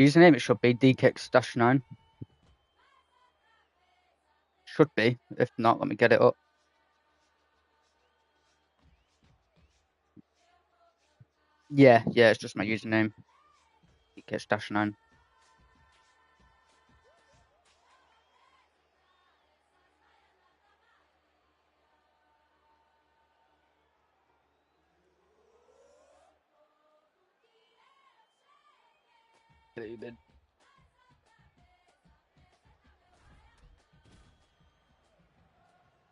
Username, it should be DKX-9. Should be. If not, let me get it up. Yeah, it's just my username. DKX-9. David.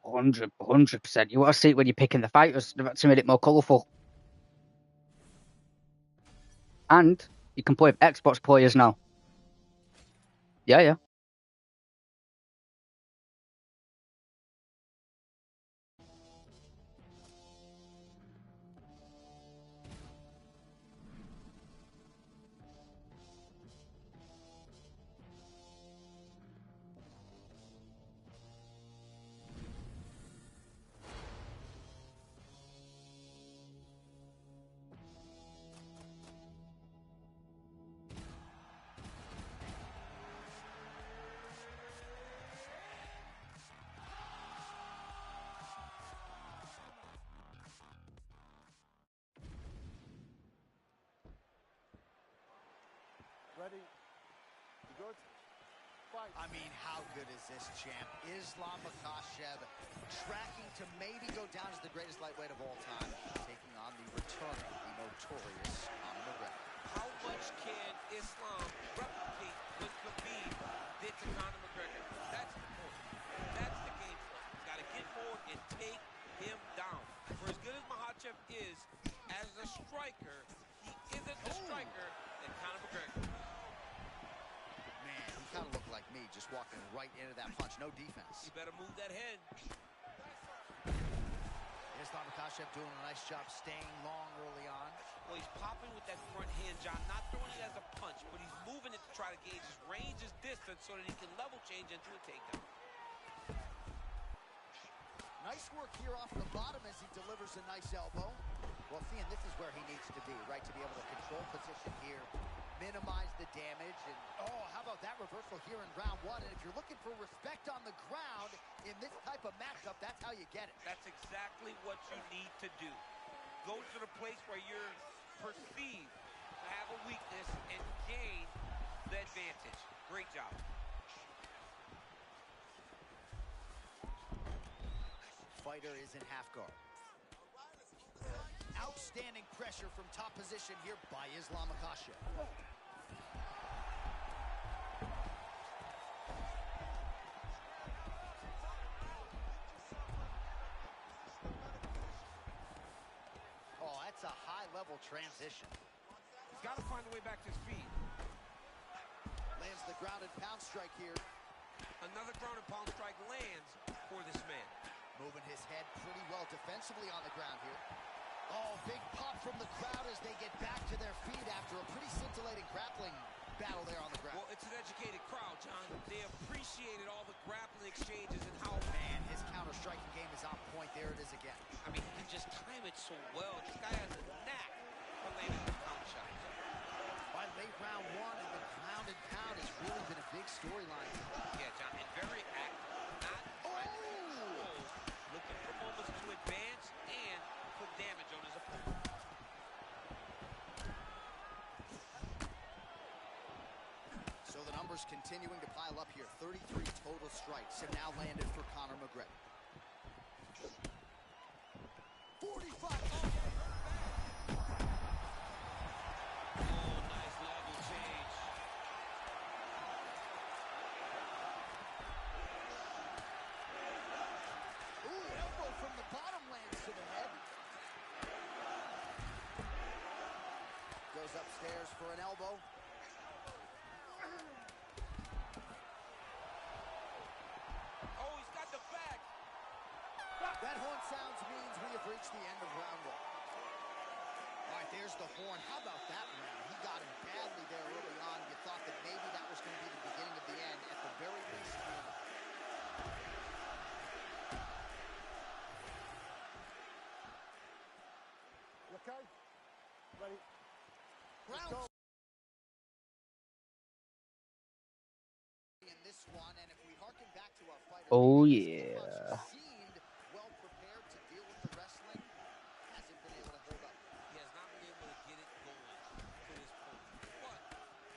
100%. You want to see it when you're picking the fighters. They've actually made it more colourful. And you can play with Xbox players now. Yeah. Ready? Good? Fight. I mean, how good is this champ? Islam Makhachev tracking to maybe go down as the greatest lightweight of all time, taking on the returning, the notorious Conor McGregor. How much can Islam replicate what Khabib did to Conor McGregor? That's the point. That's the game plan. He's got to get forward and take him down. For as good as Makhachev is as a striker, he isn't the striker that Conor McGregor is. Man, he kind of looked like me, just walking right into that punch. No defense. You better move that head. Islam Makhachev doing a nice job staying long early on. Well, he's popping with that front hand, John. Not throwing it as a punch, but he's moving it to try to gauge his range, his distance, so that he can level change into a takedown. Nice work here off the bottom as he delivers a nice elbow. Well, Thean, this is where he needs to be, right? To be able to control position here, minimize the damage, and oh, how about that reversal here in round one? And if you're looking for respect on the ground in this type of matchup, that's how you get it. That's exactly what you need to do. Go to the place where you're perceived to have a weakness and gain the advantage. Great job. Fighter is in half guard. Outstanding pressure from top position here by Islam Makhachev. Oh, that's a high-level transition. He's got to find a way back to his feet. Lands the grounded pound strike here. Another ground and pound strike lands for this man. Moving his head pretty well defensively on the ground here. Oh, big pop from the crowd as they get back to their feet after a pretty scintillating grappling battle there on the ground. Well, it's an educated crowd, John. They appreciated all the grappling exchanges and how... Man, his counter-striking game is on point. There it is again. I mean, he can just time it so well. This guy has a knack for landing the counter shots. By late round one, and the ground and pound has really been a big storyline. Yeah, John, and very active. Not looking for moments to advance and put damage on his opponent. So the numbers continuing to pile up here. 33 total strikes have now landed for Conor McGregor. 45. Goes upstairs for an elbow. Oh, he's got the back. That horn sounds means we have reached the end of round one. All right, there's the horn. How about that round? He got him badly there early on. You thought that maybe that was going to be the beginning of the end. At the very least. You okay? Ready? Round In this one, and if we harken back to our fighter Oh, meeting, this yeah. kickboxer seemed well prepared to deal with the wrestling. Hasn't been able to hold up. He has not been able to get it going to this point. But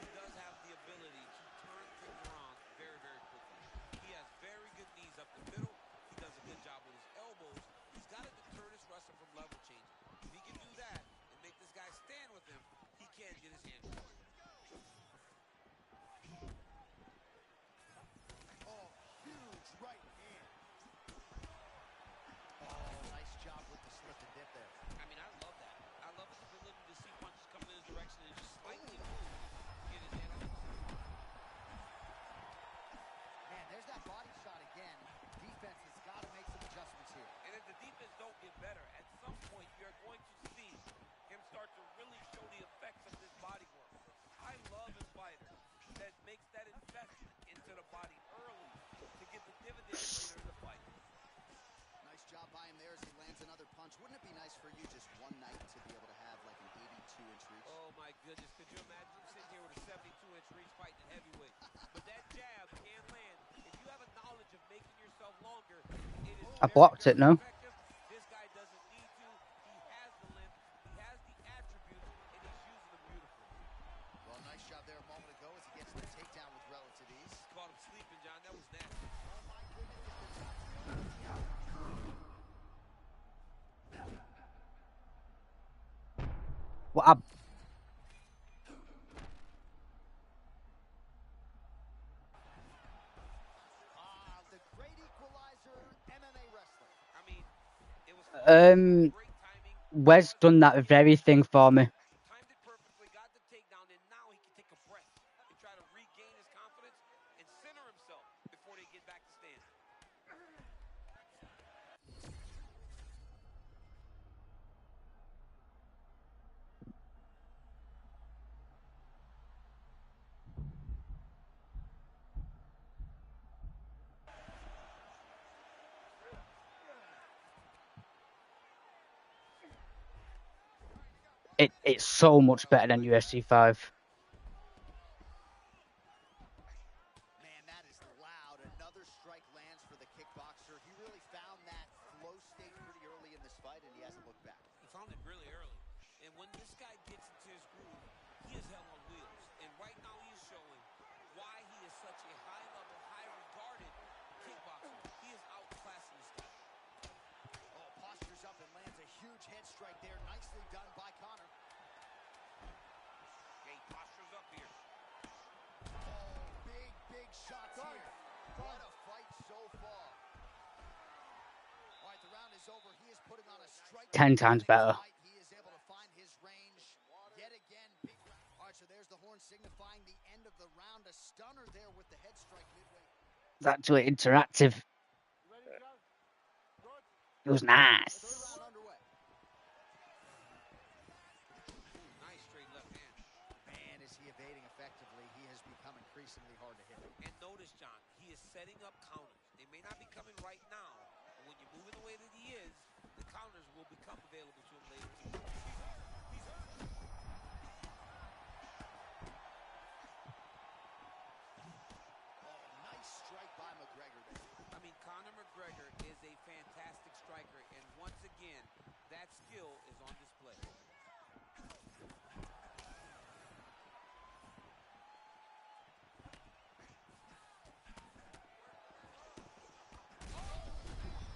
he does have the ability to turn things around very, very quickly. He has very good knees up the middle. He does a good job with his elbows. He's got to deter this wrestler from level changing. If he can do that and make this guy stand with him, he can get his hand caught. Oh, huge right hand. Oh, nice job with the slip and dip there. I mean, I love that. I love his ability to see punches coming in his direction and just slightly move to get his hand on the Man, there's that body shot again. Defense has got to make some adjustments here. And if the defense don't get better, at some point you're going to see him start to really show the effects of this body work. I love a fighter that makes that investment into the body early to get the dividends later in the fight. Nice job by him there as he lands another punch. Wouldn't it be nice for you just one night to be able to have like an 82-inch reach? Oh my goodness, could you imagine him sitting here with a 72-inch reach fighting in heavyweight? But that jab can land. If you have a knowledge of making yourself longer, it is I very, blocked it, very no? effective. This guy doesn't need to. He has the length, he has the attributes, and he's using them beautifully. Well, nice job there a moment ago as he gets the takedown with relative ease. Caught him sleeping, John. That was nasty. Oh my goodness, if the top What up? the great equalizer, MMA wrestling. I mean, it was great timing. Wes done that very thing for me. Timed it perfectly, got the takedown, and now he can take a breath and try to regain his confidence and center himself before they get back to stand. It's so much better than UFC 5. Man, that is loud. Another strike lands for the kickboxer. He really found that flow state pretty early in this fight, and he hasn't looked back. He found it really early. And when this guy gets into his groove, he is hell on wheels. And right now he is showing why he is such a high-level, high-regarded kickboxer. He is outclassing this guy. Oh, postures up and lands a huge head strike there. Nicely done by Connor. Yeah, he postures up here. Oh, big shots here. What a fight so far. All right, the round is over. He is putting on a strike. 10 times better. He is able to find his range yet again. Big round. All right, so there's the horn signifying the end of the round. A stunner there with the head strike midway. It's actually interactive. Ready, John? Good. It was Third nice. round underway. Nice straight left hand. Man, is he evading effectively. He has become increasingly hard to hit. And notice, John, he is setting up counters. They may not be coming right now, but when you're moving the way that he is, the counters will become available to him later too. Oh, nice strike by McGregor there. I mean, Conor McGregor is a fantastic striker, and once again, that skill is on display.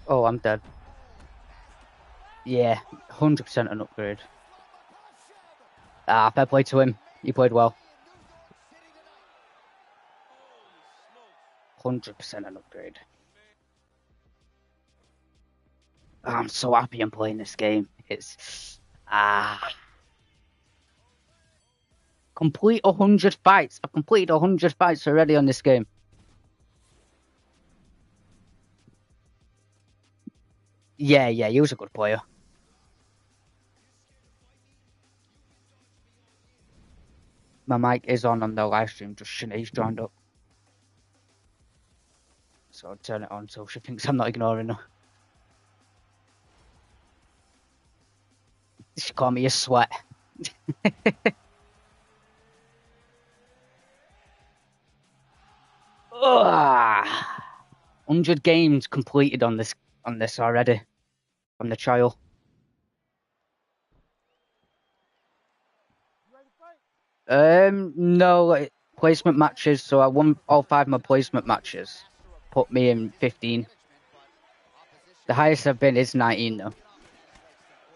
Oh, I'm dead. Yeah, 100% an upgrade. Ah, fair play to him. He played well. 100% an upgrade. I'm so happy I'm playing this game. It's complete 100 fights. I've completed 100 fights already on this game. Yeah, he was a good player. My mic is on the live stream, just Shanae's joined up. So I'll turn it on so she thinks I'm not ignoring her. She called me a sweat. Ugh. 100 games completed on this already from the trial. You ready to fight? No, like, placement matches. So I won all 5 of my placement matches. Put me in 15. The highest I've been is 19 though. Well,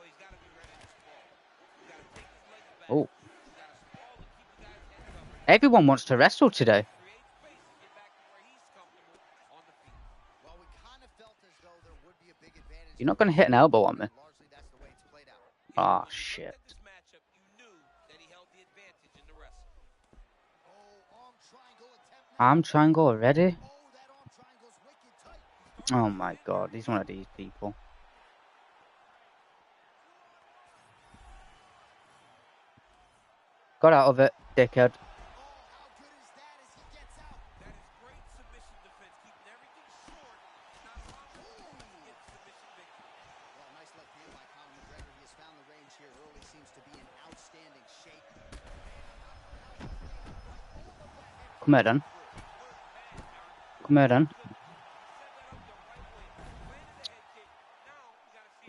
he's got to be ready to sprawl. You got to take his legs back. Oh, You got to sprawl to keep the guy's head covered. everyone wants to wrestle today. Create space to get back to where he's comfortable on the feet. Well, we kind of felt as though there would be a big advantage. You're not going to hit an elbow on me. Largely, that's the way it's played out. Ah, When you shit. looked at this matchup, you knew that he held the advantage in the wrestling. Oh, arm triangle attempt now. Arm triangle already? Oh, that arm triangle's wicked tight. Oh my god, he's one of these people. Got out of it, dickhead. Oh, how good is that as he gets out? That is great submission defense, keeping everything short and not allowing him to get submission victory. Well, nice left hand by Conor McGregor. He has found the range here early. Seems to be in outstanding shape. Come here then. Come here then.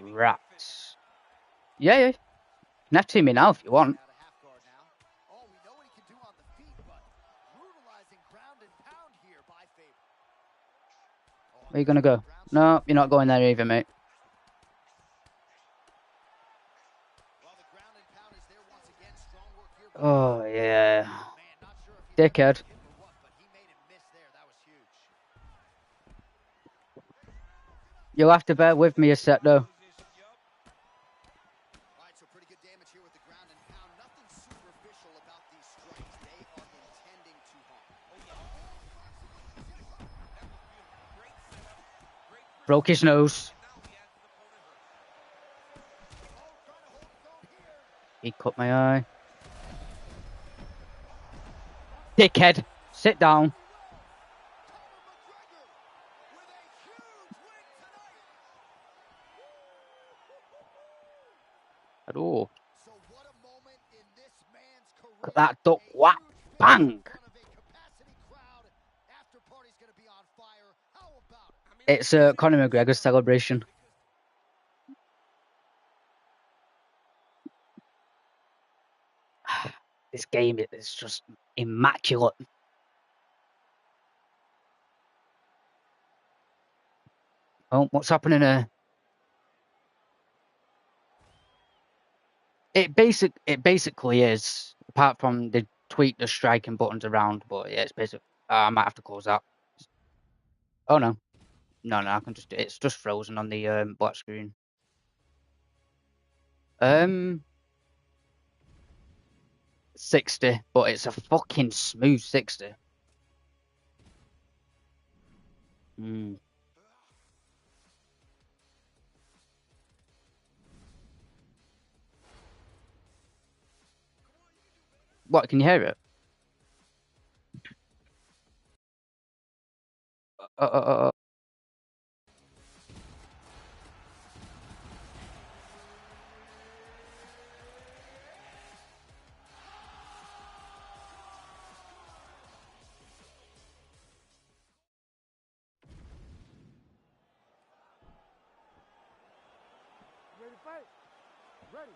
Rats. Yeah, yeah. You can FT me now if you want. Out of half guard now. Oh, we know what he can do on the feet, but brutalizing ground and pound here by Faber. Where you gonna go? No, you're not going there either, mate. Well, the ground and pound is there once again. Strong work here. Oh, yeah. Man, not sure if he Dickhead. hit or what, but he made him miss there. That was huge. You'll have to bear with me a sec, though. All right, so pretty good damage here with the ground and pound. Nothing superficial about these strikes. They are intending to harm. Broke his nose. He cut my eye. Dickhead. Sit down. Oh. So what a moment in this man's career. Look at that duck. Whap. Bang. It's Conor McGregor's celebration. This game is just immaculate. Oh, what's happening here? It basically is, apart from they tweak the striking buttons around, but yeah, it's basically. I might have to close that. Oh no, no, I can just. It's just frozen on the black screen. 60, but it's a fucking smooth 60. What, can you hear it? Ready to fight? Ready.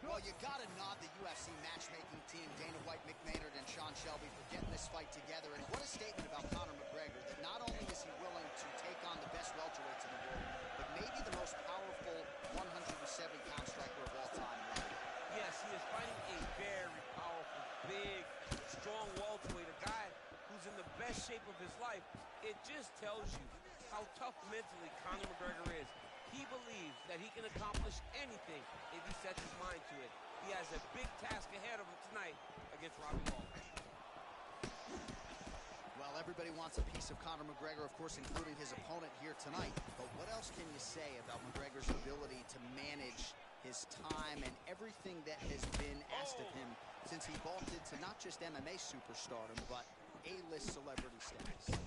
Well, you got to nod the UFC matchmaking team, Dana White, Mick Maynard, and Sean Shelby, for getting this fight together. And what a statement about Conor McGregor, that not only is he willing to take on the best welterweights in the world, but maybe the most powerful 107-pound striker of all time. Right? Yes, he is fighting a very powerful, big, strong welterweight, a guy who's in the best shape of his life. It just tells you how tough mentally Conor McGregor is. He believes that he can accomplish anything if he sets his mind to it. He has a big task ahead of him tonight against Robbie Lawler. Well, everybody wants a piece of Conor McGregor, of course, including his opponent here tonight. But what else can you say about McGregor's ability to manage his time and everything that has been asked of him since he vaulted to not just MMA superstardom, but A-list celebrity status?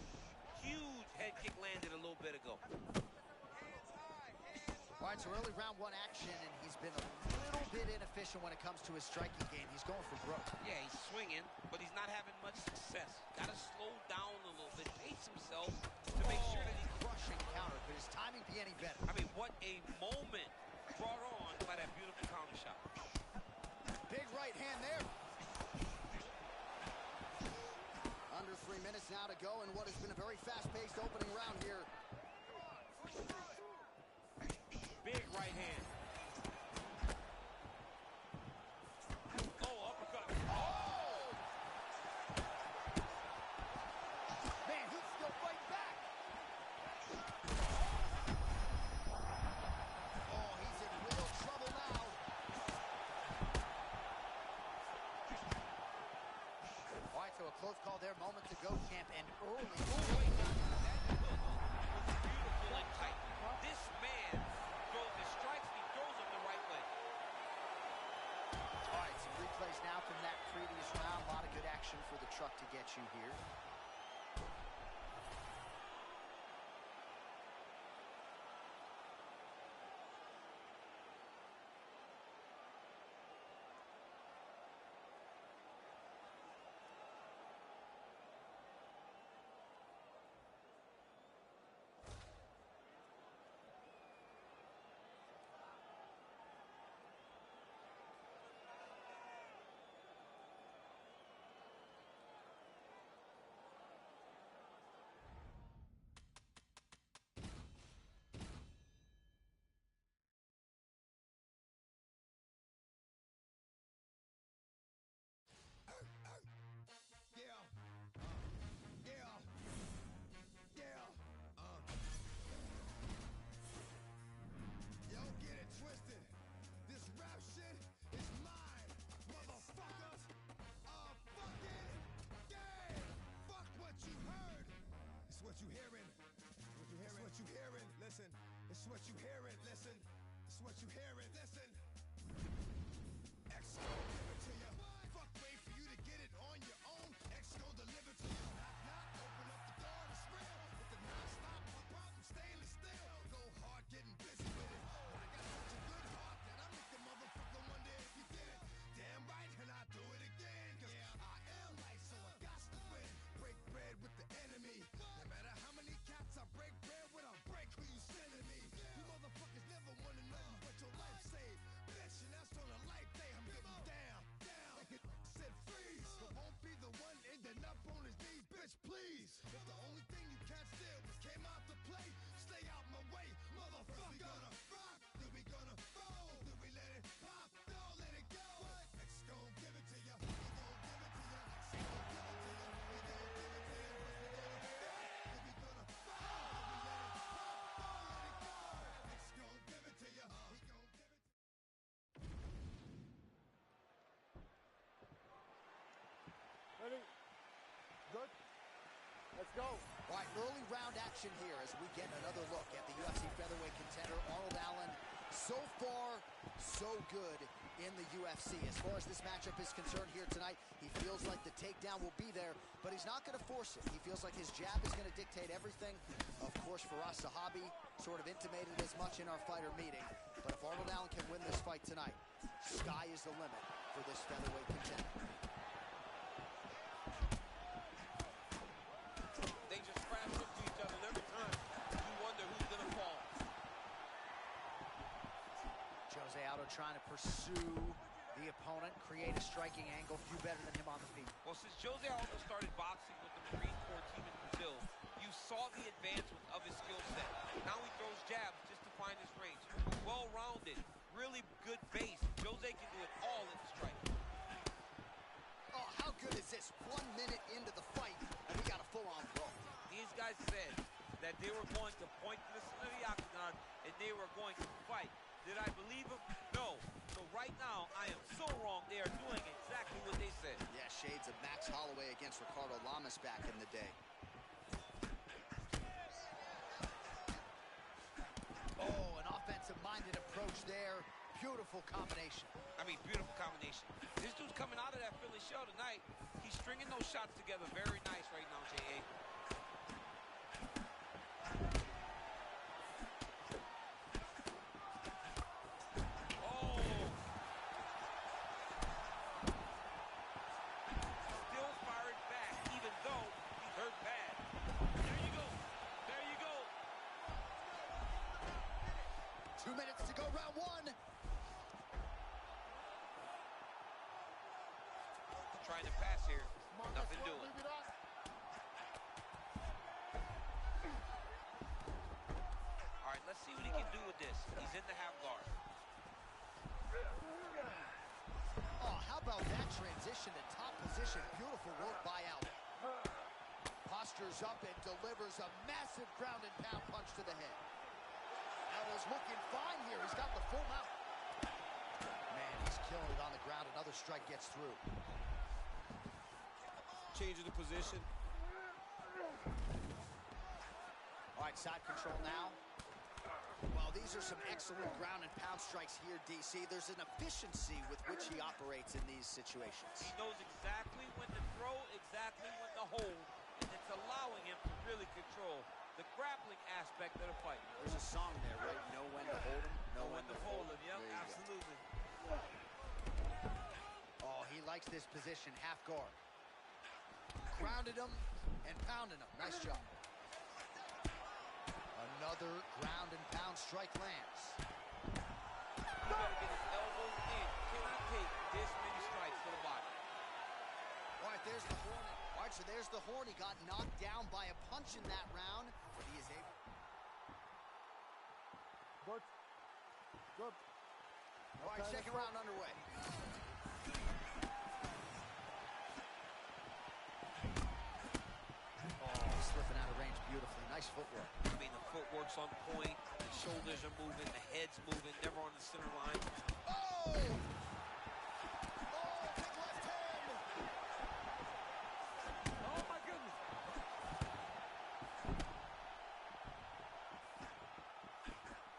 Huge head kick landed a little bit ago. All right, so early round one action, and he's been a little bit inefficient when it comes to his striking game. He's going for broke. Yeah, he's swinging, but he's not having much success. Got to slow down a 3 minutes now to go in what has been a very fast-paced opening round here. Big right hand. Oh, uppercut. Oh! Man, he's still fighting back. Oh, he's in real trouble now. All right, so a close call there, moment to go, champ, and early. Oh, wait, that was beautiful and tight. This man throws the strikes, he throws them the right way. All right, some replays now from that previous round. A lot of good action for the truck to get you here. It's what you hearing, listen. It's what you hearing, listen. X gon' give it to you. Fuck, wait for you to get it on your own. X gon' deliver to you. Knock, knock, open up the door, it's real. With the non-stop, pop out, I'm stainless steel. Go hard, getting busy with it. I got such a good heart that I make the motherfucker wonder if you did it. Damn right, and I do it again. Cause I am light, so I got to win. Break bread with the enemy. No matter how many cats I break bread with, I'll break who you sending me. You motherfuckers never wanna know what your life saved. Bitch, and that's on a life day. I'm getting down, down. Said freeze, but won't be the one ending up on his knees. Bitch, please. If the only thing you can't steal was came out to play, stay out my way, motherfucker. We gonna rock, then we gonna roll, then we let it pop, don't let it go. X gon' give it to ya, we gon' give it to ya. X gon' give it to ya, we gon' give it to ya. Then we gonna roll, then we let it pop, don't let it go. X gon' give it to ya, we gon' give it to ya. Ready? Good? Let's go. All right, early round action here as we get another look at the UFC featherweight contender, Arnold Allen. So far, so good in the UFC. As far as this matchup is concerned here tonight, he feels like the takedown will be there, but he's not going to force it. He feels like his jab is going to dictate everything. Of course, for us, Sahabi sort of intimated as much in our fighter meeting. But if Arnold Allen can win this fight tonight, sky is the limit for this featherweight contender. They just crash into each other, and every time you wonder who's going to fall. Jose Aldo trying to pursue the opponent, create a striking angle, few better than him on the feet. Well, since Jose Aldo started boxing with the Marine Corps team in Brazil, you saw the advancement of his skill set. Now he throws jabs just to find his range. Well-rounded, really good base. Jose can do it all in the strike. Oh, how good is this? 1 minute into the fight, and we got a full-on brawl. These guys said that they were going to point this into the octagon and they were going to fight. Did I believe them? No. So right now, I am so wrong. They are doing exactly what they said. Yeah, shades of Max Holloway against Ricardo Lamas back in the day. Oh, an offensive-minded approach there. Beautiful combination. I mean, beautiful combination. This dude's coming out of that Philly shell tonight. He's stringing those shots together very nice right now, J.A. Oh! Still firing back, even though he's hurt bad. There you go. There you go. 2 minutes to go, round one. Trying to pass here. Nothing doing. Leave it up. about that transition to top position? Beautiful work by Allen. Postures up and delivers a massive ground and pound punch to the head. Elbow's looking fine here. He's got the full mount. Man, he's killing it on the ground. Another strike gets through. Changing the position. All right, side control now. Well, these are some excellent ground and pound strikes here, DC. There's an efficiency with which he operates in these situations. He knows exactly when to throw, exactly when to hold, and it's allowing him to really control the grappling aspect of the fight. There's a song there, right? Know when to hold him, Know when to hold him. Yep, There you go. absolutely. Oh, he likes this position, half guard. Grounded him and pounded him. Nice job. Another ground and pound strike lands. You gotta get his elbows in. Cannot take this many strikes to the body. All right, there's the horn. All right, so there's the horn. He got knocked down by a punch in that round, but he is able. Good. Good. All right, second round underway. Oh, slipping out of range beautifully. Nice footwork. I mean, the footwork's on point, the shoulders are moving, the head's moving, never on the center line. Oh! Oh, big left hand! Oh, my goodness.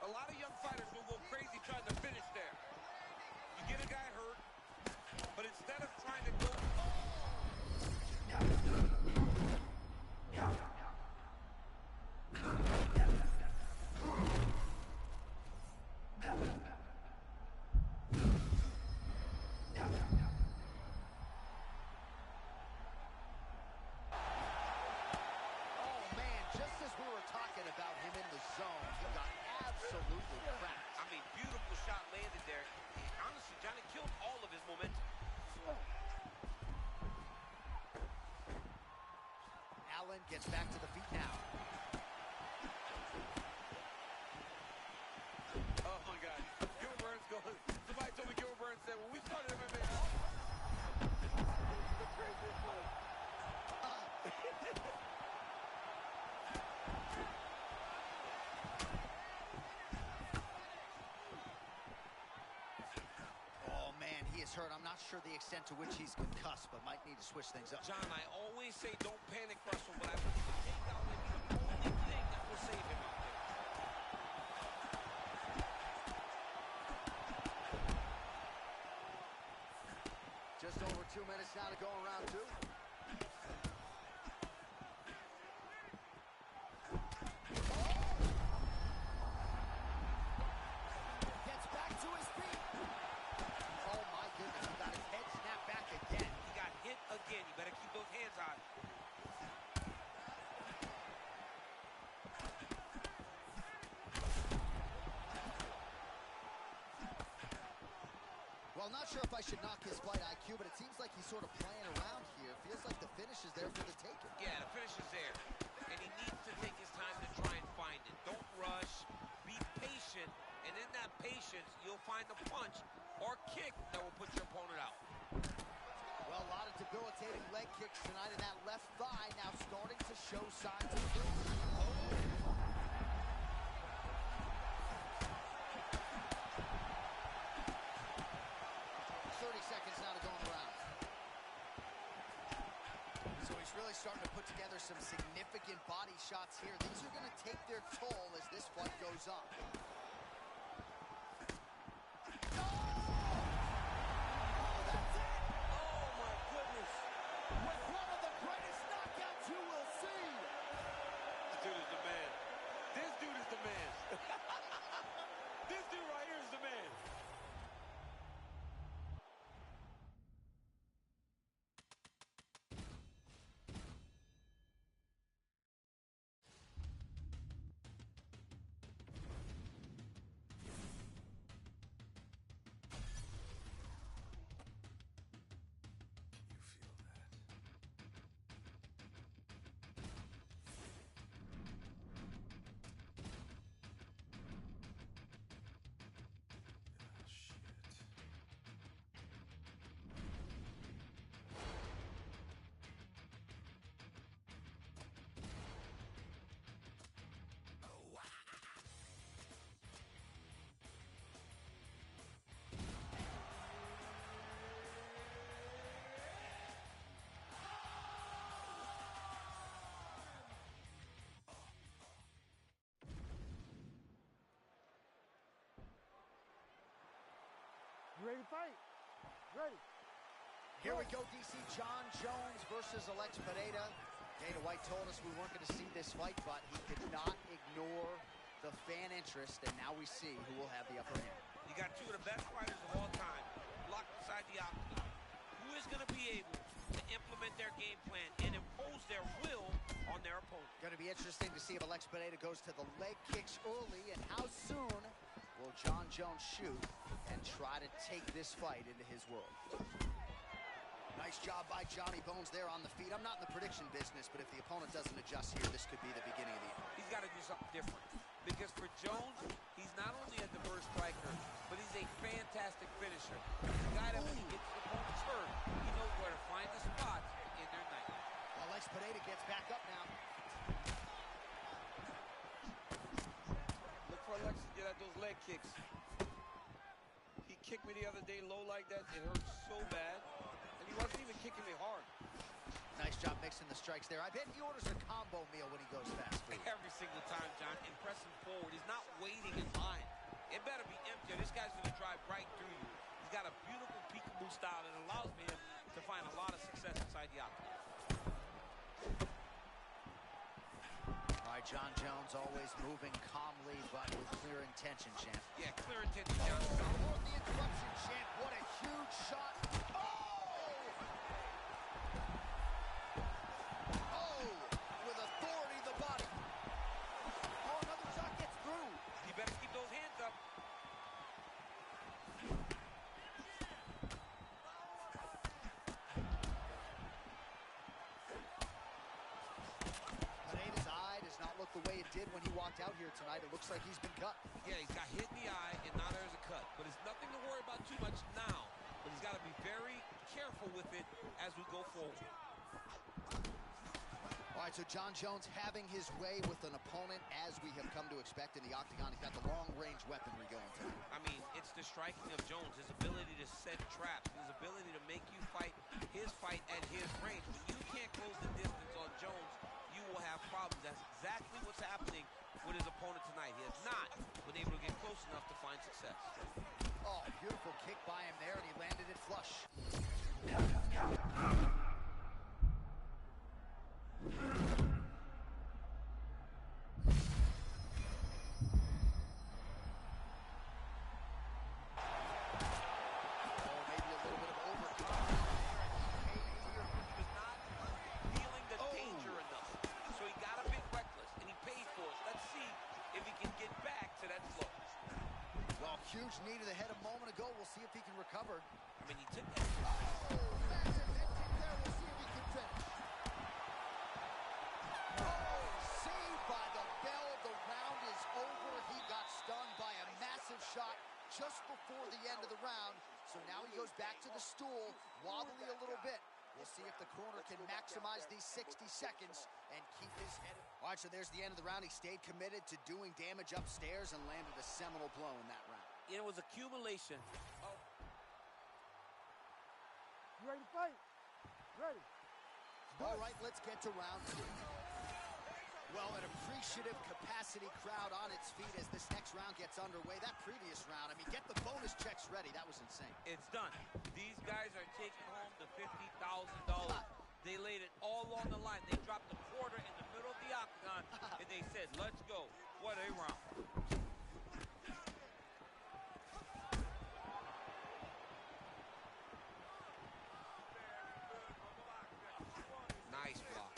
A lot of young fighters will go crazy trying to finish there. You get a guy hurt, but instead of trying to go... Oh, man, just as we were talking about him in the zone, he got absolutely cracked. I mean, beautiful shot landed there. Honestly, Johnny killed all of his momentum. Allen gets back to the feet now. Oh, my God. Gilbert Burns goes... Somebody told me Gilbert Burns said, when we started MMA... Oh, man, he is hurt. I'm not sure the extent to which he's concussed, but might need to switch things up. John, I always say don't panic wrestle, but I believe the takedown may be the only thing that will save him out there. Just over 2 minutes now to go in round two. Gets back to his feet. Oh, my goodness. He got his head snapped back again. He got hit again. You better keep those hands high. Well, not sure if I should knock his fight IQ, but it seems like he's sort of playing around here. Feels like the finish is there for the taking. Yeah, the finish is there. And he needs to take his time to try and find it. Don't rush. Be patient. And in that patience, you'll find the punch or kick that will put your opponent out. Well, a lot of debilitating leg kicks tonight, and that left thigh now starting to show signs of improvement. 30 seconds now to go in the round. So he's really starting to put together some significant body shots here. These are going to take their toll as this fight goes on. ready to fight? Ready. Here we go, DC. John Jones versus Alex Pereira. Dana White told us we weren't going to see this fight, but he could not ignore the fan interest, and now we see who will have the upper hand. You got two of the best fighters of all time locked inside the octagon. Who is going to be able to implement their game plan and impose their will on their opponent? Going to be interesting to see if Alex Pereira goes to the leg kicks early, and how soon will John Jones shoot and try to take this fight into his world. Nice job by Johnny Bones there on the feet. I'm not in the prediction business, but if the opponent doesn't adjust here, this could be the beginning of the end. He's got to do something different. Because for Jones, he's not only a diverse striker, but he's a fantastic finisher. The guy that when he gets the opponent's hurt, he knows where to find the spots in their night. Alex Pereira gets back up now. Look for Alex to get at those leg kicks. He kicked me the other day low like that. It hurt so bad. And he wasn't even kicking me hard. Nice job mixing the strikes there. I bet he orders a combo meal when he goes fast food. Every single time, John, and pressing forward. He's not waiting in line. It better be empty. This guy's going to drive right through you. He's got a beautiful peekaboo style that allows him to find a lot of success inside the octagon. All right, John Jones always moving calmly, but with clear intention, champ. Yeah, clear intention, John. Oh, the interruption, champ. What a huge shot. With authority, the body. Oh, another shot gets through. You better keep those hands up. Pereira's eye does not look the way it did when he walked out here tonight. It looks like he's been cut. Yeah, he's got hit in the eye, and now there's a cut. But it's nothing to worry about too much now. But he's got to be very careful with it as we go forward. All right, so John Jones having his way with an opponent as we have come to expect in the octagon. He's got the long-range weaponry going tonight. I mean, it's the striking of Jones, his ability to set traps, his ability to make you fight his fight at his range. When you can't close the distance on Jones, you will have problems. That's exactly what's happening with his opponent tonight. He has not been able to get close enough to find success. Oh, beautiful kick by him there, and he landed it flush. Huge knee to the head a moment ago. We'll see if he can recover. I mean, he took that. Oh, massive head kick there. We'll see if he can finish. Oh, saved by the bell. The round is over. He got stunned by a massive shot just before the end of the round. So now he goes back to the stool, wobbly a little bit. We'll see if the corner can maximize these 60 seconds and keep his head. All right, so there's the end of the round. He stayed committed to doing damage upstairs and landed a seminal blow in that round. It was accumulation of... You ready to fight? Ready. All right, let's get to round two. Well, an appreciative capacity crowd on its feet as this next round gets underway. That previous round, I mean, get the bonus checks ready. That was insane. It's done. These guys are taking home the $50,000. They laid it all on the line. They dropped the quarter in the middle of the octagon, and they said, let's go. What a round. Nice block.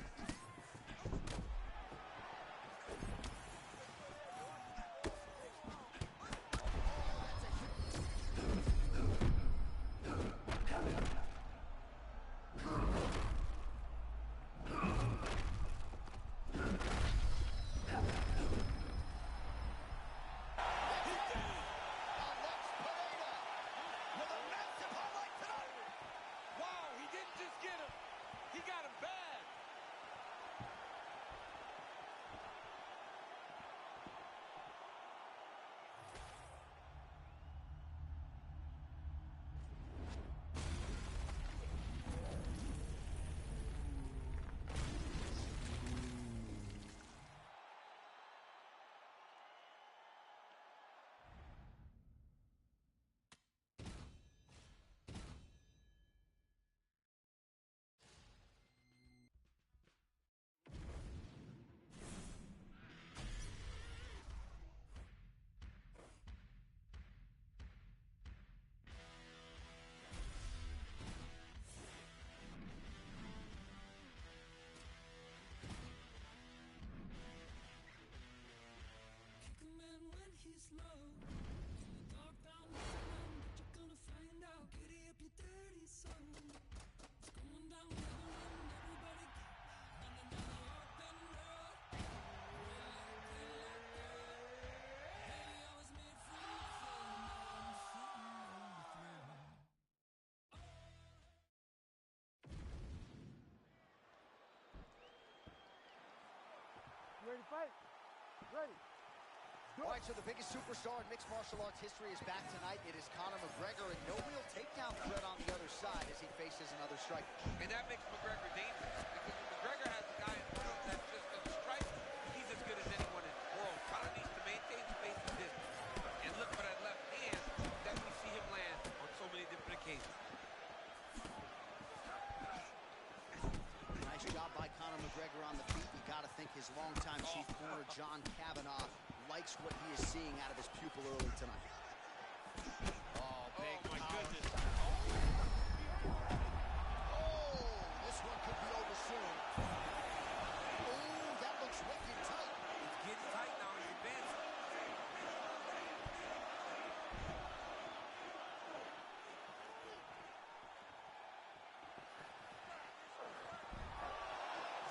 You ready to fight? Ready. All right, so the biggest superstar in mixed martial arts history is back tonight. It is Conor McGregor, and no real takedown threat on the other side as he faces another striker. And that makes McGregor dangerous because when McGregor has a guy in front of him that's just going to strike, he's as good as anyone in the world. Conor needs to maintain space and distance. And look for that left hand that we see him land on so many different occasions. Nice job by Conor McGregor on the feet. You got to think his longtime chief corner, John Kavanagh, likes what he is seeing out of his pupil early tonight. Oh, big my power. goodness. Oh, this one could be over soon. Oh, that looks wicked tight. It's getting tight now. He's advancing.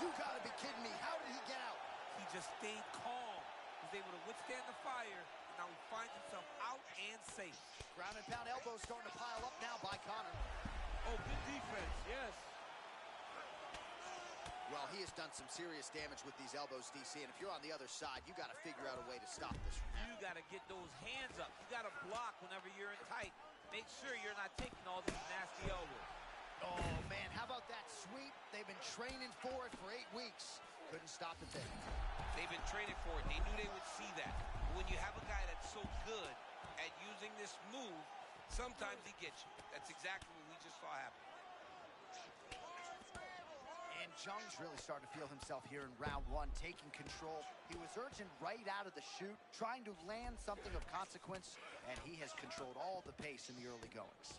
You got to be kidding me. How did he get out? He just stayed calm. Was able to withstand the fire, and now he finds himself out and safe. Ground and pound elbows starting to pile up now by Conor. Oh, good defense, yes. Well, he has done some serious damage with these elbows, DC, and if you're on the other side, you got to figure out a way to stop this from You happening. got to get those hands up. You got to block whenever you're in tight. Make sure you're not taking all these nasty elbows. Oh, man, how about that sweep? They've been training for it for 8 weeks. Couldn't stop it there. They've been training for it. They knew they would see that. When you have a guy that's so good at using this move, sometimes he gets you. That's exactly what we just saw happen. And Jung's really starting to feel himself here in round one, taking control. He was urging right out of the chute, trying to land something of consequence, and he has controlled all the pace in the early goings.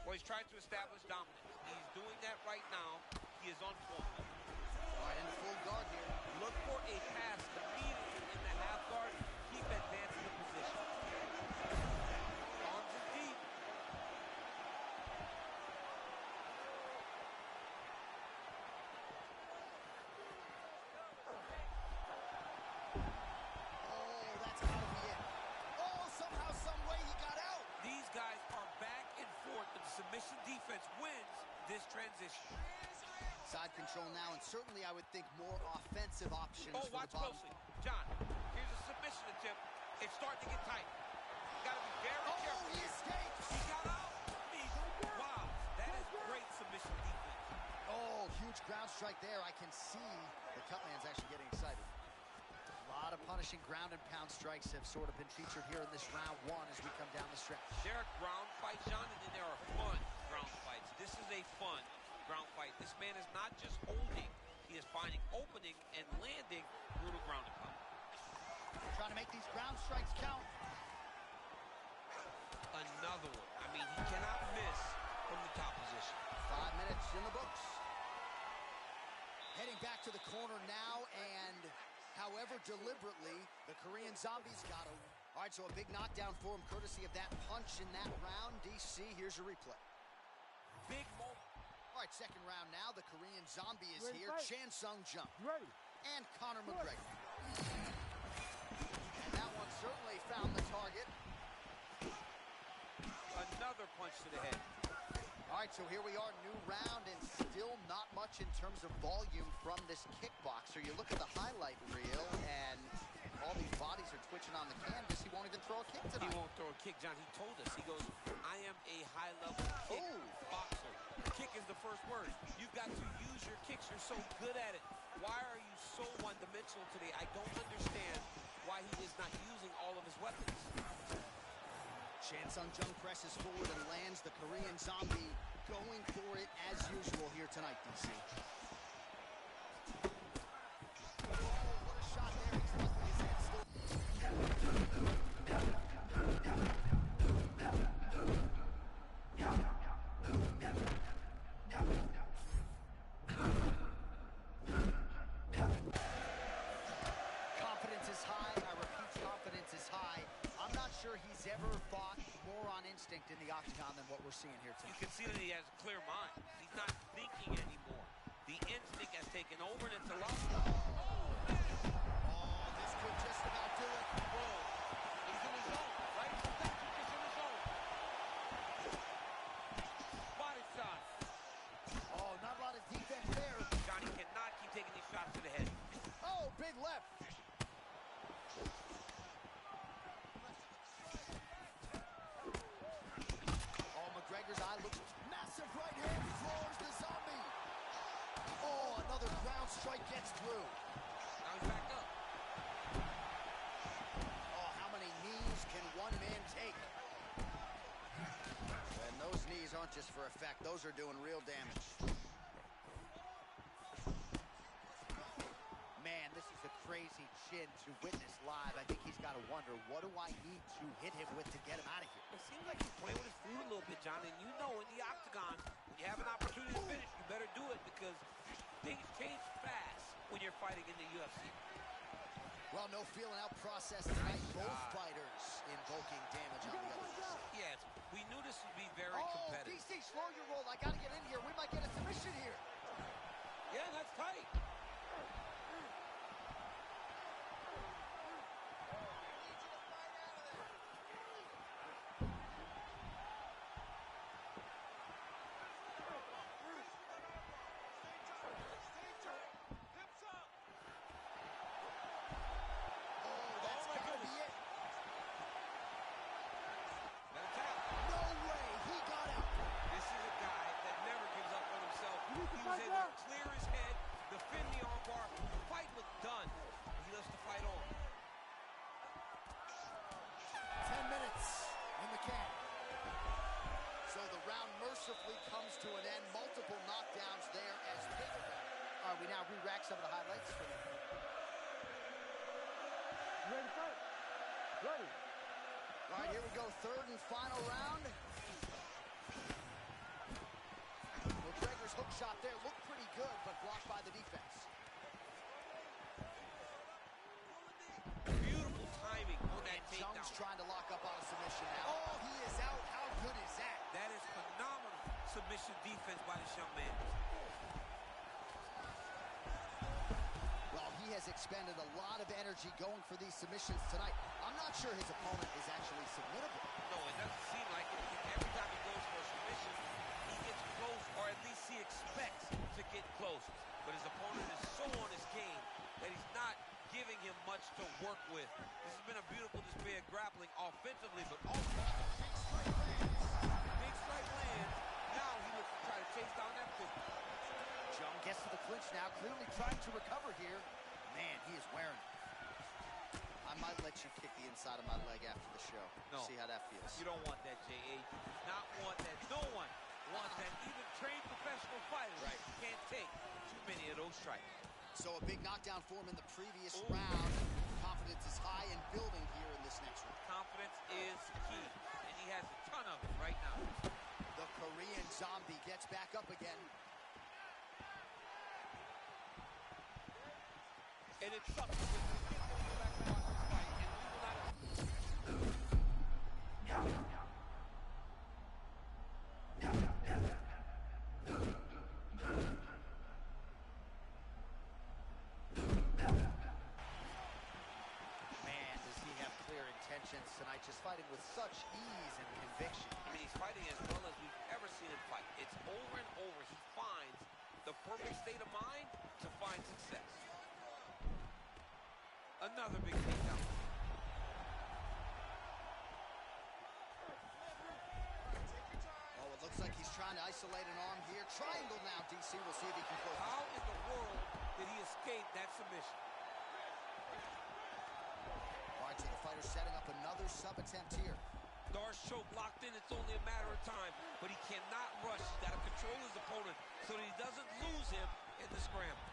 Well, he's trying to establish dominance. He's doing that right now. He is on point. All right, into full guard here. Look for a pass immediately in the half guard. Keep advancing the position. Arms are deep. Oh, that's got to be it. Oh, somehow, some way he got out. These guys are back and forth, but the submission defense wins this transition. Side control now, and certainly I would think more offensive options Oh, for watch the bottom. closely. John, here's a submission attempt. It's starting to get tight. Got to be very Oh, careful. he escapes. He got out. Wow, that is great submission defense. Oh, huge ground strike there. I can see the Cutman's actually getting excited. A lot of punishing ground and pound strikes have sort of been featured here in this round one as we come down the stretch. There are ground fights, John, and then there are fun ground fights. This is a fun ground fight. This man is not just holding, he is finding opening and landing brutal ground and pound. Trying to make these ground strikes count. Another one. I mean, he cannot miss from the top position. 5 minutes in the books. Heading back to the corner now, and however deliberately, the Korean Zombie's got him. All right, so a big knockdown for him, courtesy of that punch in that round. DC, here's your replay. Big moment. All right, second round now. The Korean Zombie is Ready to here. fight? Chan Sung Jung You ready? and Conor McGregor. And that one certainly found the target. Another punch to the head. All right, so here we are, new round, and still not much in terms of volume from this kickboxer. You look at the highlight reel, and all these bodies are twitching on the canvas. He won't even throw a kick He tonight. won't throw a kick, John. He told us. He goes, I am a high-level kick Oh. boxer. Kick is the first word. You've got to use your kicks. You're so good at it. Why are you so one-dimensional today? I don't understand why he is not using all of his weapons. Chan Sung Jung presses forward and lands. The Korean Zombie going for it as usual here tonight, DC. Oh, what a shot there. He's lucky his head still. Confidence is high. I repeat, confidence is high. I'm not ever fought more on instinct in the octagon than what we're seeing here You tonight. can see that he has a clear mind. He's not thinking anymore. The instinct has taken over, and it's allowed. Oh, man! Oh, this could just about do it. Whoa. He's in the zone, right? He's in the zone. Body shot. Oh, not a lot of defense there. Johnny cannot keep taking these shots to the head. Oh, big left. Oh, McGregor's eye looks massive right hand floors the zombie. Oh, another ground strike gets through. Now he's back up. Oh, how many knees can one man take? And those knees aren't just for effect. Those are doing real damage. Man, this is a crazy chin to witness live. I think he's got to wonder, what do I need to hit him with to get him out of here? It seems like he's playing with his food a little bit, John. And you know, in the octagon, when you have an opportunity to finish, you better do it because things change fast when you're fighting in the UFC. Well, no feeling out process tonight. Both fighters invoking damage on the other side. Yes, we knew this would be very Oh, competitive. DC, slow your roll. I got to get in here. We might get a submission here. Yeah, that's tight. Oh, that's my got to be goodness. it. Better tap. No way. He got out. This is a guy that never gives up on himself. You need to He was fight able back. to clear his head, defend the armbar. The fight was done. He lets the fight on. 10 minutes in the can. So the round mercifully comes to an end. Multiple knockdowns there as Taylor. All right, we now re-rack some of the highlights. You ready to fight? Ready. All right, here we go. Third and final round. McGregor's hook shot there looked pretty good, but blocked by the defense. Beautiful timing on that takedown. Jung's trying to lock up on a submission now. Oh, he is out. How good is that? That is phenomenal submission defense by this young man. Well, he has expended a lot of energy going for these submissions tonight. I'm not sure his opponent is actually submittable. No, it doesn't seem like it. Every time he goes for a submission, he gets close, or at least he expects to get close. But his opponent is so on his game that he's not giving him much to work with. This has been a beautiful display of grappling offensively, but also big strike lands. Now he looks to try to chase down that foot. Jung gets to the clinch now, clearly trying to recover here. Man, he is wearing it. I might let you kick the inside of my leg after the show. No. See how that feels. You don't want that, J.A. You do not want that. No one wants that. Even trained professional fighters can't take too many of those strikes. So a big knockdown for him in the previous round. Confidence is high and building here in this next round. Confidence is key, and he has a ton of it right now. The Korean zombie gets back up again. And it sucks because these kids don't go back and watch this fight, and we will not. Man, does he have clear intentions tonight, just fighting with such ease and conviction. I mean, he's fighting as well as we've ever seen him fight. It's over and over. He finds the perfect state of mind to find success. Another big takedown. Oh, it looks like he's trying to isolate an arm here. Triangle now, DC. We'll see if he can close. How in the world did he escape that submission? All right, so the fighter's setting up another sub-attempt here. Darce choke locked in. It's only a matter of time, but he cannot rush. He's got to control his opponent so that he doesn't lose him in the scramble.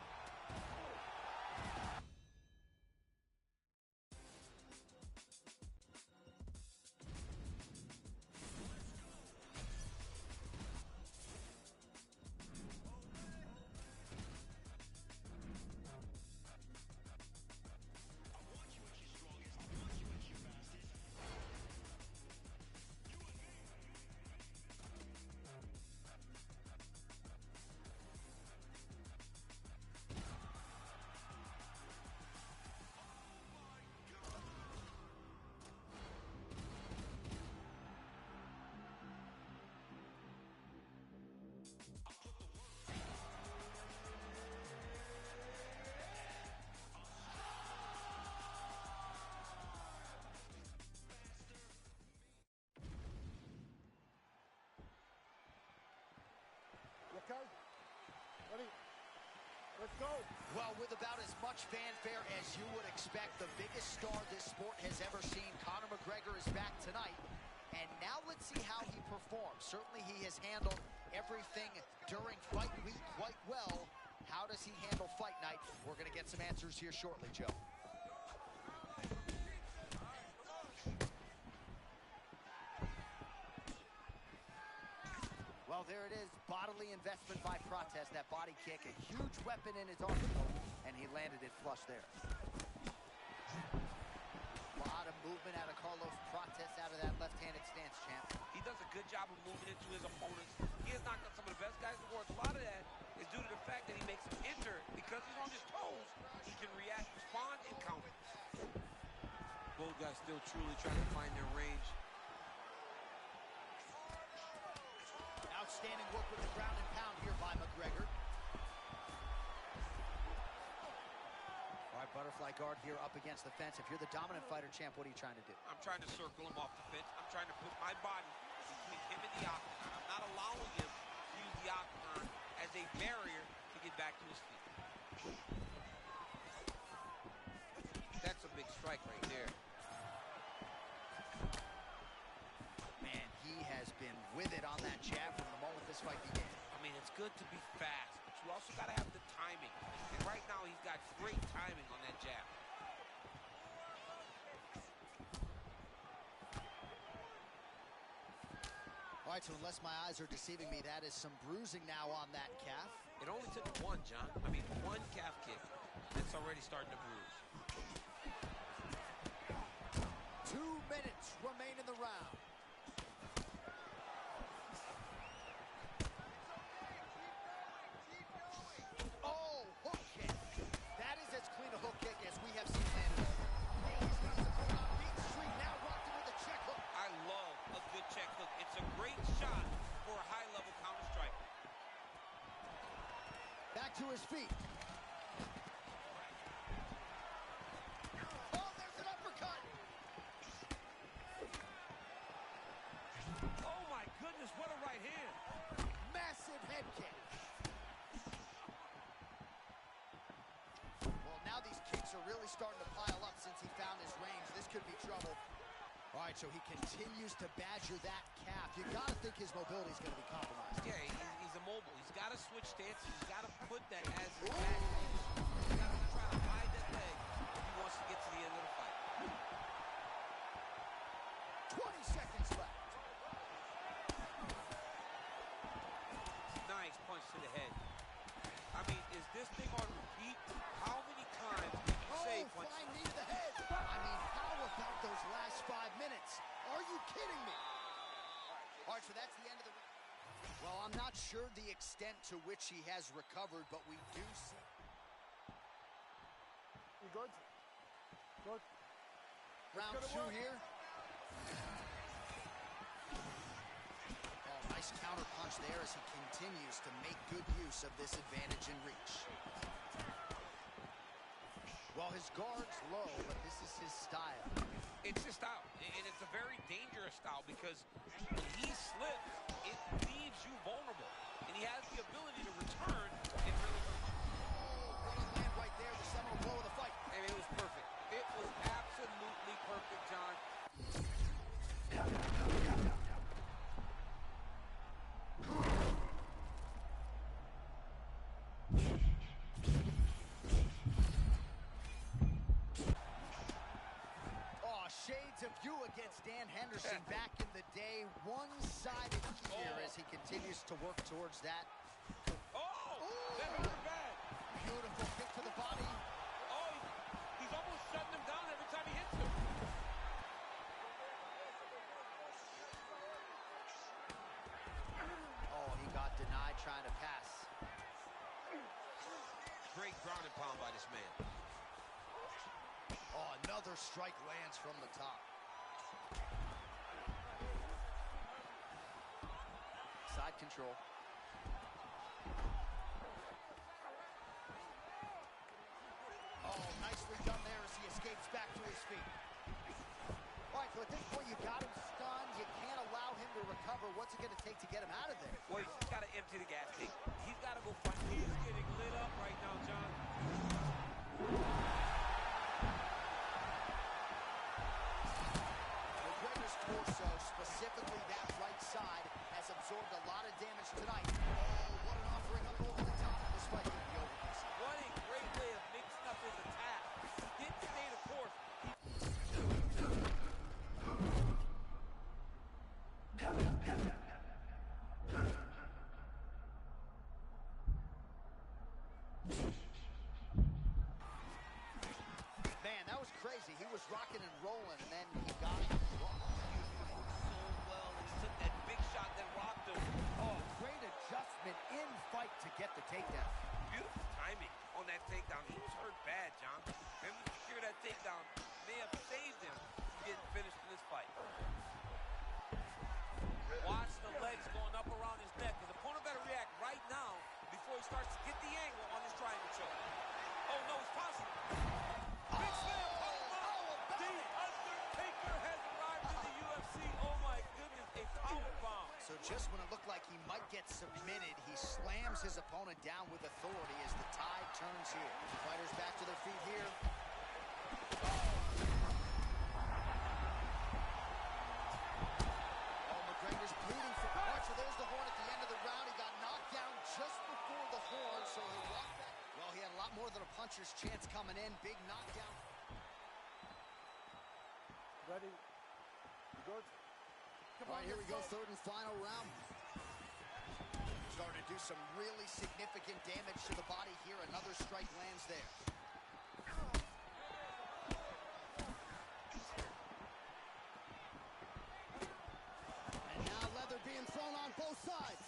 much fanfare as you would expect. The biggest star this sport has ever seen. Conor McGregor is back tonight. And now let's see how he performs. Certainly he has handled everything during fight week quite well. How does he handle fight night? We're going to get some answers here shortly, Joe. Well, there it is, bodily investment by Protest. That body kick, a huge weapon in his arsenal, and he landed it flush there. A lot of movement out of Carlos Protest out of that left-handed stance, champ. He does a good job of moving into his opponents. He has knocked out some of the best guys in the world. A lot of that is due to the fact that he makes them enter. Because he's on his toes, he can react, respond, and counter. Both guys still truly trying to find their range. Outstanding work with the ground and pound here by McGregor. All right, butterfly guard here up against the fence. If you're the dominant fighter, champ, what are you trying to do? I'm trying to circle him off the fence. I'm trying to put my body between him and the octagon. I'm not allowing him to use the octagon as a barrier to get back to his feet. That's a big strike right there. Man, he has been with it on that jab from the moment this fight began. I mean, it's good to be fast, but you also got to have the timing. And right now, he's got great timing on that jab. All right, so unless my eyes are deceiving me, that is some bruising now on that calf. It only took one, John. I mean, one calf kick. It's already starting to bruise. 2 minutes remain in the round. Oh, hook kick. That is as clean a hook kick as we have seen landed. He's got the foot on Beat Street, now rocked him with a check hook. I love a good check hook. It's a great shot for a high-level counter strike. Back to his feet. Oh, there's an uppercut. Oh, my goodness, what a right hand. Massive head kick. Well, now these kicks are really starting to pile up since he found his range. This could be trouble. All right, so he continues to badger that calf. You got to think his mobility is going to be compromised. Yeah, he's immobile. He's got to switch stances. He's got to put that as his advantage. He's got to try to hide that leg if he wants to get to the end of the fight. 20 seconds left. Nice punch to the head. I mean, is this thing on repeat? How many times did you say punch? Flying knee to the head. I mean, how about those last 5 minutes? Are you kidding me? All right, so that's the end of the... Well, I'm not sure the extent to which he has recovered, but we do see... You good? Good. Round 2 here. Oh, nice counter punch there as he continues to make good use of this advantage in reach. Well, his guard's low, but this is his style. It's his style, and it's a very dangerous style because when he slips, it leaves you vulnerable. And he has the ability to return and really hurt you. Oh, what a land right there, the seminal blow of the fight. I mean, it was perfect. It was absolutely perfect, John. Shades of you against Dan Henderson back in the day. One-sided here as he continues to work towards that. Oh! That hurt bad. Beautiful kick to the body. Oh, he's almost shutting him down every time he hits him. Oh, he got denied trying to pass. Great ground and pound by this man. Oh, another strike lands from the top. Side control. Oh, nicely done there as he escapes back to his feet. All right, so at this point, you got him stunned. You can't allow him to recover. What's it going to take to get him out of there? Well, he's got to empty the gas tank. He's got to go fight. He's getting lit up right now, John. crazy. He was rocking and rolling, and then he got rocked. So well, and he took that big shot that rocked him. Oh, great adjustment in fight to get the takedown. Beautiful timing on that takedown. He was hurt bad, John. Him to secure that takedown may have saved him from getting finished in this fight. Watch the legs going up around his neck. His opponent better react right now before he starts to get the angle on his triangle choke. Oh, no, it's possible. Big slam, The Undertaker has arrived in the UFC. Oh, my goodness, a powerbomb. So just when it looked like he might get submitted, he slams his opponent down with authority as the tide turns here. Fighters back to their feet here. Oh, McGregor's bleeding for part. So there's the horn at the end of the round. He got knocked down just before the horn, so he'll walk back. Well, he had a lot more than a puncher's chance coming in. Big knockdown. Ready? Good? All right, here we go, third and final round. Starting to do some really significant damage to the body here. Another strike lands there. And now leather being thrown on both sides.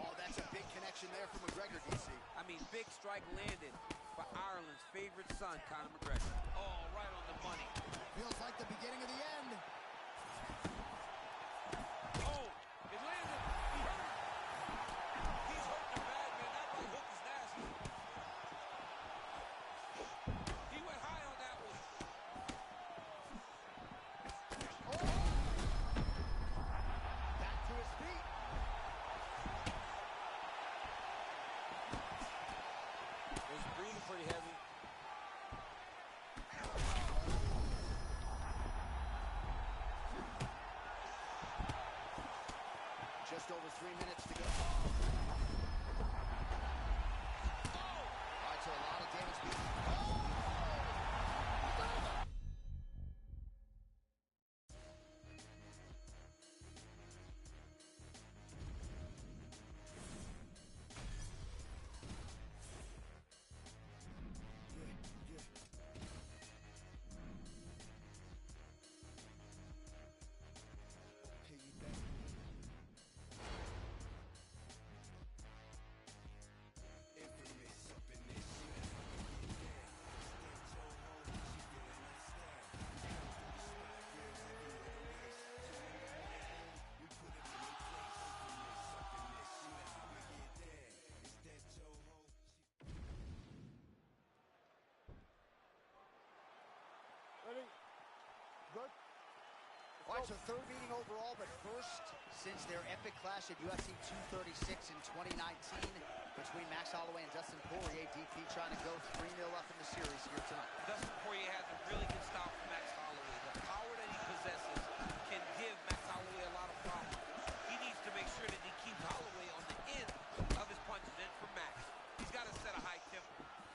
Oh, that's a big connection there for McGregor, DC. I mean, big strike landed for Ireland's favorite son, Conor McGregor. Oh, right on the money. Feels like the beginning of the end. Oh, it landed. He hurt. He's hurting bad, man. That right hook is nasty. He went high on that one. Oh! Back to his feet. It was breathing pretty heavy. Just over 3 minutes to go. All right, so a lot of damage being... Ready? Good? All right, so third meeting overall, but first since their epic clash at UFC 236 in 2019 between Max Holloway and Dustin Poirier. DP trying to go 3-0 up in the series here tonight. Dustin Poirier has a really good style from Max Holloway. The power that he possesses can give Max Holloway a lot of problems. He needs to make sure that he keeps Holloway on the end of his punches. And for Max, he's got to set a high tempo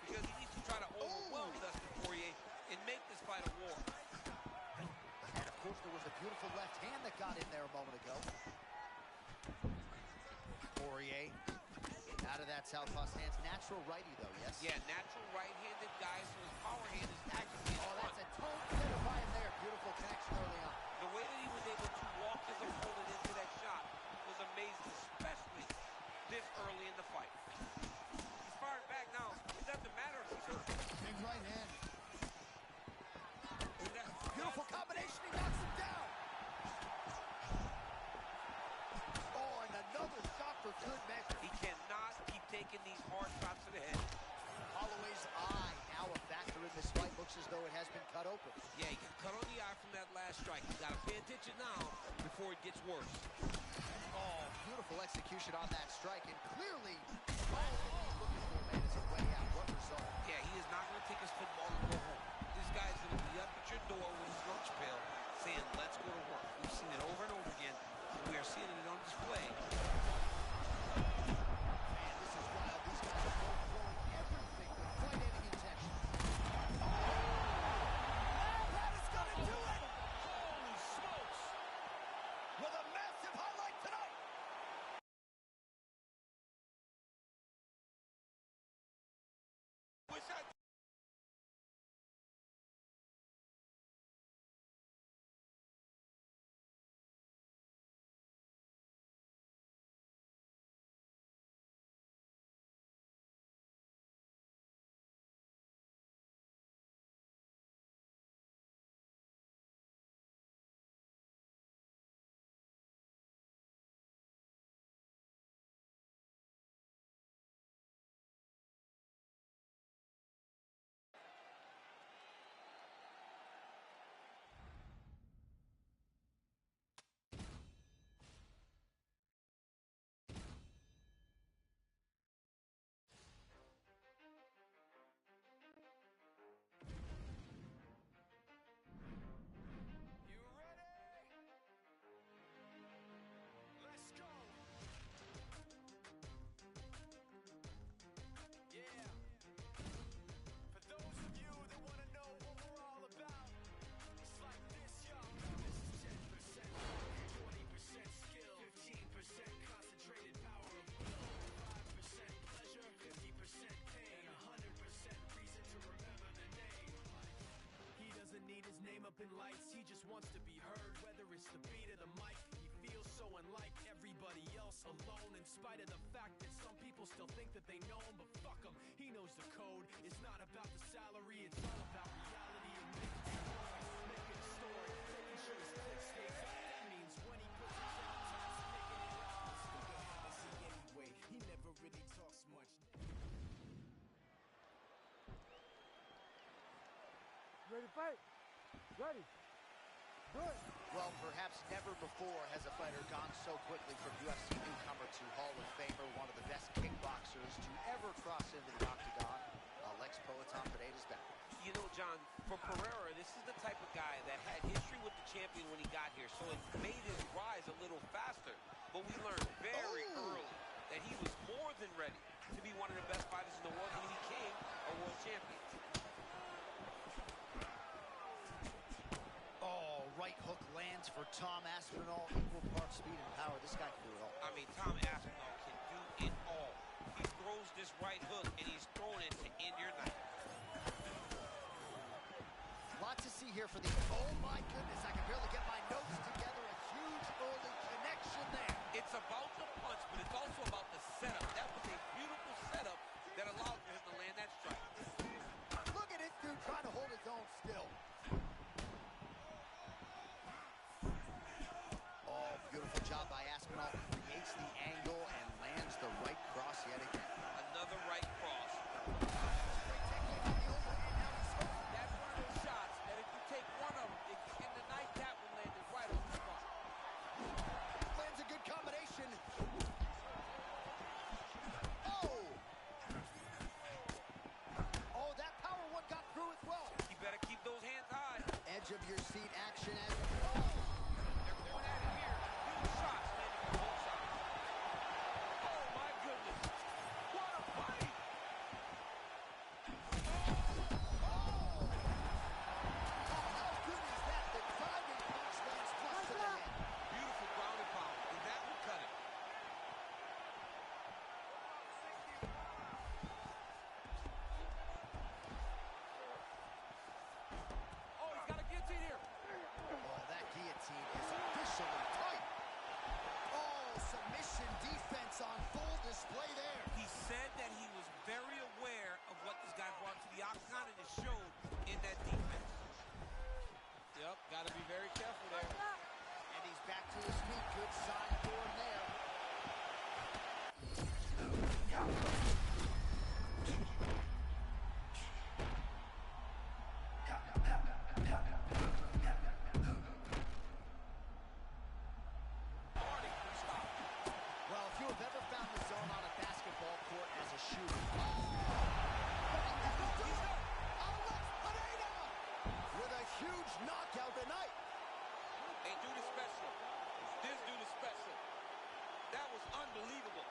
because he needs to try to overwhelm Dustin Poirier and make this fight a war. And of course, there was a beautiful left hand that got in there a moment ago. Poirier out of that southpaw stance. Natural righty, though, yes? Yeah, natural right-handed guy, so his power hand is actually Oh, that's a toe center by him there. Beautiful connection early on. The way that he was able to walk his opponent into that shot was amazing, especially this early in the fight. He's firing back now. It doesn't matter if he's hurt. Big right hand. Beautiful That's- combination. He knocks him down. Oh, and another shot for good measure. He cannot keep taking these hard shots to the head. Holloway's eye now a factor in this fight. Looks as though it has been cut open. Yeah, he got cut on the eye from that last strike. He's got to pay attention now before it gets worse. Oh, beautiful execution on that strike. And clearly, he's looking for, man, is a way out. What result? Yeah, he is not going to take his football and go home. This guy's going to be up at your door with his lunch pail saying, let's go to work. We've seen it over and over again, and we are seeing it on display. open lights, he just wants to be heard. Whether it's the beat of the mic, he feels so unlike everybody else, alone. In spite of the fact that some people still think that they know him, but fuck him, he knows the code. It's not about the salary, it's all about reality and making some noise, making a story, making sure his click stays up. That means when he puts it down, times making it loud. Still go have a seat anyway, he never really talks much. Ready to fight? Ready. Do it. Well, perhaps never before has a fighter gone so quickly from UFC newcomer to Hall of Famer, one of the best kickboxers to ever cross into the octagon. Alex Poatan Pineda's back. You know, John, for Pereira, this is the type of guy that had history with the champion when he got here, so it made his rise a little faster. But we learned very early that he was more than ready to be one of the best fighters in the world, and he became a world champion. Oh, right hook lands for Tom Aspinall. Equal parts speed and power. This guy can do it all. I mean, Tom Aspinall can do it all. He throws this right hook, and he's throwing it to end your night. Lot to see here for the... Oh, my goodness. I can barely get my notes together. A huge early connection there. It's about the punch, but it's also about the setup. That was a beautiful setup that allowed him to land that strike. Look at this dude trying to hold his own still. Oh, beautiful job by Aspinall. Creates the angle and lands the right cross yet again. Another right cross. Great technique on the overhand. Now he's hooked. That's one of those shots that if you take one of them, it can end the night. That one landed right on the spot. Lands a good combination. Oh! Oh, that power one got through as well. You better keep those hands high. Edge of your seat action as... Oh! They're going at it here. Huge shots landing from both sides. Oh, my goodness. What a fight. How good is that? The driving punch lands flush to the head. Beautiful ground and pound. And that will cut it. Oh, he's got a guillotine here. Oh, that guillotine is officially tight. Oh, submission defense on full display there. He said that he was very aware of what this guy brought to the octagon, and it showed in that defense. Yep, got to be very careful there. And he's back to his feet. Good sign for him there. Harding can stop. Well, if you have ever found the zone on a basketball court as a shooter. Alex Pineda with a huge knockout tonight. Hey, dude is special. This dude is special. That was unbelievable.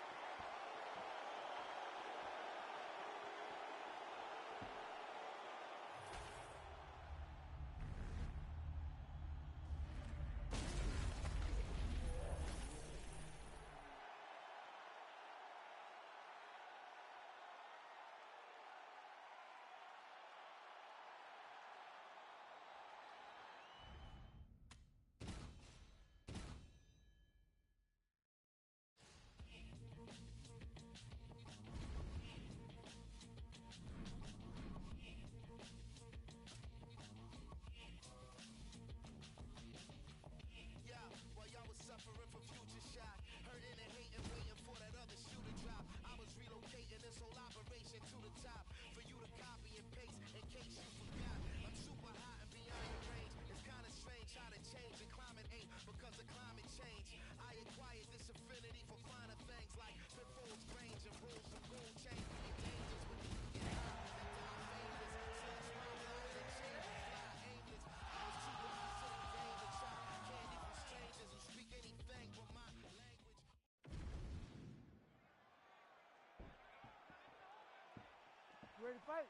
Yeah, while y'all was suffering from future shock, hurting and hating, waiting for that other shoe to drop. I was relocating this whole operation to the top for you to copy and paste in case you forgot. I'm super hot and beyond your range. It's kind of strange how to change and climate ain't because of climate change. I acquired this affinity for finer things like pitfalls, range, and rules from gold chain. It dangers when you get high. I'm famous, slugs round line and change, fly aimless. I was too blind to the game to try candy from strangers who speak anything but my language. You ready to fight?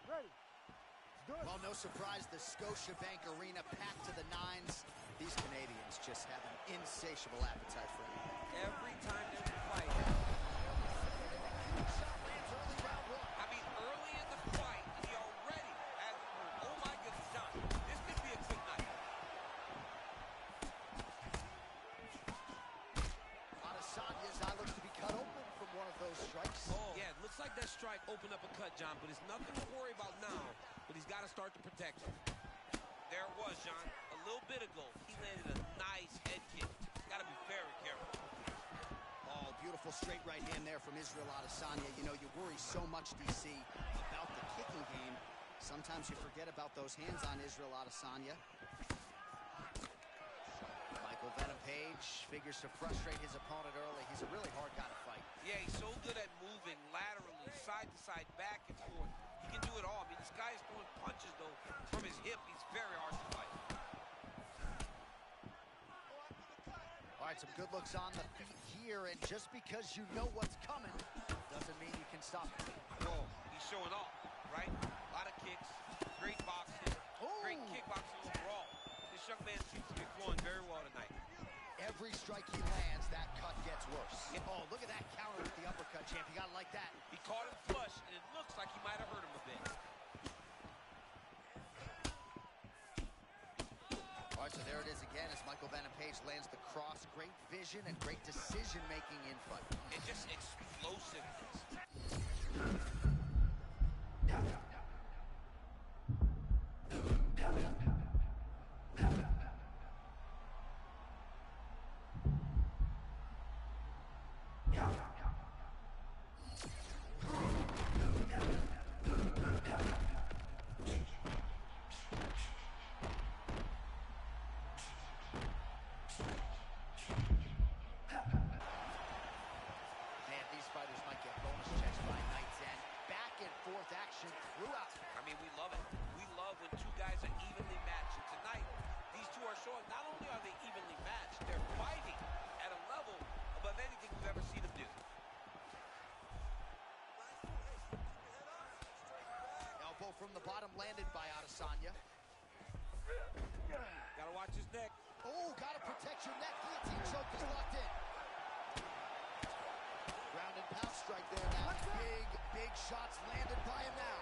Ready. Let's do it. Well, no surprise, the Scotiabank Arena packed to the nines. These Canadians just have an insatiable appetite for it. Every time there's a fight. Shot lands early round one. I mean, early in the fight, he already has, oh my goodness, John, this could be a quick That strike opened up a cut, John, but it's nothing to worry about now, but he's got to start the protection. There it was, John. A little bit ago, he landed a nice head kick. Got to be very careful. Oh, beautiful straight right hand there from Israel Adesanya. You know, you worry so much, DC, about the kicking game. Sometimes you forget about those hands on Israel Adesanya. Michael Venom Page figures to frustrate his opponent early. He's a really hard guy to fight. Yeah, he's so good at moving laterally, side to side, back and forth. He can do it all. I mean, this guy is throwing punches, though, from his hip. He's very hard to fight. All right, some good looks on the feet here, and just because you know what's coming doesn't mean you can stop it. Whoa, he's showing off, right? A lot of kicks, great boxing, great kickboxing overall. This young man seems to be flowing very well tonight. Every strike he lands, that cut gets worse. Oh, look at that counter with the uppercut, champ. You gotta like that. He caught him flush, and it looks like he might have hurt him a bit. All right, so there it is again as Michael Venom Page lands the cross. Great vision and great decision-making in fight. And just explosiveness. Fighters might get bonus checks by night's end. Back and forth action throughout. I mean, we love it. We love when two guys are evenly matched. And tonight, these two are showing not only are they evenly matched, they're fighting at a level above anything we've ever seen them do. Elbow from the bottom landed by Adesanya. Gotta watch his neck. Oh, gotta protect your neck. Guillotine choke is locked in. Ground and pound strike there now. Big shots landed by him now.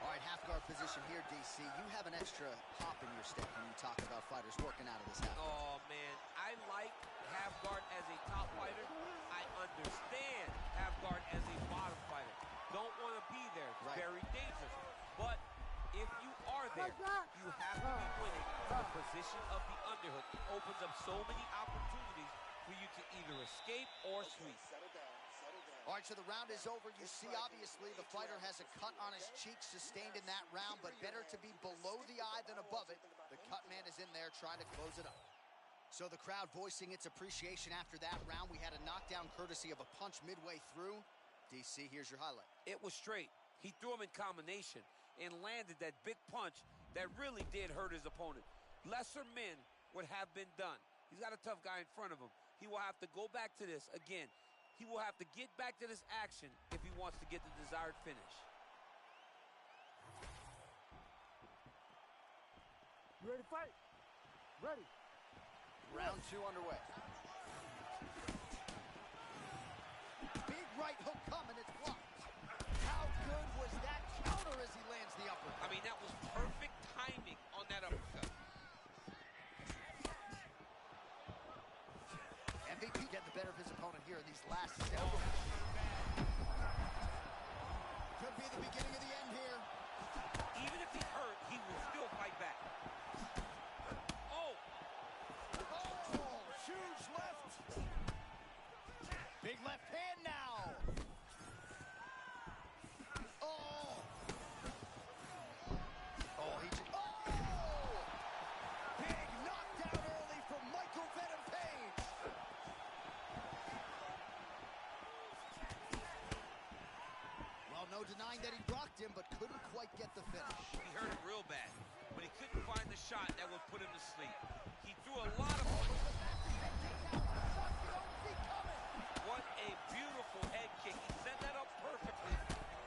All right, half guard position here, DC. You have an extra hop in your step when you talk about fighters working out of this half guard. Oh, man. I like half guard as a top fighter. I understand half guard as a bottom fighter. Don't want to be there. It's very dangerous. But if you are there, you have to be winning the position of the underhook. It opens up so many opportunities for you to either escape or sweep. All right, so the round is over. You see, obviously, the fighter has a cut on his cheek sustained in that round, but better to be below the eye than above it. The cut man is in there trying to close it up. So the crowd voicing its appreciation after that round. We had a knockdown courtesy of a punch midway through. DC, here's your highlight. It was straight. He threw him in combination and landed that big punch that really did hurt his opponent. Lesser men would have been done. He's got a tough guy in front of him. He will have to go back to this. Again, he will have to get back to this action if he wants to get the desired finish. You ready to fight? Ready. Round 2 underway. Big right hook coming, it's blocked. How good was that counter as he lands the uppercut? I mean, that was perfect timing on that uppercut. MVP getting the better of his opponent here in these last several. Could be the beginning of the end here. Even if he's hurt, he will still fight back. Oh! Oh, huge left. Big left hand now. Oh! Oh, he just... Oh! Big knockdown early from Michael Venom Page. Well, no denying that he rocked him, but couldn't quite get the finish. He hurt him real bad, but he couldn't find the shot that would put him to sleep. He threw a lot of... What a beautiful head kick. He set that up perfectly.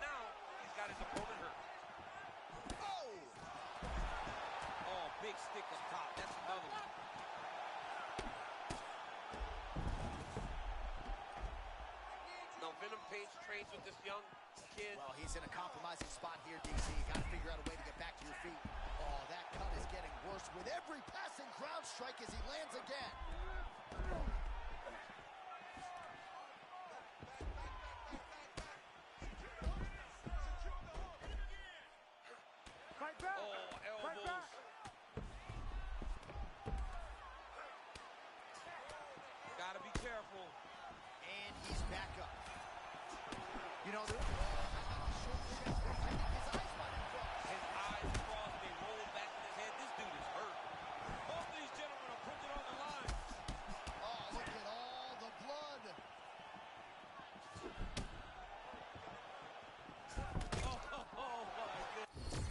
Now he's got his opponent hurt. Oh! Oh, big stick up top. That's another one. Now Venom Page trains with this young kid. Well, he's in a compromising spot here, DC. You got to figure out a way to get back to your feet. Oh, that cut is getting worse with every passing ground strike as he lands again. careful. And he's back up. You know, I'm not sure his eyes might have crossed. His eyes crossed, they rolled back in his head. This dude is hurt. Both these gentlemen are putting it on the line. Oh, look at all the blood. Oh my goodness.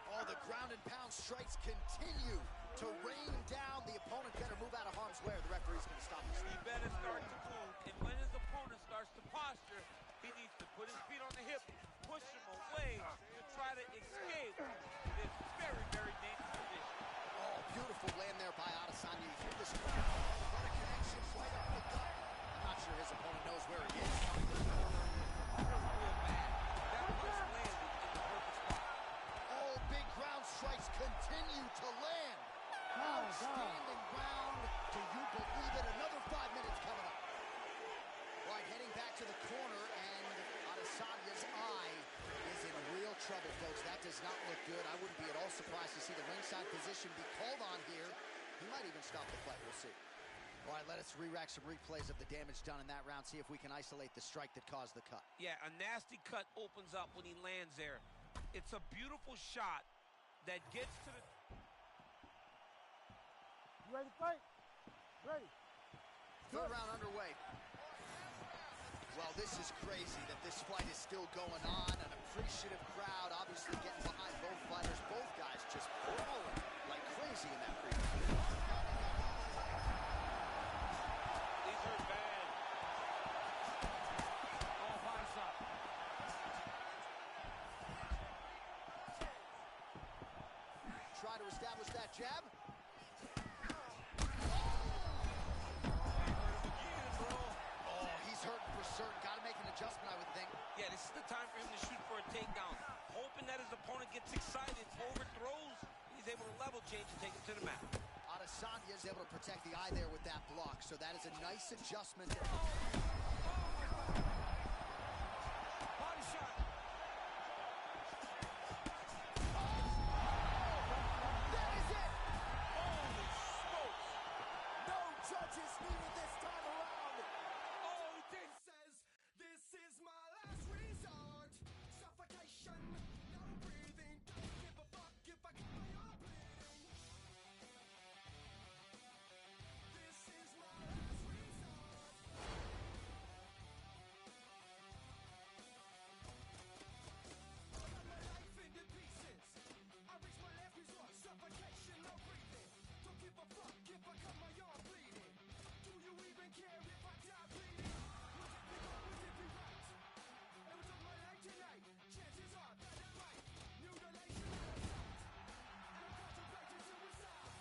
Oh, the ground and pound strikes continue to rain down. The opponent better move out of harm's way or the referee's going to stop this. He better start to move, and when his opponent starts to posture, he needs to put his feet on the hip, push him away to try to escape this very, very dangerous position. Oh, beautiful land there by Adesanya. You hear this crowd. What a connection right up the gut. I'm not sure his opponent knows where he is. Real bad. That punch landed in the perfect spot. Oh, big ground strikes continue to land. Outstanding ground. Do you believe it? Another 5 minutes coming up. All right, heading back to the corner, and Adesanya's eye is in real trouble, folks. That does not look good. I wouldn't be at all surprised to see the ringside position be called on here. He might even stop the fight. We'll see. All right, let us re-rack some replays of the damage done in that round, see if we can isolate the strike that caused the cut. Yeah, a nasty cut opens up when he lands there. It's a beautiful shot that gets to the... You ready to fight? Ready. Third round underway. Well, this is crazy that this fight is still going on. An appreciative crowd obviously getting behind both fighters. Both guys just brawling like crazy in that previous. These hurt bad. Oh, body shot. Try to establish that jab. Oh, he's hurting for certain. Got to make an adjustment, I would think. Yeah, this is the time for him to shoot for a takedown. Hoping that his opponent gets excited, overthrows, he's able to level change and take him to the mat. Adesanya is able to protect the eye there with that block, so that is a nice adjustment. Body shot. That is it! Holy smokes. No judges needed this time around. Oh, this Says, this is my last resort. Suffocation, no breathing. Don't give a fuck if I get my arm bleeding. This is my last resort. I cut my life into pieces. I reach my last resort. Suffocation, no breathing. Don't give a fuck if I cut my arm bleeding. Do you even care if I die bleeding? Would it be wrong? Would it be right? It was on my life tonight. Chances are that I'm right. Mutilation and assault. And I'm contemplating suicide.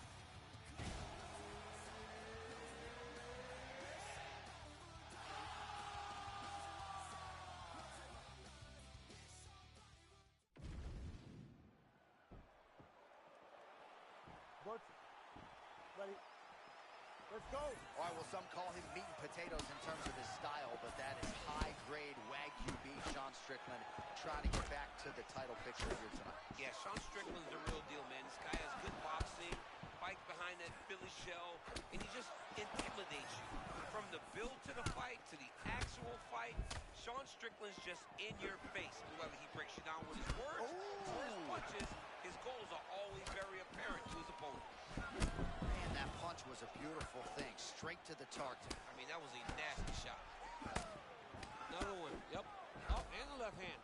Butch. Ready. Let's go. All right, well, some call him meat and potatoes in terms of his style, but that is high-grade Wagyu beef. Sean Strickland trying to get back to the title picture here tonight. Yeah, Sean Strickland's the real deal, man. This guy has good boxing, fights behind that Philly shell, and he just intimidates you. From the build to the fight to the actual fight, Sean Strickland's just in your face. Whether he breaks you down with his words or his punches, his goals are always very apparent to his opponent. Man, that punch was a beautiful thing, straight to the target. I mean, that was a nasty shot. Another one. Yep. Oh, and the left hand.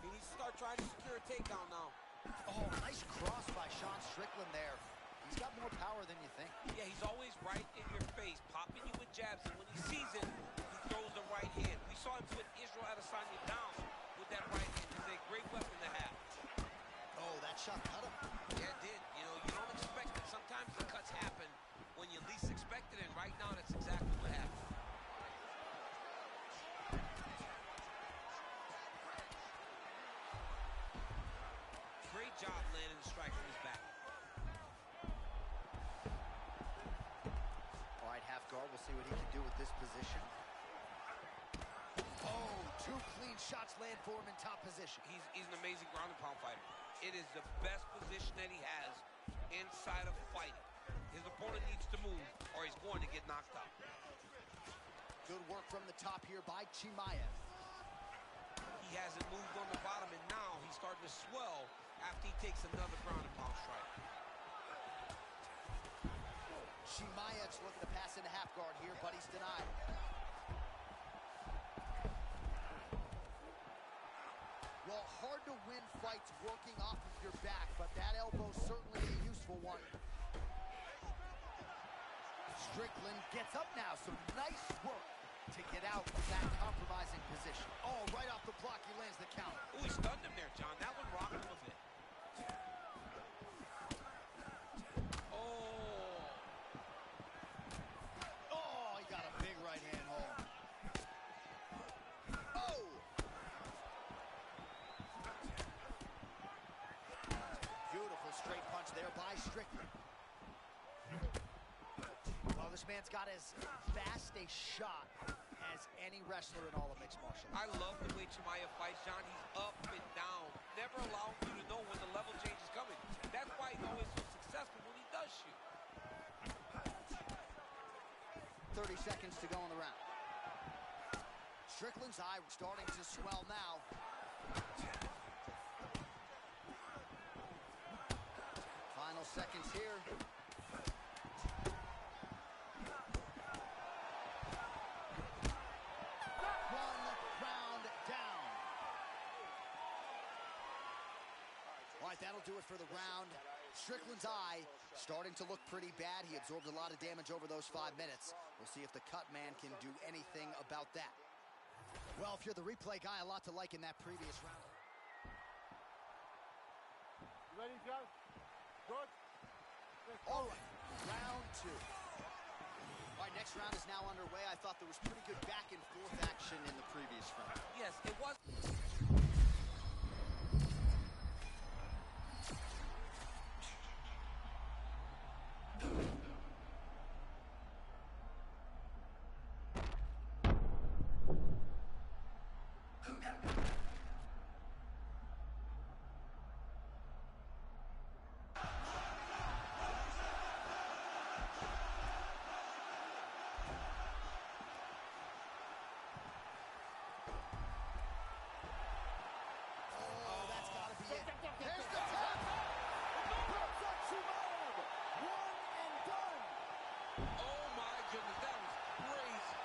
He needs to start trying to secure a takedown now. Oh, nice cross by Sean Strickland there. He's got more power than you think. Yeah, he's always right in your face, popping you with jabs, and when he sees it, he throws the right hand. We saw him put Israel Adesanya down with that right hand. It's a great weapon to have. Oh, that shot cut him. Yeah, it did. You know, you don't expect it. Sometimes the cuts happen when you least expect it, and right now that's exactly what happened. Great job landing a strike from his back. All right, half guard. We'll see what he can do with this position. Oh, 2 clean shots land for him in top position. He's an amazing ground and pound fighter. It is the best position that he has inside of fighting. His opponent needs to move or he's going to get knocked out. Good work from the top here by Chimaev. He hasn't moved on the bottom, and now he's starting to swell after he takes another ground and pound strike. Chimaev's looking to pass into half guard here, but he's denied. Well, hard to win fights working off of your back, but that elbow's certainly a useful one. Strickland gets up now, some nice work to get out of that compromising position. Oh, right off the block, he lands the count. Oh, he stunned him there, John. That one rocked him a bit. Oh, he got a big right hand hold. Oh! Beautiful straight punch there by Strickland. Well, this man's got as fast a shot as any wrestler in all of mixed martial arts. I love the way Chimaev fights, John. He's up and down, never allowing you to know when the level change is coming. That's why he's always so successful when he does shoot. 30 seconds to go in the round. Strickland's eye starting to swell now. Final seconds here. One round down. All right, that'll do it for the round. Strickland's eye starting to look pretty bad. He absorbed a lot of damage over those 5 minutes. We'll see if the cut man can do anything about that. Well, if you're the replay guy, a lot to like in that previous round. You ready, Joe? Good? All right, round 2. All right, next round is now underway. I thought there was pretty good back and forth action in the previous round. Yes, it was. Oh, that's got to be it. There's the tap. Brooks on Chimaev. One and done. Oh my goodness, that was crazy.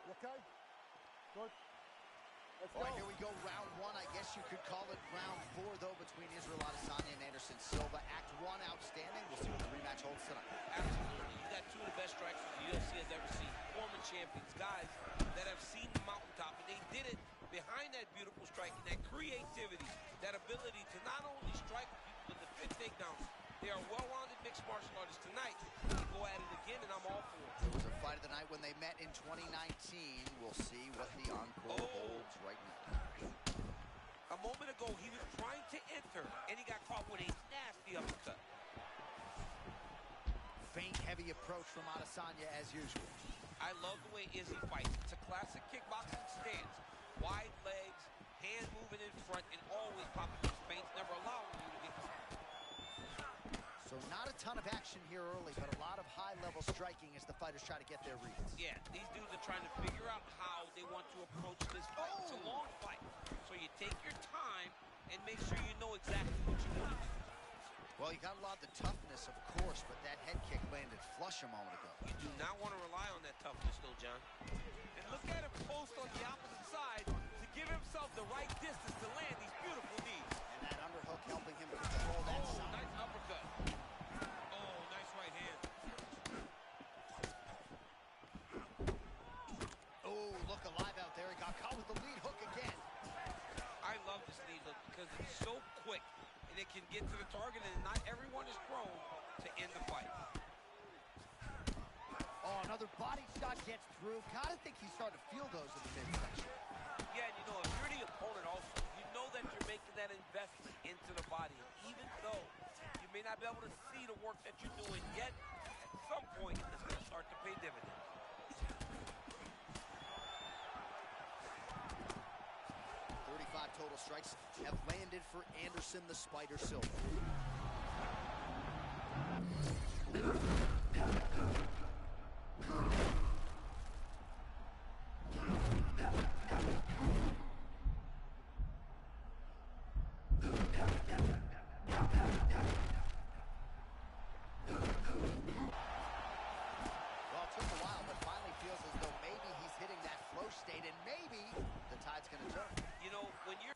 You okay? Good. Let's All go. right, here we go, round 1. I guess you could call it round 4, though, between Israel Adesanya and Anderson Silva. Act 1 outstanding. We'll see what the rematch holds tonight. Absolutely. You got two of the best strikers the UFC has ever seen. Former champions, guys that have seen the mountaintop, and they did it behind that beautiful striking, that creativity, that ability to not only strike people, but defend takedowns. They are well-rounded mixed martial artists tonight. They go at it again, and I'm all for it. It was a fight of the night when they met in 2019. We'll see what the encore holds right now. A moment ago, he was trying to enter, and he got caught with a nasty uppercut. heavy approach from Adesanya as usual. I love the way Izzy fights. It's a classic kickboxing stance. Wide legs, hand moving in front, and always popping those feints, never allowing you to get caught. So not a ton of action here early, but a lot of high-level striking as the fighters try to get their reads. Yeah, these dudes are trying to figure out how they want to approach this fight. It's a long fight, so you take your time and make sure you know exactly what you want to do. Well, you got a lot of the toughness, of course, but that head kick landed flush a moment ago. You do not want to rely on that toughness, though, John. And look at him post on the opposite side to give himself the right distance to land these beautiful knees. And that underhook helping him control that side. Nice uppercut. Oh, nice right hand. Oh, look alive out there. He got caught with the lead hook again. I love this lead hook because it's so quick and it can get to the target, and not everyone is prone to end the fight. Oh, another body shot gets through. Gotta think he's starting to feel those in the midsection. Yeah, and you know, if you're the opponent also, you know that you're making that investment into the body. And even though you may not be able to see the work that you're doing yet, at some point it's going to start to pay dividends. 35 total strikes have landed for Anderson the Spider Silva. Well, it took a while, but finally feels as though maybe he's hitting that flow state, and maybe the tide's going to turn. You know, when you're...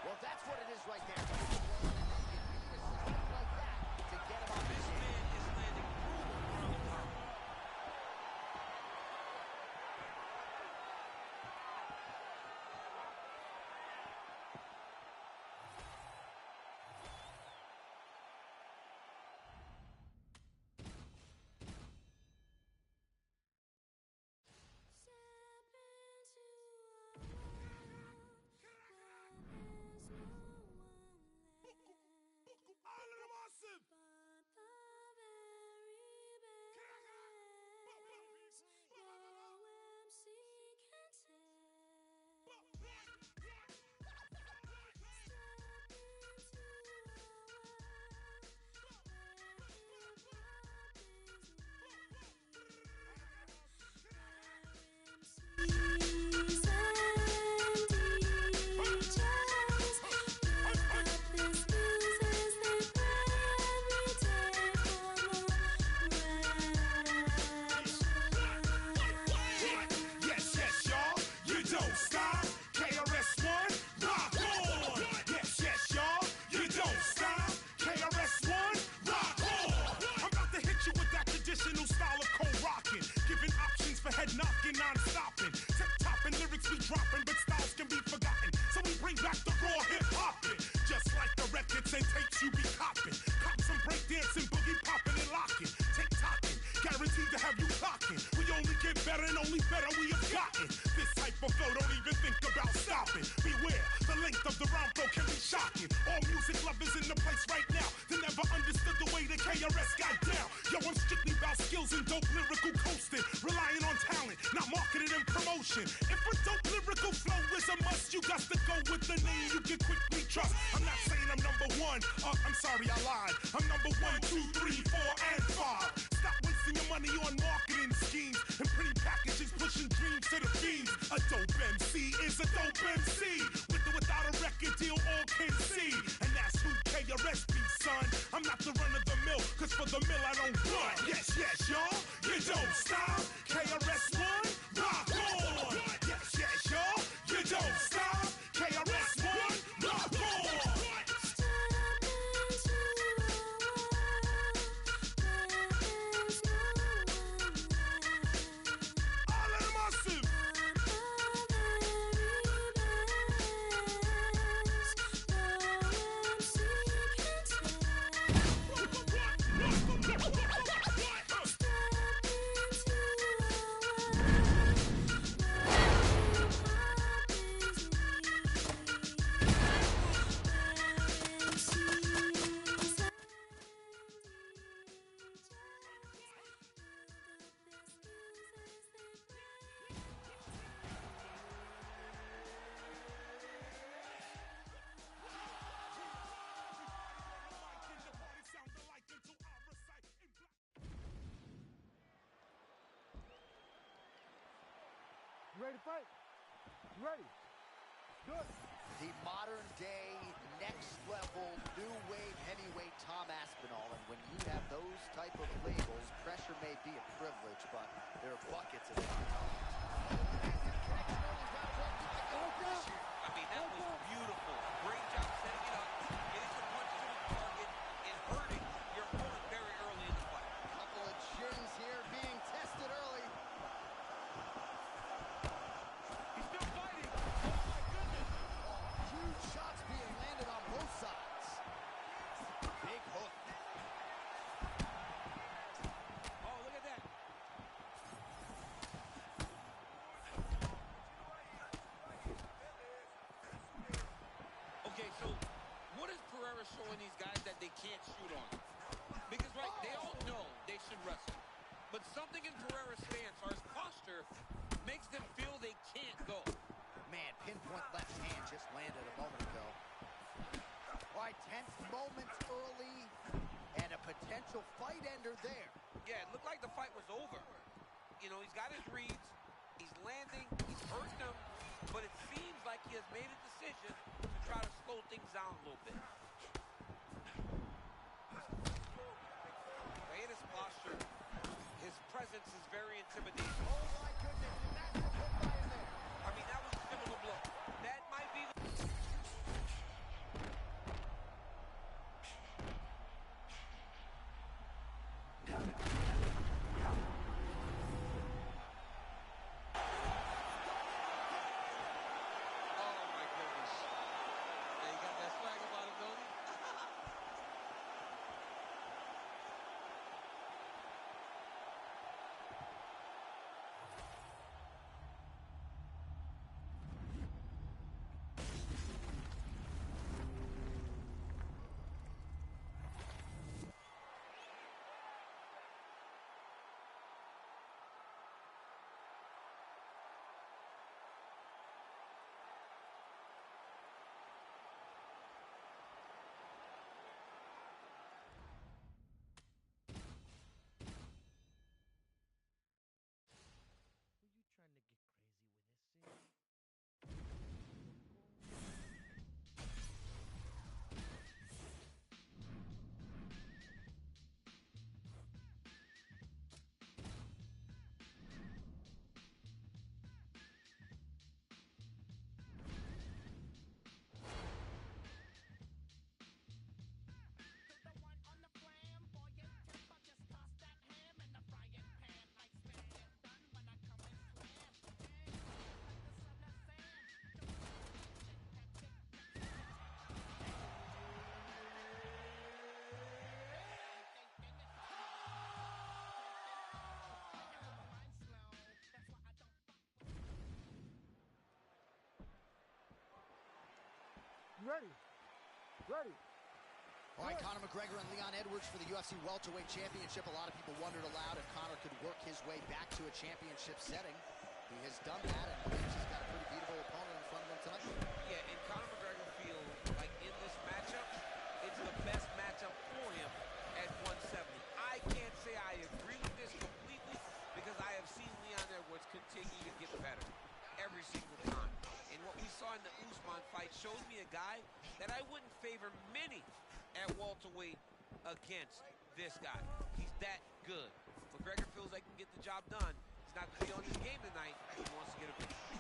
Well, that's what it is right there. Like that to get him on This man is landing brutal early power. All of them awesome. Yes, yes, y'all, you don't stop. KRS-One, rock on. Yes, yes, y'all, you don't stop. KRS-One, rock on. I'm about to hit you with that traditional style of cold rocking, giving options for head knocking, non-stopping. Tip-topping lyrics we dropping, but styles can be forgotten. So we bring back the raw hip-hopping, just like the records and tapes you be copping. Cop some breakdancing, boogie popping and locking, tick-tocking, guaranteed to have you clocking. We only get better and only better we have gotten. This type of flow, don't even think about stopping. Beware, the length of the round flow can be shocking. All music lovers in the place right now, they never understood the way the KRS got down. Yo, I'm strictly about skills and dope lyrical coasting, relying on talent, not marketing and promotion. If a dope lyrical flow is a must, you got to go with the name you can quickly trust. I'm not saying I'm number one, I'm sorry I lied. I'm number 1, 2, 3, 4, and 5. Stop wasting your money on marketing schemes and pretty packages pushing dreams to the fiends. A dope MC is a dope MC, with or without a record deal, all can see. And that's who KRS be, son. I'm not the run of the mill, cause for the mill I don't run. Yes, yes, y'all, you don't stop. KRS-One, rock on. Yes, yes, y'all, you don't stop. KRS-One, rock on. All of them awesome. ready to fight? You ready? Good. The modern day, next level, new wave heavyweight Tom Aspinall. And when you have those type of labels, pressure may be a privilege, but there are buckets of contact. I mean, that was beautiful. Great job setting it up, getting some punches to the target, and hurting your opponent very early in the fight. Couple of chins here being tested early. He's still fighting. Oh, my goodness. Huge shots being landed on both sides. Big hook. Oh, look at that. Okay, so what is Pereira showing these guys that they can't shoot on? Because, right, they all know they should wrestle. But something in Pereira's stance or his posture makes them feel they can't go. Man, pinpoint left hand just landed a moment ago. All right, tense moments early and a potential fight ender there. Yeah, it looked like the fight was over. You know, he's got his reads, he's landing, he's hurting them, but it seems like he has made a decision to try to slow things down a little bit. Right in his posture, his presence is very intimidating. Oh my goodness, massive hook by him there. I mean, that was a similar blow. That might be the... Oh, my goodness. Yeah, you got that swag about him, don't you? Were you trying to get crazy with this, Sam? You ready? Ready. All right, Conor McGregor and Leon Edwards for the UFC Welterweight Championship. A lot of people wondered aloud if Conor could work his way back to a championship setting. He has done that, and he's got a pretty beatable opponent in front of him tonight. Yeah, and Conor McGregor feels like in this matchup, it's the best matchup for him at 170. I can't say I agree with this completely because I have seen Leon Edwards continue to get better every single time. And what we saw in the Usman fight shows me a guy that I wouldn't favor many at welterweight against this guy. He's that good. McGregor feels like he can get the job done. He's not going to be on his game tonight. He wants to get a victory.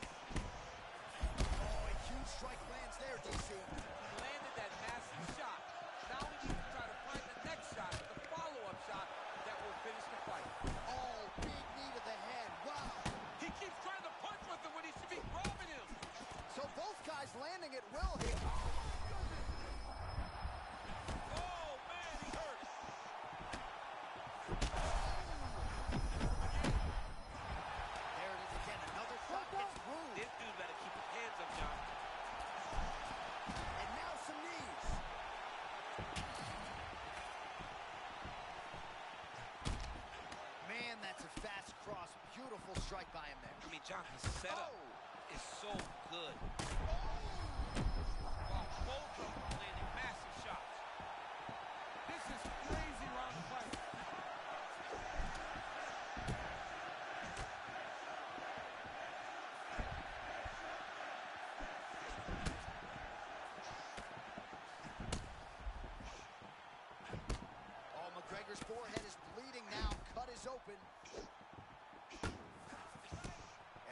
Oh, a huge strike lands there, DC. He landed that massive shot. Now he needs to try to find the next shot, the follow-up shot that will finish the fight. Oh, big knee to the head. Wow. He keeps trying to punch with him when he should be grabbing him. So both guys landing at will here. Oh, man, he hurt. There it is again. Another shot gets through. This dude better keep his hands up, John. And now some knees. Man, that's a fast cross. Beautiful strike by him there. I mean, John, his setup is so good. While both of them landing massive shots. This is crazy round fight. fighter's forehead is bleeding now. Cut is open.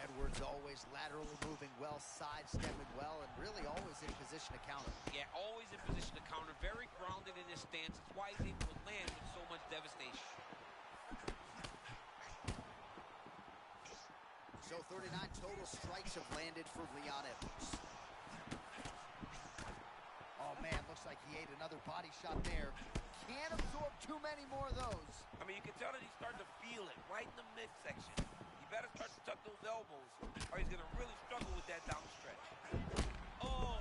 Edwards always laterally moving well, sidestepping well, and really always in position to counter. Yeah, always in position to counter. Very grounded in his stance. That's why he's able to land with so much devastation. So 39 total strikes have landed for Leon Edwards. Oh, man, looks like he ate another body shot there. Can't absorb too many more of those. I mean, you can tell that he's starting to feel it right in the midsection. You better start to tuck those elbows, or he's going to really struggle with that down stretch. Oh!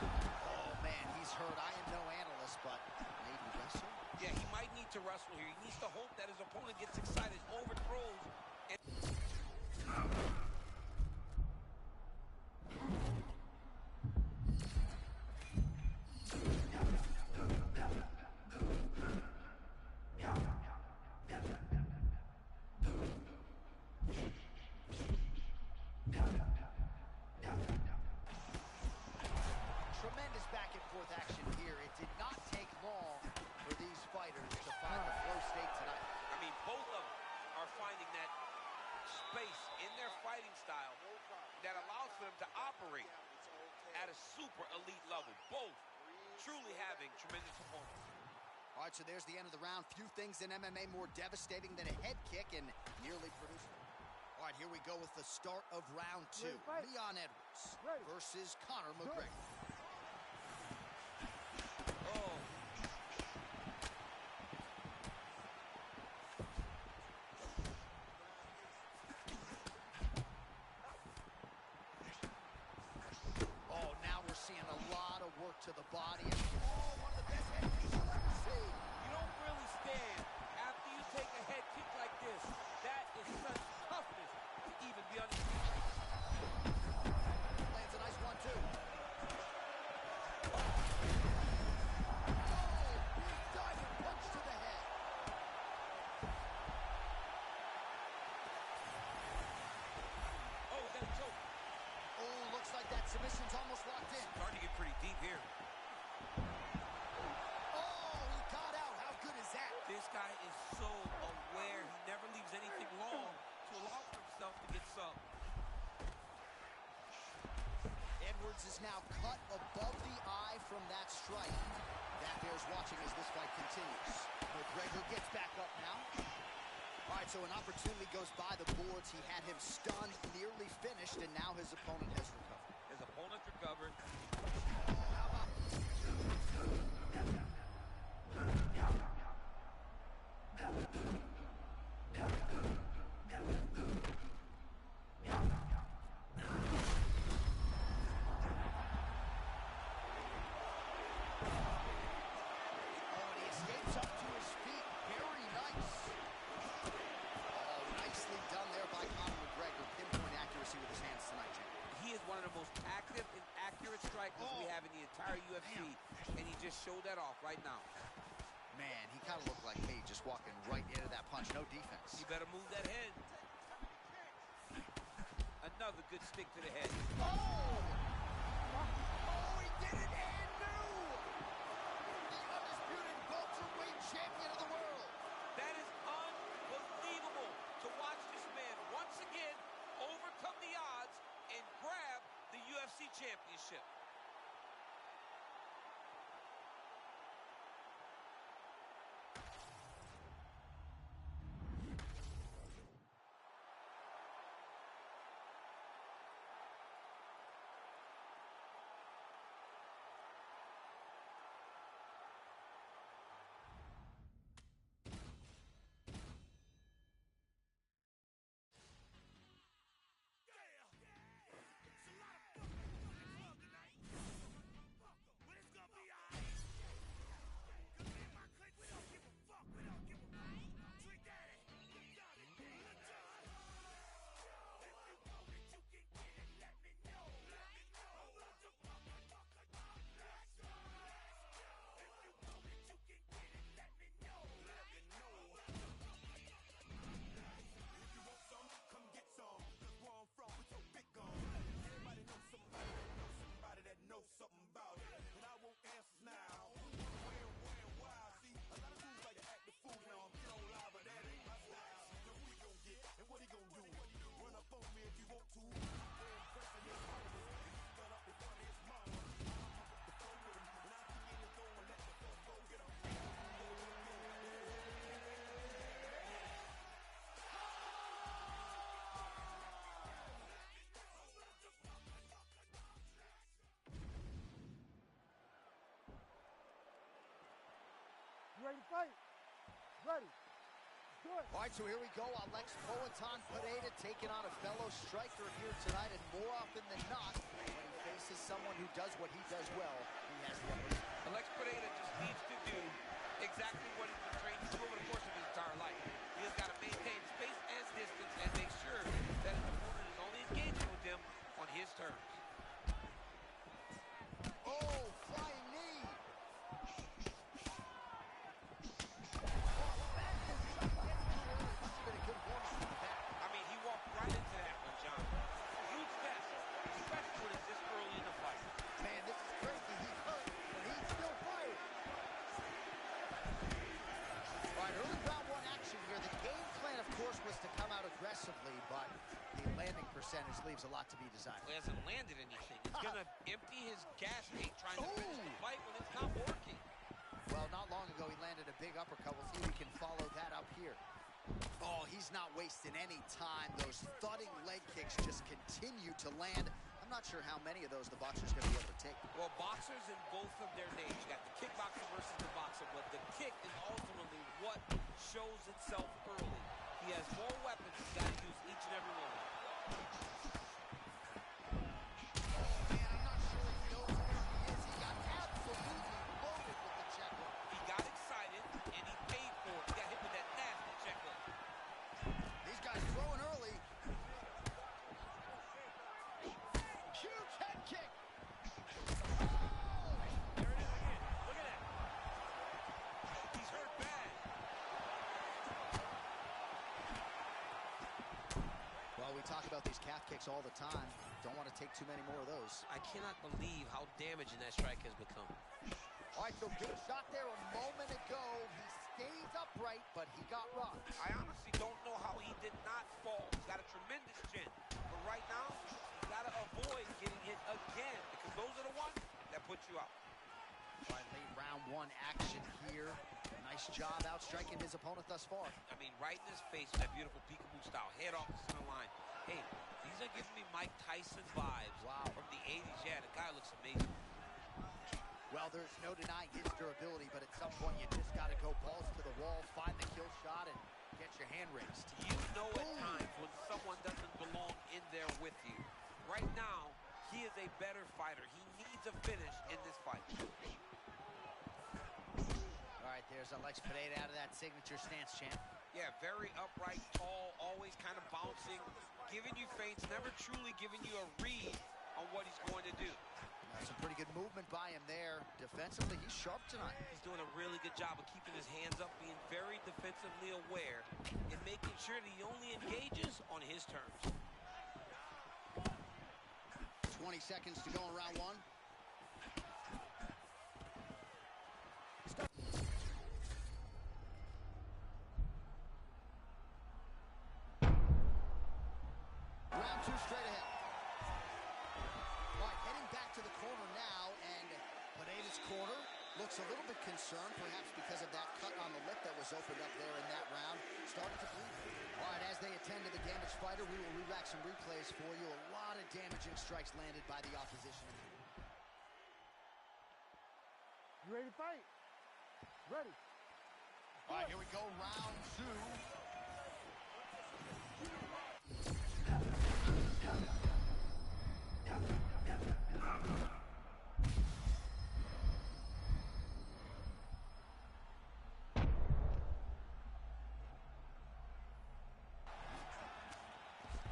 Oh, man, he's hurt. I am no analyst, but maybe wrestle? Yeah, he might need to wrestle here. He needs to hope that his opponent gets excited, overthrows, and... Tremendous back and forth action here. It did not take long for these fighters to find the flow state tonight. I mean, both of them are finding that space in their fighting style that allows for them to operate at a super elite level. Both truly having tremendous performance. All right, so there's the end of the round. Few things in MMA more devastating than a head kick and nearly produced. All right, here we go with the start of round two. Leon Edwards versus Conor McGregor. Oh. Oh, now we're seeing a lot of work to the body. Oh, one of the best head kicks you'll ever see. You don't really stand after you take a head kick like this. That is such toughness to even be on the Lands a nice one, too. Oh, big diving punch to the head. Oh, that choke. Oh, looks like that submission's almost locked in. Starting to get pretty deep here. Oh, he got out. How good is that? This guy is so aware. He never leaves anything long to allow for himself to get sub. Edwards is now cut above the eye from that strike. That bears watching as this fight continues. McGregor gets back up now. All right, so an opportunity goes by the boards. He had him stunned, nearly finished, and now his opponent has recovered. His opponent's recovered. How about... Oh, and he escapes up to his feet. Very nice. Oh, nicely done there by Conor McGregor. Pinpoint accuracy with his hands tonight, champ. He is one of the most active and accurate strikers we have in the entire UFC, and he just showed that off right now. Man, he kind of looked like me, just walking right into that punch. No defense. You better move that head. Another good stick to the head. Oh! Oh, he did it and knew! The undisputed welterweight champion of the world. That is unbelievable to watch this man once again overcome the odds and grab the UFC championship. ready to fight? Ready. Good. All right, so here we go. Alex Poatan Pereira taking on a fellow striker here tonight, and more often than not, when he faces someone who does what he does well, he has the upper hand. Alex Pereira just needs to do exactly what he's been trained to do over the course of his entire life. He has got to maintain space and distance and make sure that his opponent is only engaging with him on his terms. Oh, flying knee. I mean, he walked right into that one, John. Huge test, especially when it's this early in the fight. Man, this is crazy. He's hurt, but he's still fighting. All right, early round one action here. The game plan, of course, was to come out aggressively, but the landing percentage leaves a lot to be desired. Well, he hasn't landed anything. He's going to empty his gas tank trying to finish the fight when it's not working. Well, not long ago, he landed a big uppercut. We'll see if we can follow that up here. Oh, he's not wasting any time. Those thudding leg kicks just continue to land. I'm not sure how many of those the boxer's going to be able to take. Well, boxers in both of their names. You got the kickboxer versus the boxer, but the kick is ultimately what shows itself early. He has more weapons. He's got to use each and every one of them. Man, I'm not sure he knows where he is. He got absolutely loaded with the check hook. He got excited, and he paid for it. He got hit with that nasty check hook. These guys throwing early. Huge head kick. Oh! There it is again. Look at that. He's hurt bad. Well, we talk about these calf kicks all the time. Don't want to take too many more of those. I cannot believe how damaging that strike has become. All right, so good shot there a moment ago. He stays upright, but he got rocked. I honestly don't know how he did not fall. He's got a tremendous chin. But right now, he's got to avoid getting hit again, because those are the ones that put you out. All right, late round one action here. Nice job outstriking his opponent thus far. I mean, right in his face with that beautiful peekaboo style. Head off the center line. Hey, these are giving me Mike Tyson vibes. Wow. From the 80s. Yeah, the guy looks amazing. Well, there's no denying his durability, but at some point you just got to go balls to the wall, find the kill shot, and get your hand raised. You know at times when someone doesn't belong in there with you. Right now, he is a better fighter. He needs a finish in this fight. All right, there's Alex Pereira out of that signature stance, champ. Yeah, very upright, tall, always kind of bouncing, giving you feints, never truly giving you a read on what he's going to do. Some pretty good movement by him there. Defensively, he's sharp tonight. He's doing a really good job of keeping his hands up, being very defensively aware, and making sure that he only engages on his terms. 20 seconds to go in round one. Round two straight ahead. All right, heading back to the corner now, and Pereira's corner looks a little bit concerned, perhaps because of that cut on the lip that was opened up there in that round, starting to bleed. All right, as they attend to the damaged fighter, we will relax some replays for you. A lot of damaging strikes landed by the opposition. You ready to fight? Ready. All right, here we go, round two.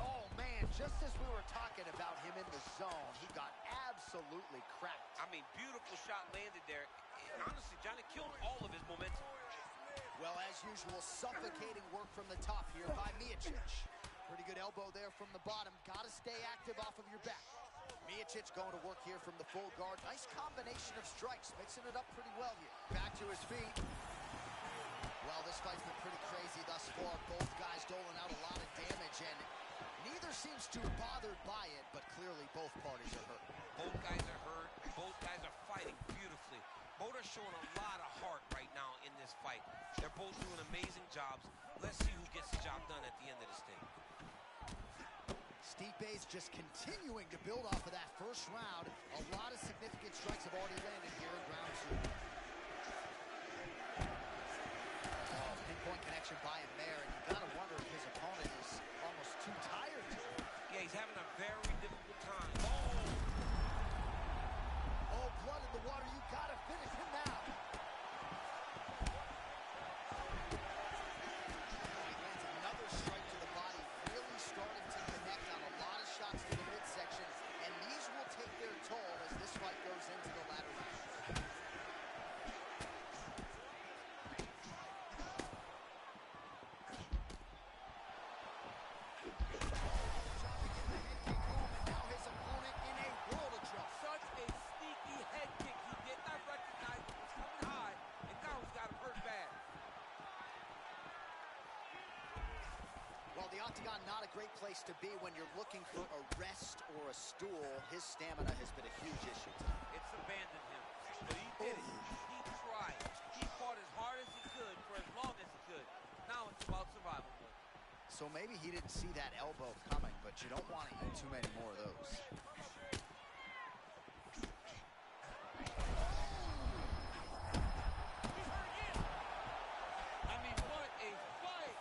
Oh, man, just as we were talking about him in the zone, he got absolutely cracked. I mean, beautiful shot landed there. And honestly, Johnny killed all of his momentum. Well, as usual, suffocating work from the top here by Miocic. Pretty good elbow there from the bottom. Got to stay active off of your back. Miocic going to work here from the full guard. Nice combination of strikes, mixing it up pretty well here. Back to his feet. Well, this fight's been pretty crazy thus far. Both guys doling out a lot of damage, and neither seems too bothered by it, but clearly both parties are hurt. Both guys are hurt. Both guys are fighting beautifully. Both are showing a lot of heart right now in this fight. They're both doing amazing jobs. Let's see who gets the job done at the end of this thing. Stipe's just continuing to build off of that first round. A lot of significant strikes have already landed here in round two. action by him there, and you gotta wonder if his opponent is almost too tired to. Yeah, he's having a very difficult time. Oh, blood in the water. You gotta finish him now. Oh, he lands another strike to the body, really starting to connect on a lot of shots to the midsection, and these will take their toll as this fight goes into the latter rounds. Such a sneaky head kick. He did not recognize it was coming high, and now he's got him hurt bad. Well, the octagon, not a great place to be when you're looking for a rest or a stool. His stamina has been a huge issue tonight. It's abandoned him, but he did it. He tried. He fought as hard as he could for as long as he could. Now it's about survival mode. So maybe he didn't see that elbow coming, but you don't want to eat too many more of those. I mean, what a fight!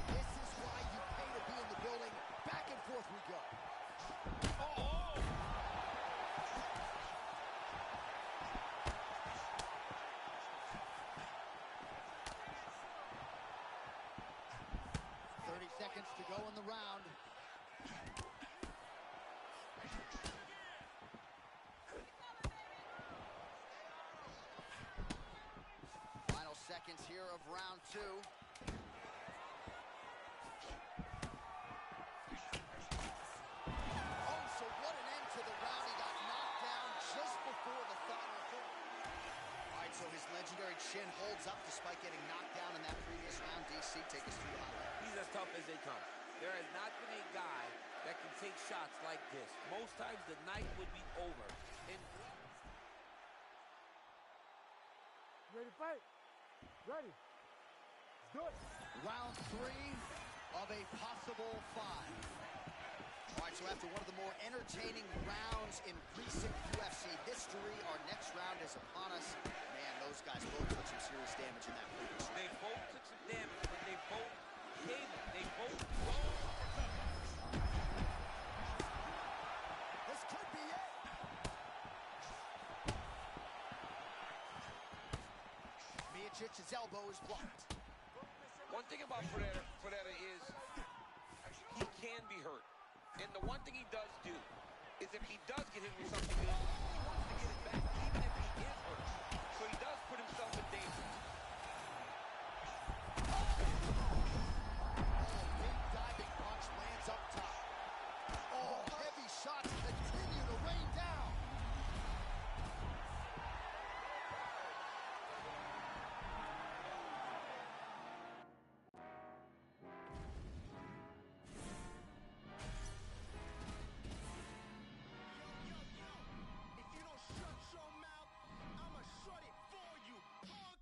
This is why you pay to be in the building. Back and forth we go. Oh! 30 seconds to go in the round. Final seconds here of round two. Oh, so what an end to the round. He got knocked down just before the final third. All right, so his legendary chin holds up despite getting knocked down in that previous round. DC, take us through the highlight. He's as tough as they come. There has not been a guy that can take shots like this. Most times the night would be over. And Ready to fight? Ready. Let's do it. Round three of a possible five. All right, so after one of the more entertaining rounds in recent UFC history, our next round is upon us. Man, those guys both took some serious damage in that previous round. they both took some damage, but they both gave it. They both. This could be it. Miocic's elbow is blocked. One thing about Pereira is he can be hurt. And the one thing he does do is if he does get hit with something good, he wants to get it back, even if he is hurt. So he does put himself in danger. Big diving punch lands up top. Oh, heavy shots continue to rain down. If you don't shut your mouth, I'ma shut it for you, punk.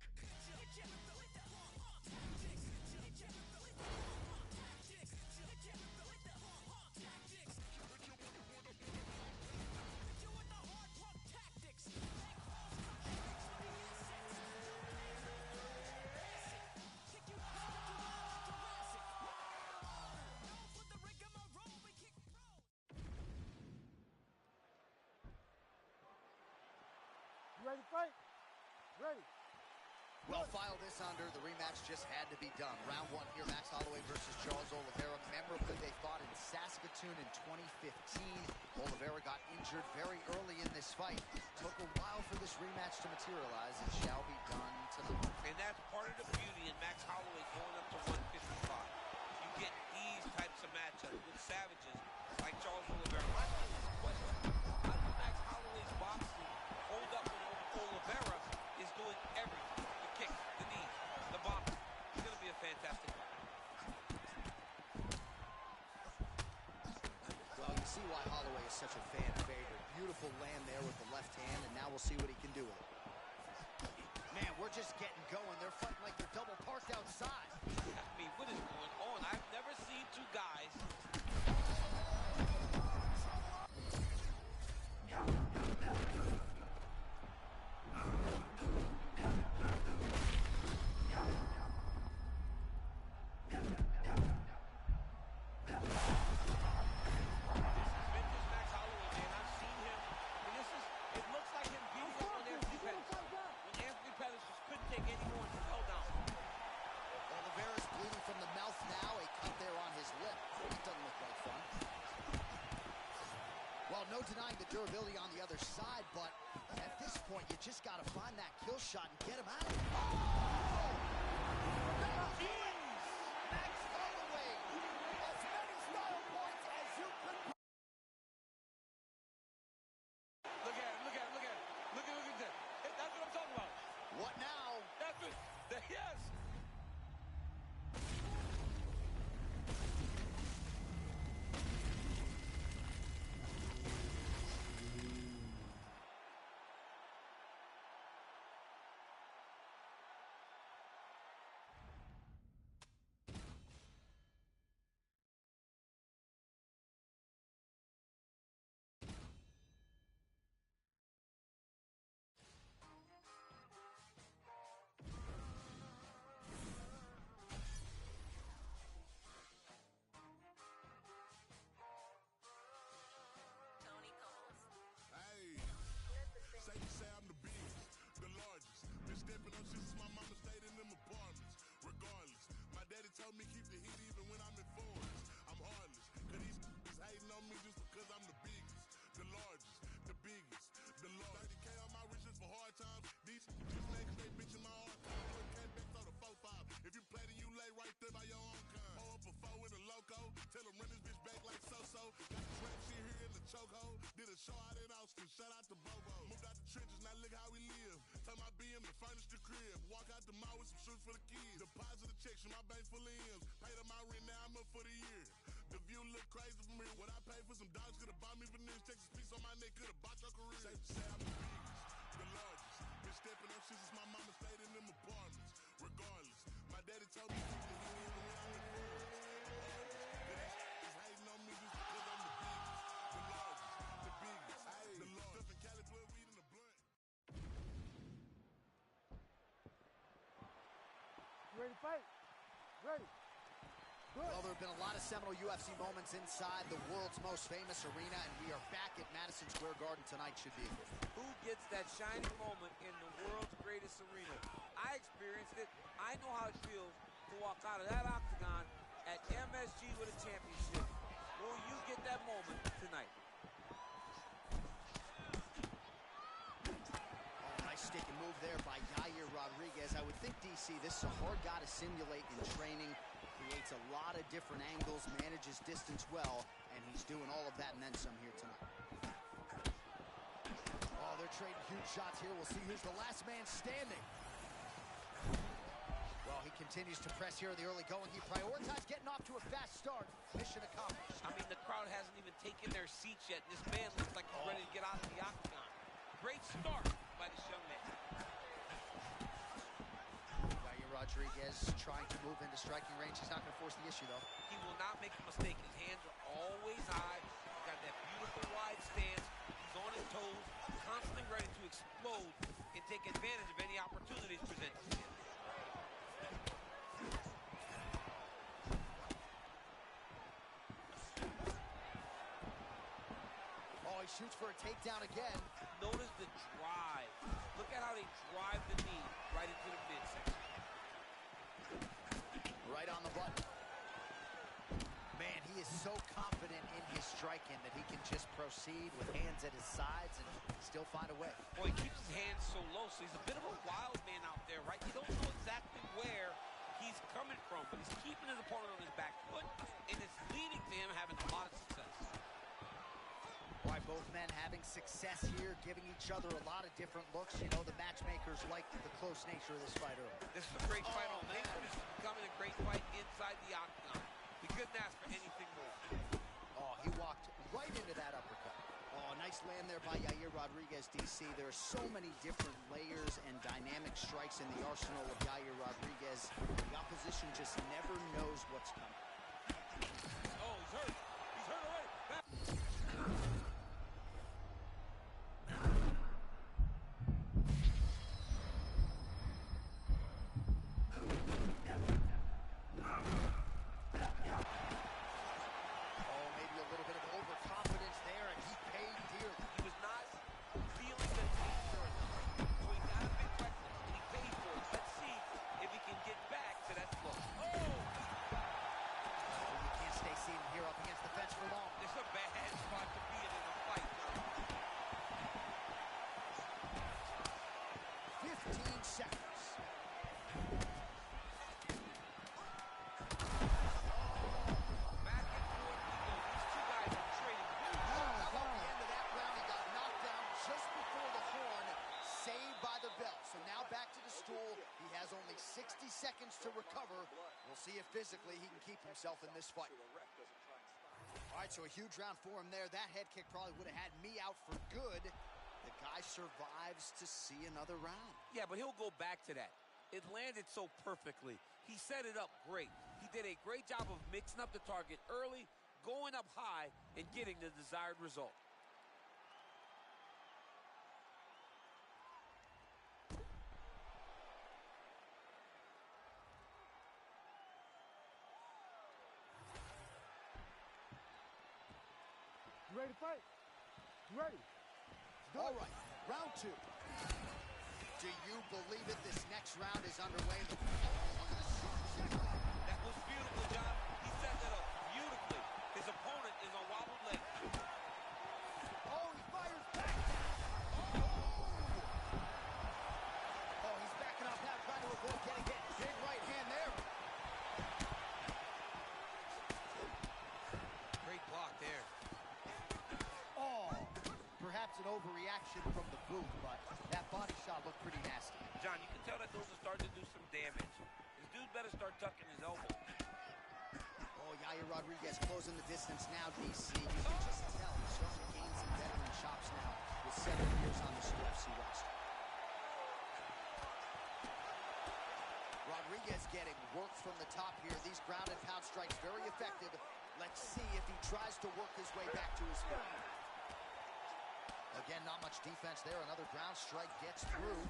You ready to fight? Ready. Well, file this under. The rematch just had to be done. Round one here, Max Holloway versus Charles Oliveira. Memorably, they fought in Saskatoon in 2015. Oliveira got injured very early in this fight. Took a while for this rematch to materialize. It shall be done tonight. And that's part of the beauty in Max Holloway going up to 155. You get these types of matchups with savages like Charles Oliveira. My question, how does Max Holloway's boxing hold up when Oliveira is doing everything? The kicks, the knees, the bombing. It's going to be a fantastic fight. Well, you see why Holloway is such a fan favorite. Beautiful land there with the left hand, and now we'll see what he can do with it. Man, we're just getting going. They're fighting like they're double parked outside. I mean, what is going on? I've never seen two guys durability on the other side, but at this point, you just got to find that kill shot and get him out of here. Oh! That'll do it! Max Holloway, as many style points as you could. Look at him, look at him, look at him. Look at that. That's what I'm talking about. What now? That's it. Yes. Hey, say you say I'm the biggest, the largest. Been stepping up since my mama stayed in them apartments. Regardless, my daddy told me keep the heat even when I'm in foreigns. I'm heartless, cause these is hating on me just because I'm the biggest, the largest, the biggest, the largest. 30K on my riches for hard times. These just niggas they bitching my hard time. Came back so the 4-5. If you play then you lay right there by your own kind. Pull up a 4 in a loco. Tell them run this bitch back like so-so. Got the trap shit here in the chokehold. Did a show out in Austin. Shout out to Bobo. Moved out the trenches, now look how we live. Tell my BM to furnish the crib. Walk out the mall with some shoes for the kids. Deposit the checks from my bank full of M's. Paid up my rent, now I'm up for the year. The view look crazy from here. What I paid for some dogs could've bought me veneers. Texas piece on my neck could've bought your career. Safe to say I'm the biggest, the largest. Been stepping up since my mama stayed in them apartments. Regardless, my daddy told me keep the heat even when I'm in foreigns. Is hating on me just because I'm the biggest, the largest, the biggest, the largest. Stuffing Cali blood, weed in the blunt. You ready to fight? Ready. Good. Well, there have been a lot of seminal UFC moments inside the world's most famous arena, and we are back at Madison Square Garden tonight. Should be a good one. Who gets that shining moment in the world's greatest arena? I experienced it. I know how it feels to walk out of that octagon at MSG with a championship. Will you get that moment tonight? Oh, nice stick and move there by Yair Rodriguez. I would think, DC, this is a hard guy to simulate in training. Creates a lot of different angles, manages distance well, and he's doing all of that and then some here tonight. Oh, they're trading huge shots here. We'll see who's the last man standing. Well, he continues to press here in the early going. He prioritized getting off to a fast start. Mission accomplished. I mean, the crowd hasn't even taken their seats yet. This man looks like he's ready to get out of the octagon. Great start by this young man. Yair Rodriguez trying to move into striking range. He's not going to force the issue, though. He will not make a mistake. His hands are always high. He's got that beautiful wide stance. He's on his toes, constantly ready to explode and take advantage of any opportunities presented to him. Oh, he shoots for a takedown again. Notice the drive. Look at how they drive the knee right into the midsection. Right on the button. Man, he is so confident in his striking that he can just proceed with hands at his sides and still find a way. Boy, he keeps his hands so low, so he's a bit of a wild man out there, right? You don't know exactly where he's coming from, but he's keeping his opponent on his back foot, and it's leading to him having a lot of success. Why both men having success here, giving each other a lot of different looks. You know, the matchmakers like the close nature of this fight early. This is a great fight on paper. This is becoming a great fight inside the octagon. We couldn't ask for anything more. Oh, he walked right into that uppercut. Oh, nice land there by Yair Rodriguez, DC. There are so many different layers and dynamic strikes in the arsenal of Yair Rodriguez. The opposition just never knows what's coming. Oh, he's hurt. He's hurt already. Back. Oh, maybe a little bit of overconfidence there, and he paid dearly. He was not feeling the danger enough. So he got a bit reckless, and he paid for it. Let's see if he can get back to that flow. Oh! You can't stay seated here up against the fence for long. This is a bad spot to be in a fight. 15 seconds. Back and forth we go. These two guys are trading. How about the end of that round? He got knocked down just before the horn, saved by the bell. So now back to the stool. He has only 60 seconds to recover. We'll see if physically he can keep himself in this fight. All right, so a huge round for him there. That head kick probably would have had me out for good. The guy survives to see another round. Yeah, but he'll go back to that. It landed so perfectly. He set it up great. He did a great job of mixing up the target early, going up high, and getting the desired result. You ready to fight? You ready? All right, round two. Do you believe it? This next round is underway. That was beautiful, John. He set that up beautifully. His opponent is on wobbled leg. Oh, he fires back. Oh, he's backing up now, trying to avoid getting hit. Big right hand there. Great block there. Oh, perhaps an overreaction from the booth, but that body shot looked pretty nasty. John, you can tell that those are starting to do some damage. This dude better start tucking his elbow. Oh, Yair Rodriguez closing the distance now, DC. You can just tell he's starting to gain some veteran chops now with 7 years on this UFC roster. Rodriguez getting work from the top here. These ground and pound strikes very effective. Let's see if he tries to work his way back to his feet. Again, not much defense there. Another ground strike gets through.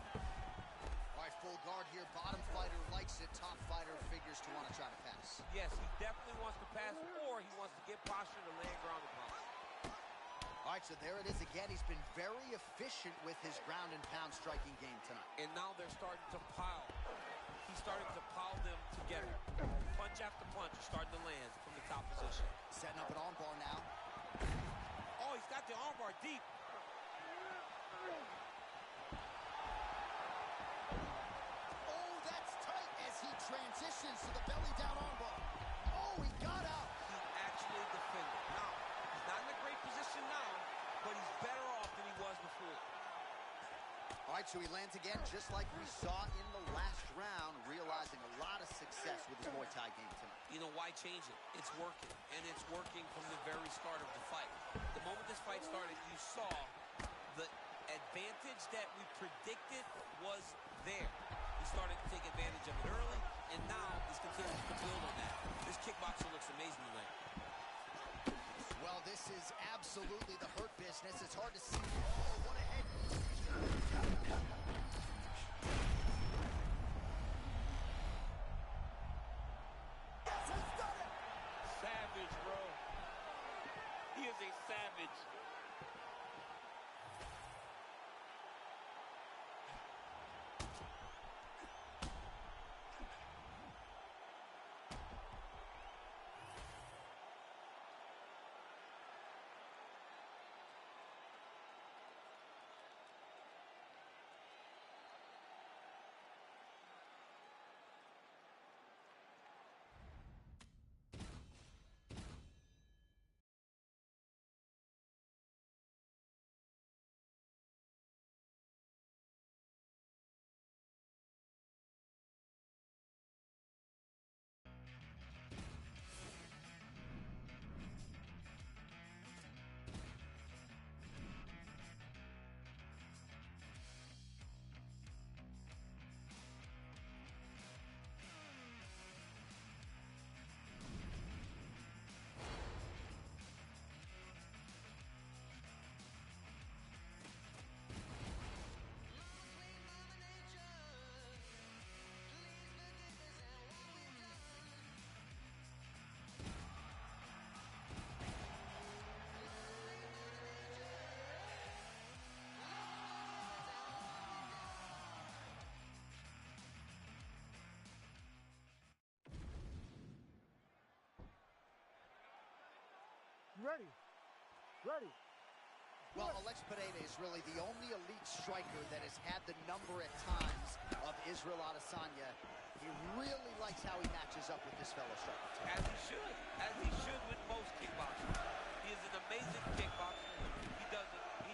All right, full guard here. Bottom fighter likes it. Top fighter figures to want to try to pass. Yes, he definitely wants to pass, or he wants to get posture to land ground and pound. All right, so there it is again. He's been very efficient with his ground and pound striking game tonight. And now they're starting to pile. He's starting to pile them together. Punch after punch is starting to land from the top position. Setting up an armbar now. Oh, he's got the armbar deep. Oh, that's tight as he transitions to the belly down armbar. Oh, he got out. He actually defended. Now, he's not in a great position now, but he's better off than he was before. All right, so he lands again just like we saw in the last round, realizing a lot of success with his Muay Thai game tonight. You know, why change it? It's working, and it's working from the very start of the fight. The moment this fight started, you saw the advantage that we predicted was there. He started to take advantage of it early, and now he's continuing to build on that. This kickboxer looks amazing tonight. Well, this is absolutely the hurt business. It's hard to see. Oh, what a head. Yes, he's done it. Savage, bro. He is a savage. You ready? Ready? Well, Alex Pereira is really the only elite striker that has had the number at times of Israel Adesanya. He really likes how he matches up with this fellow striker. As he should with most kickboxers. He is an amazing kickboxer. He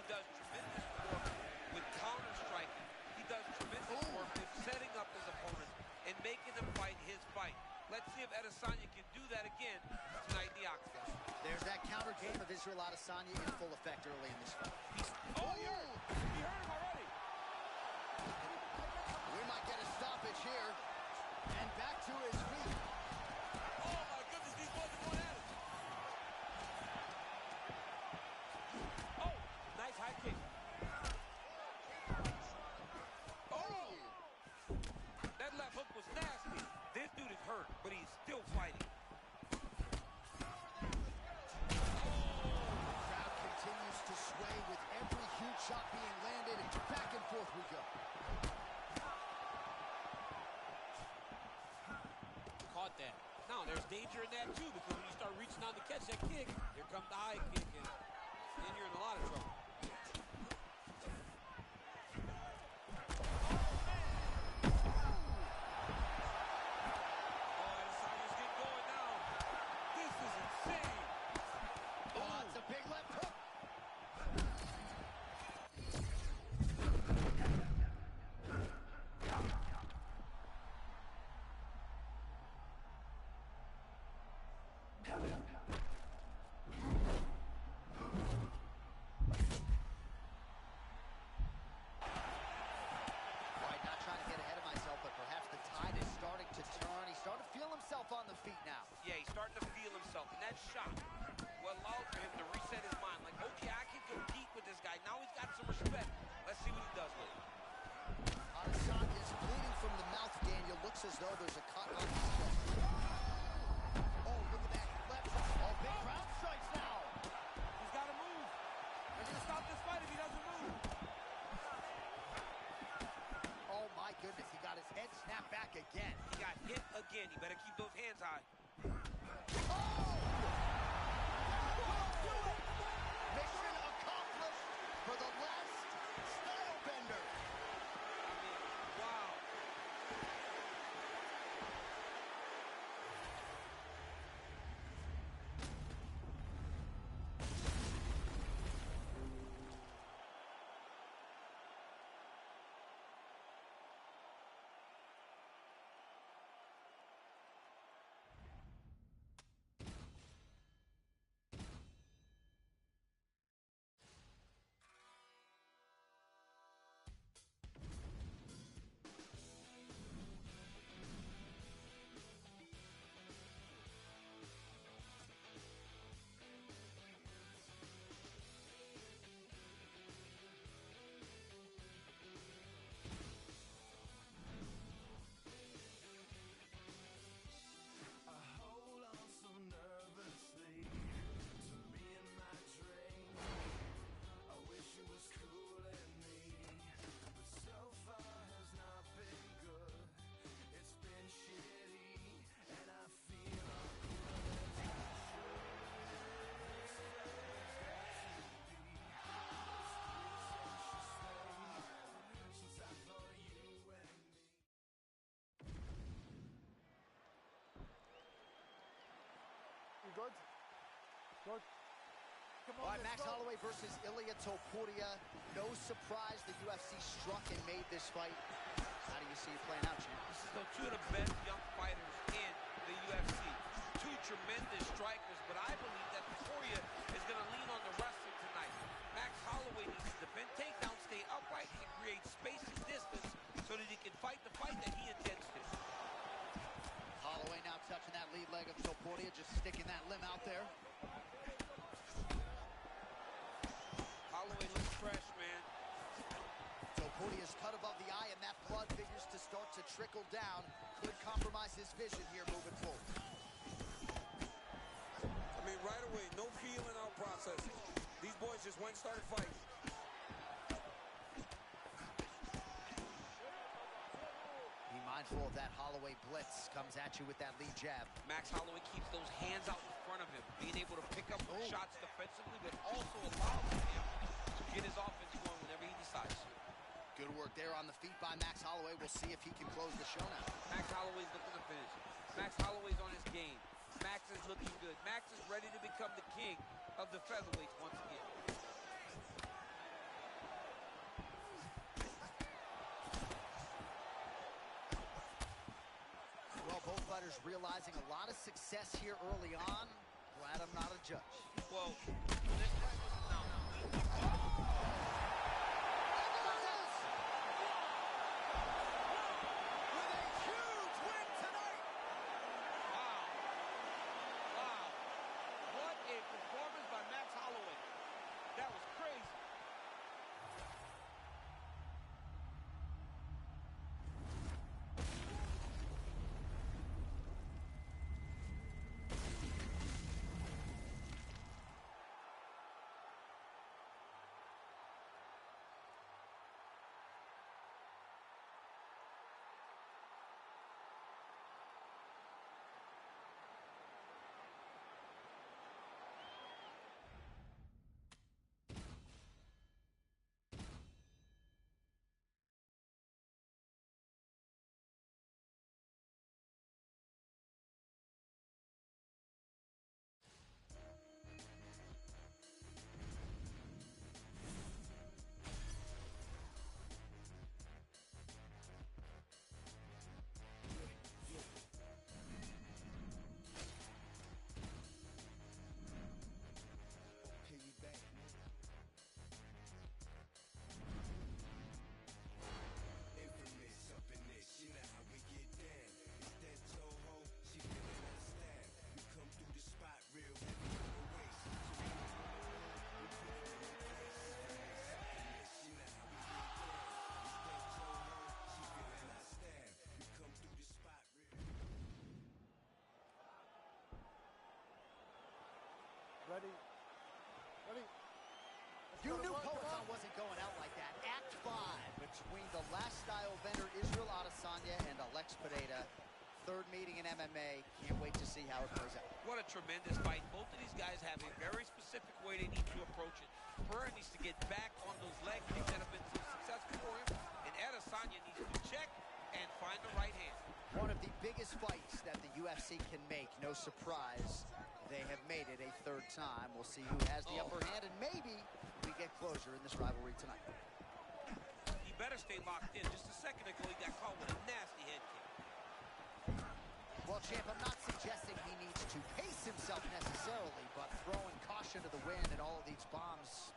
does tremendous work with counter striking. He does tremendous work with setting up his opponents and making them fight his fight. Let's see if Adesanya can do that again tonight in the octagon. There's that counter game of Israel Adesanya in full effect early in this fight. He hurt him already. We might get a stoppage here. And back to his feet. Oh my goodness, these boys are going at it. Oh, nice high kick. Oh, that left hook was nasty. This dude is hurt, but he's still fighting. Crowd continues to sway with every huge shot being landed. Back and forth we go. Caught that. Now, there's danger in that, too, because when you start reaching out to catch that kick, here comes the high kick, and then you're in a lot of trouble. Oh, Adesanya's getting going now. This is insane. Oh, it's a big left hook. Right, not trying to get ahead of myself, but perhaps the tide is starting to turn. He's starting to feel himself on the feet now. Yeah, he's starting to feel himself, and that shot will allow for him to reset his mind. Like, okay, I can compete with this guy. Now he's got some respect. Let's see what he does with it. Adesanya is bleeding from the mouth, Daniel. Looks as though there's a cut on his chest. Oh, look at that left hook. Oh, big ground strikes now. He's got to move. They're going to stop this fight if he doesn't move. Oh, my goodness. He got his head snapped back again. He got hit again. He better keep those hands high. Mission accomplished for the last style bender. I mean, wow. Good? Good. Come All on, right, let's Max go. Holloway versus Ilia Topuria. No surprise the UFC struck and made this fight. How do you see it playing out, Chief? This is two of the best young fighters in the UFC. Two tremendous strikers, but I believe that Topuria is going to lean on the wrestling tonight. Max Holloway needs to defend takedown, stay upright, and create space and distance so that he can fight the fight that he intends to. Holloway now touching that lead leg of Topuria, just sticking that limb out there. Holloway looks fresh, man. Topuria's cut above the eye, and that blood figures to start to trickle down. Could compromise his vision here moving forward. I mean, right away, no feeling out process. These boys just went and started fighting. Be mindful of that Holloway blitz. Comes at you with that lead jab. Max Holloway keeps those hands out in front of him, being able to pick up shots defensively, but also allows him get his offense going whenever he decides to. Good work there on the feet by Max Holloway. We'll see if he can close the show now. Max Holloway's looking to finish. Max Holloway's on his game. Max is looking good. Max is ready to become the king of the featherweights once again. Well, both fighters realizing a lot of success here early on. Glad I'm not a judge. Well, this fight was Ready? Ready? You knew Poatan wasn't going out like that. Act 5 between the last style vendor Israel Adesanya and Alex Pereira. Third meeting in MMA. Can't wait to see how it plays out. What a tremendous fight. Both of these guys have a very specific way they need to approach it. Pereira needs to get back on those leg kicks that have been so successful for him, and Adesanya needs to check and find the right hand. One of the biggest fights that the UFC can make. No surprise, they have made it a third time. We'll see who has the upper hand, and maybe we get closure in this rivalry tonight. He better stay locked in. Just a second ago, he got caught with a nasty head kick. Well, champ, I'm not suggesting he needs to pace himself necessarily, but throwing caution to the wind and all of these bombs,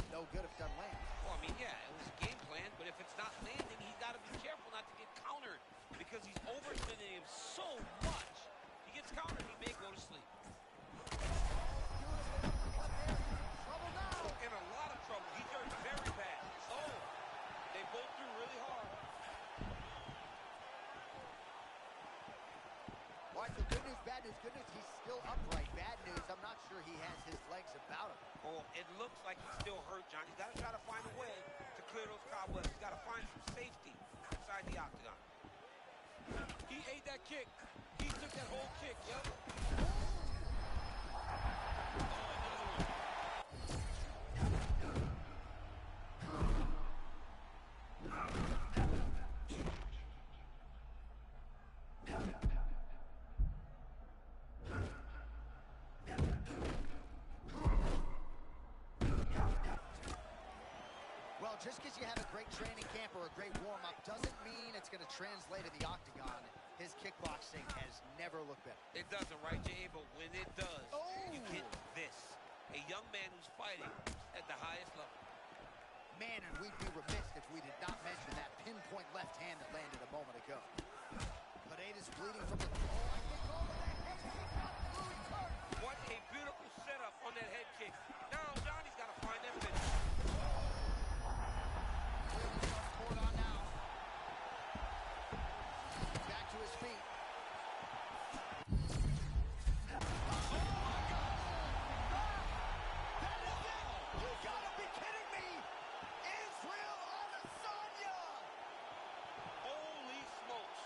no good if it doesn't land. Well, I mean, yeah, it was a game plan, but if it's not landing, he's got to be careful not to get countered because he's overextending him so much. He gets countered, he may go to sleep. Trouble now. In a lot of trouble. He's hurt very bad. Oh, they both threw really hard. All right, so good news, bad news. Good news, he's still upright. Bad news, I'm not sure he has his legs about him. Oh, it looks like he's still hurt, John. He's got to try to find a way to clear those cobwebs. He's got to find some safety inside the octagon. He ate that kick. He took that whole kick, yep. Well, just because you have a great training camp or a great warm-up doesn't mean it's going to translate to the octagon. His kickboxing has never looked better. It doesn't, right, Jay? But when it does, you get this. A young man who's fighting at the highest level. Man, and we'd be remiss if we did not mention that pinpoint left hand that landed a moment ago. Pereira's bleeding from the... Oh, I think all of that head kick got through his heart. What a beautiful setup on that head kick. Now, Johnny's got to find that finish. Poured on now. Back to his feet. You gotta be kidding me! Israel Adesanya! Holy smokes.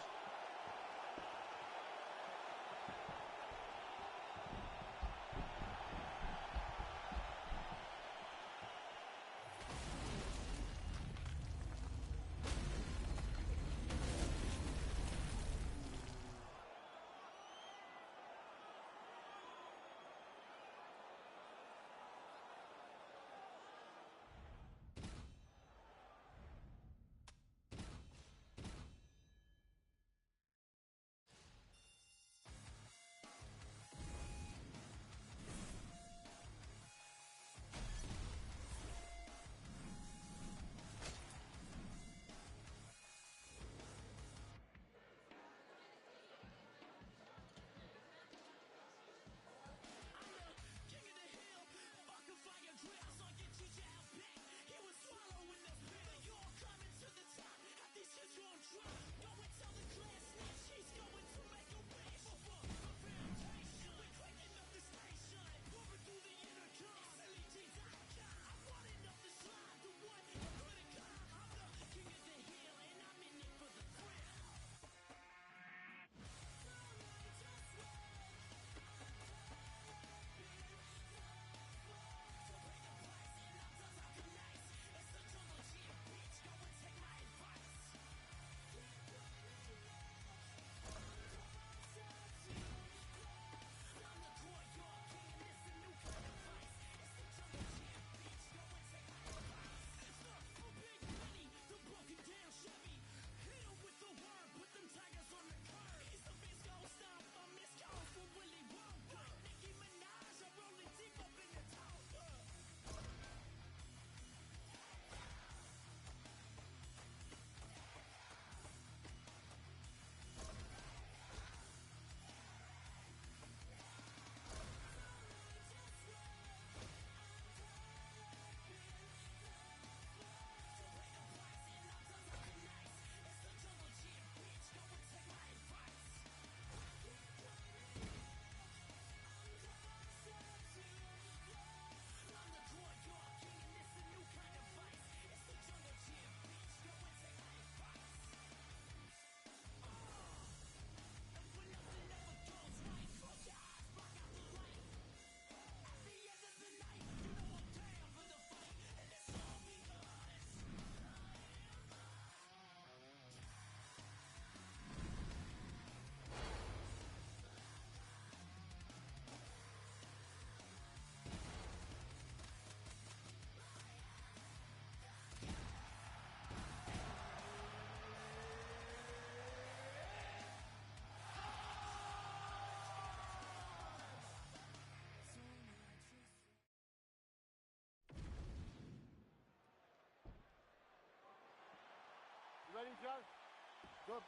John. Good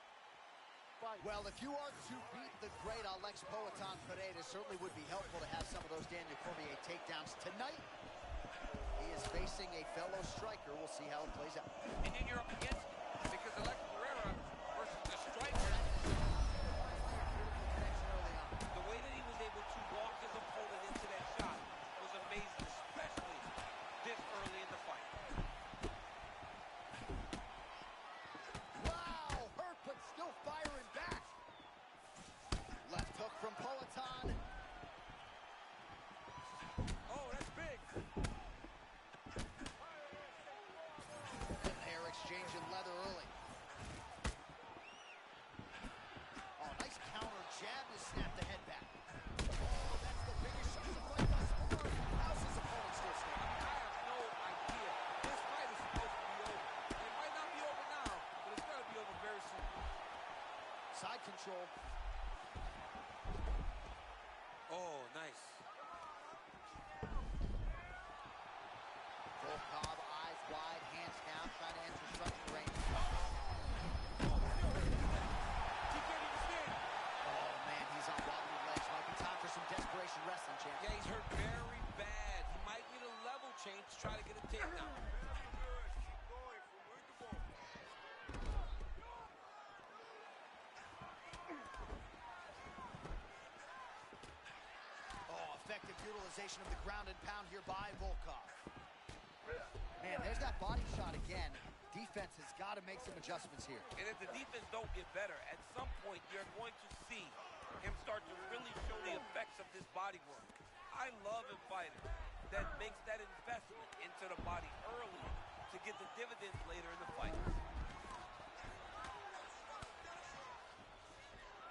fight. Well, if you are to beat the great Alex Poatan Pereira, it certainly would be helpful to have some of those Daniel Cormier takedowns tonight. He is facing a fellow striker. We'll see how it plays out. And then you're up against it because Alex Pereira versus the striker. The way that he was able to walk his opponent into that shot was amazing, especially this early in the fight. Wow, hurt but still firing back. Left hook from Poatan. Oh, that's big. And they're exchanging leather early. Oh, nice counter jab to snap the head back. Oh, that's the biggest shot of the fight thus far. How's his opponent still standing? I have no idea. This fight is supposed to be over. It might not be over now, but it's going to be over very soon. Side control. Oh, nice. Volkov, eyes wide, hands down, trying to enter striking range. He can't even stand. Oh, man, he's on wobbly legs. Might be time for some desperation wrestling, champ. Yeah, he's hurt very bad. He might need a level change to try to get a takedown. Oh, effective utilization of the ground and pound here by Volkov. Man, there's that body shot again. Defense has got to make some adjustments here. And if the defense don't get better, at some point you're going to see him start to really show the effects of this body work. I love a fighter that makes that investment into the body early to get the dividends later in the fight.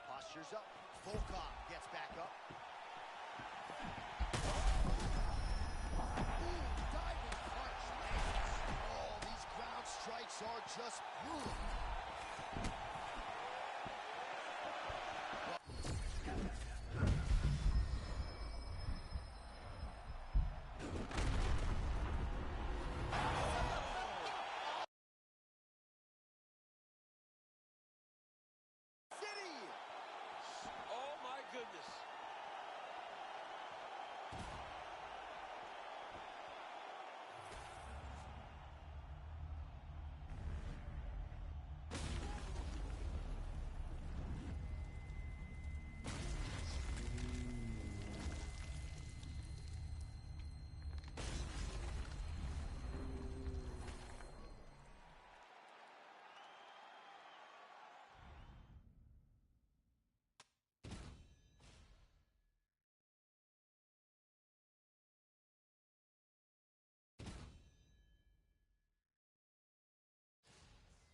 Postures up. Volkov gets back up. Ooh, diving punch lands. Oh, these ground strikes are just brutal. City! Oh my goodness.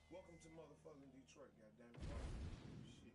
Welcome to motherfucking Detroit, goddammit. Shit.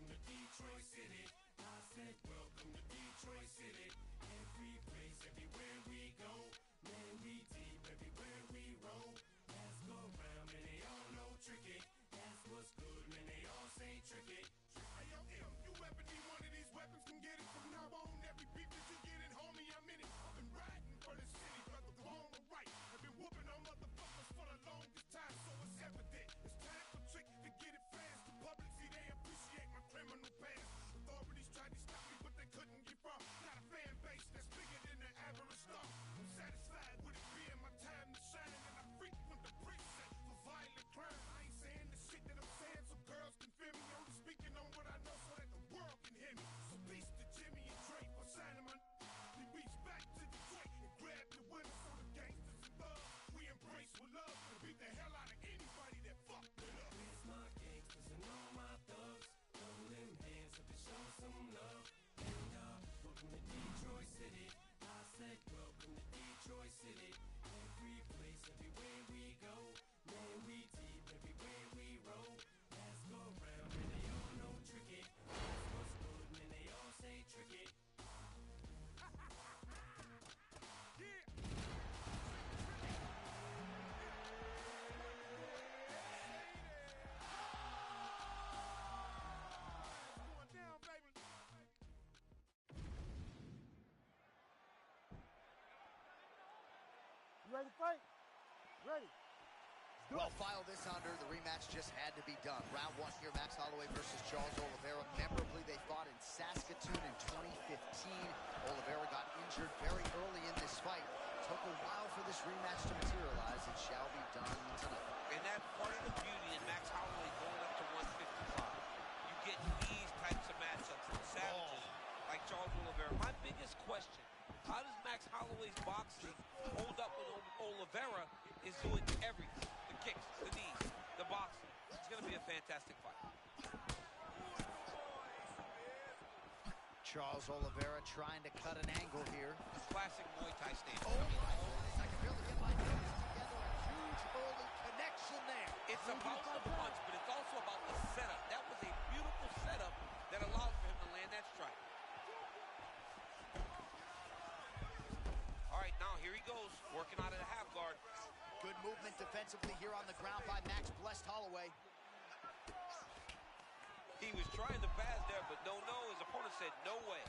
welcome to Detroit City. I said, welcome to Detroit City. Every place, everywhere we go. Man, we deep everywhere we roll. Let's go around, man, they all know tricky. That's what's good, man, they all say tricky. Hey, yo, M, you ever need one of these weapons? Can get it from now on. Every beat that you get it, homie, I'm in it. I've been riding for the city, whether wrong or right. I've been whooping on motherfuckers for the longest time, so it's evident. It's time for Trick to get it fast. The public, see, they appreciate my criminal past. Authorities tried to stop me, but they couldn't get far. Got a fan base that's bigger than the average star. I'm satisfied with it being my time to shine, and I frequent the precinct for violent crime. I ain't saying the shit that I'm saying so girls can feel me. Only speaking on what I know so that the world can hear me. So peace to Jimmy and Drake for signing my. We reach back to Detroit and grab the women so the gangsters and thugs we embrace with love and beat the hell out of anybody that fucked with us. It's my gangsters and all my thugs. Throw them hands up and show some love. And welcome to Detroit City. I said welcome to Detroit City. Every place, everywhere we go. Man, we deep everywhere we roll. Let's go around, man, they all know tricky. That's what's good, man, they all say tricky. You ready to fight? Ready. Well, file this under. The rematch just had to be done. Round one here, Max Holloway versus Charles Oliveira. Memorably, they fought in Saskatoon in 2015. Oliveira got injured very early in this fight. Took a while for this rematch to materialize. It shall be done tonight. And that's part of the beauty in Max Holloway going up to 155. You get these types of matchups from savages like Charles Oliveira. My biggest question, how does Max Holloway's boxing hold up when Oliveira is doing everything? The kicks, the knees, the boxing. It's going to be a fantastic fight. Charles Oliveira trying to cut an angle here. Classic Muay Thai stance. Oh, I can barely get my nose together. A huge early connection there. It's about the punch, but it's also about the setup. That was a beautiful setup that allowed for him to land that strike. All right, now here he goes, working out of the half guard. Good movement defensively here on the ground by Max Blessed Holloway. He was trying to pass there, but no. His opponent said, no way.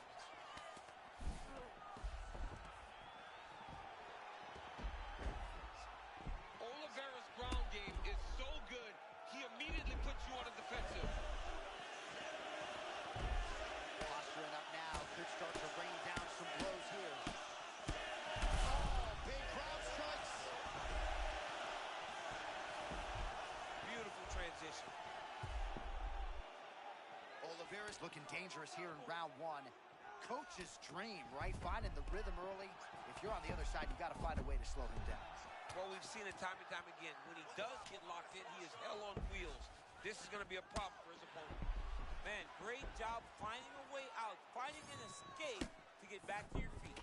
Oliveira's ground game is so good, he immediately puts you on the defensive. Posturing up now, could start to rain down some blows here. Oh, big crowd strikes. Beautiful transition. Oliveira's looking dangerous here in round one. Coach's dream, right? Finding the rhythm early. If you're on the other side, you got to find a way to slow him down. Well, we've seen it time and time again. When he does get locked in, he is hell on wheels. This is going to be a problem for his opponent. Man, great job finding a way out, finding an escape to get back to your feet.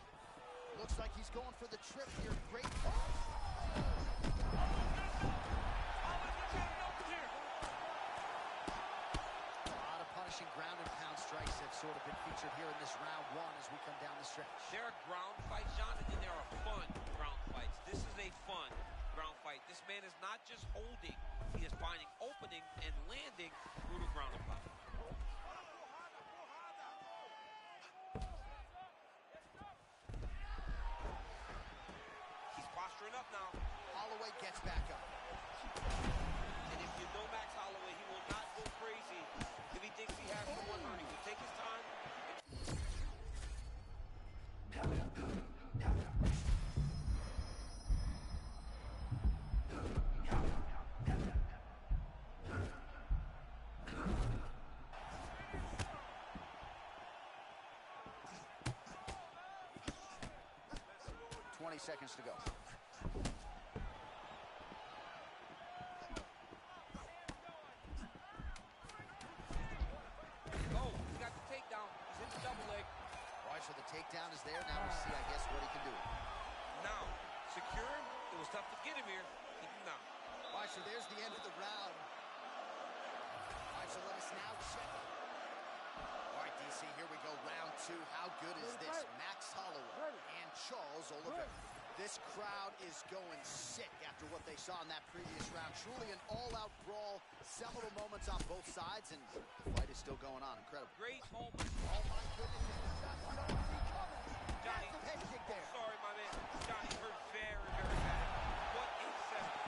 Looks like he's going for the trip here. Great. Punishing ground and pound strikes have sort of been featured here in this round one as we come down the stretch. There are ground fights, John, and then there are fun ground fights. This is a fun ground fight. This man is not just holding. He is finding opening and landing brutal ground and pound. He's posturing up now. Holloway gets back up. And if you know Max Holloway, he will not go crazy if he thinks he has someone hurt. He will take his time. 20 seconds to go. Takedown. He's hit the double leg. All right, so the takedown is there. Now we see, I guess, what he can do. Now, secure him. It was tough to get him here. Keep him down. All right, so there's the end of the round. All right, so let us now check DC, here we go, round two. How good is this? Max Holloway and Charles Oliveira. This crowd is going sick after what they saw in that previous round. Truly an all-out brawl, seminal moments on both sides, and the fight is still going on. Incredible. Great moment. Oh my goodness, and the shots don't see coming. Johnny, Massive head kick there. Sorry, my man. Johnny hurt very, very bad. What a setup.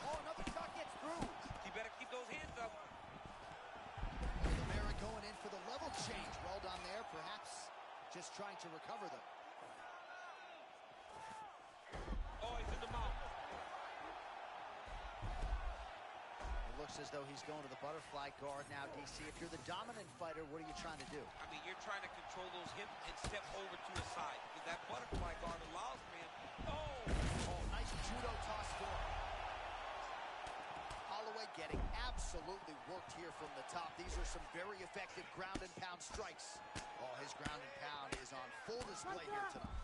Oh, another shot gets through. You better keep those hands up. Oliveira going in for the level change. Well done there, perhaps just trying to recover them. Oh, he's in the mouth. It looks as though he's going to the butterfly guard now, DC. If you're the dominant fighter, what are you trying to do? I mean, you're trying to control those hips and step over to the side because that butterfly guard allows for him. Oh, nice judo toss for him. Holloway getting absolutely worked here from the top. These are some very effective ground and pound strikes. Oh, his ground and pound is on full display here tonight.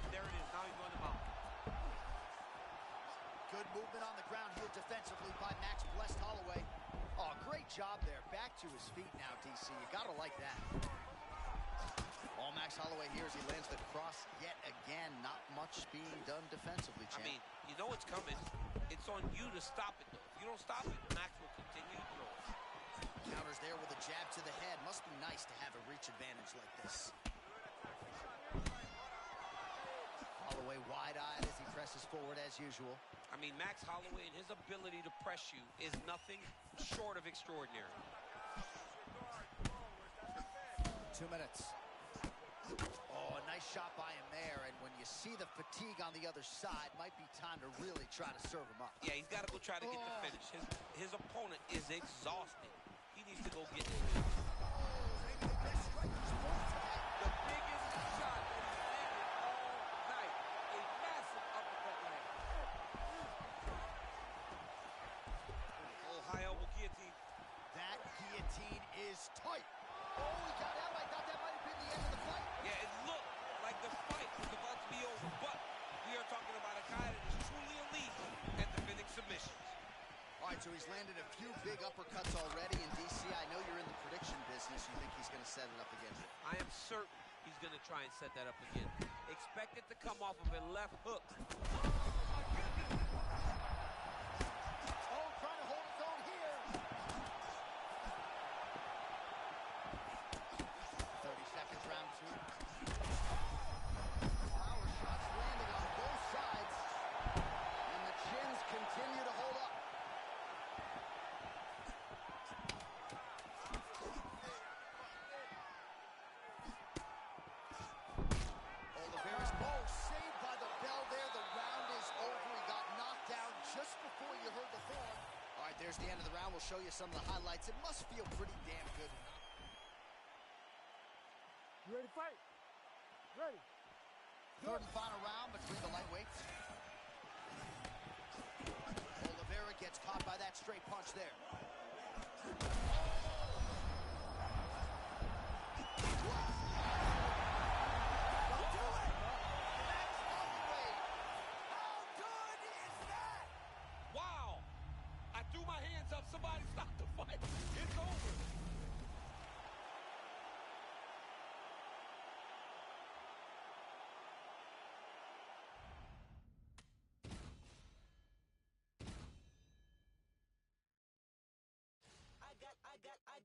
There it is. Now he's going to mount. Good movement on the ground here defensively by Max Blessed Holloway. Oh, great job there. Back to his feet now, DC. You gotta like that. All Max Holloway here as he lands the cross yet again. Not much being done defensively, champ. I mean, you know it's coming. It's on you to stop it, though. If you don't stop it, Max will continue to throw. Counters there with a jab to the head. Must be nice to have a reach advantage like this. Holloway wide-eyed as he presses forward as usual. I mean, Max Holloway and his ability to press you is nothing short of extraordinary. 2 minutes. Oh, a nice shot by him there, and when you see the fatigue on the other side, might be time to really try to serve him up. Yeah, he's got to go try to get the finish. His opponent is exhausted. He needs to go get it. Maybe the best striker's point today. The biggest shot that he's landed all night. A massive uppercut land. Oh, high elbow guillotine. That guillotine is tight. Oh, he got out. I thought that might have been the end of the fight. Yeah, it looked like the fight was about to be over, but we are talking about a guy that is truly elite at defending submissions. All right, so he's landed a few big uppercuts already. And DC, I know you're in the prediction business. You think he's going to set it up again? I am certain he's going to try and set that up again. Expect it to come off of a left hook. Oh, trying to hold his own here. 30 seconds, round two. Power shots landing on both sides. And the chins continue to hold up. Oliveira's saved by the bell there. The round is over. He got knocked down just before you heard the horn. All right, there's the end of the round. We'll show you some of the highlights. It must feel pretty damn good. You ready to fight? Ready. Third and final round between the lightweights. Oliveira gets caught by that straight punch there. Don't do it! Max Holloway! How good is that? Wow! I threw my hands up. Somebody stop the fight. It's over.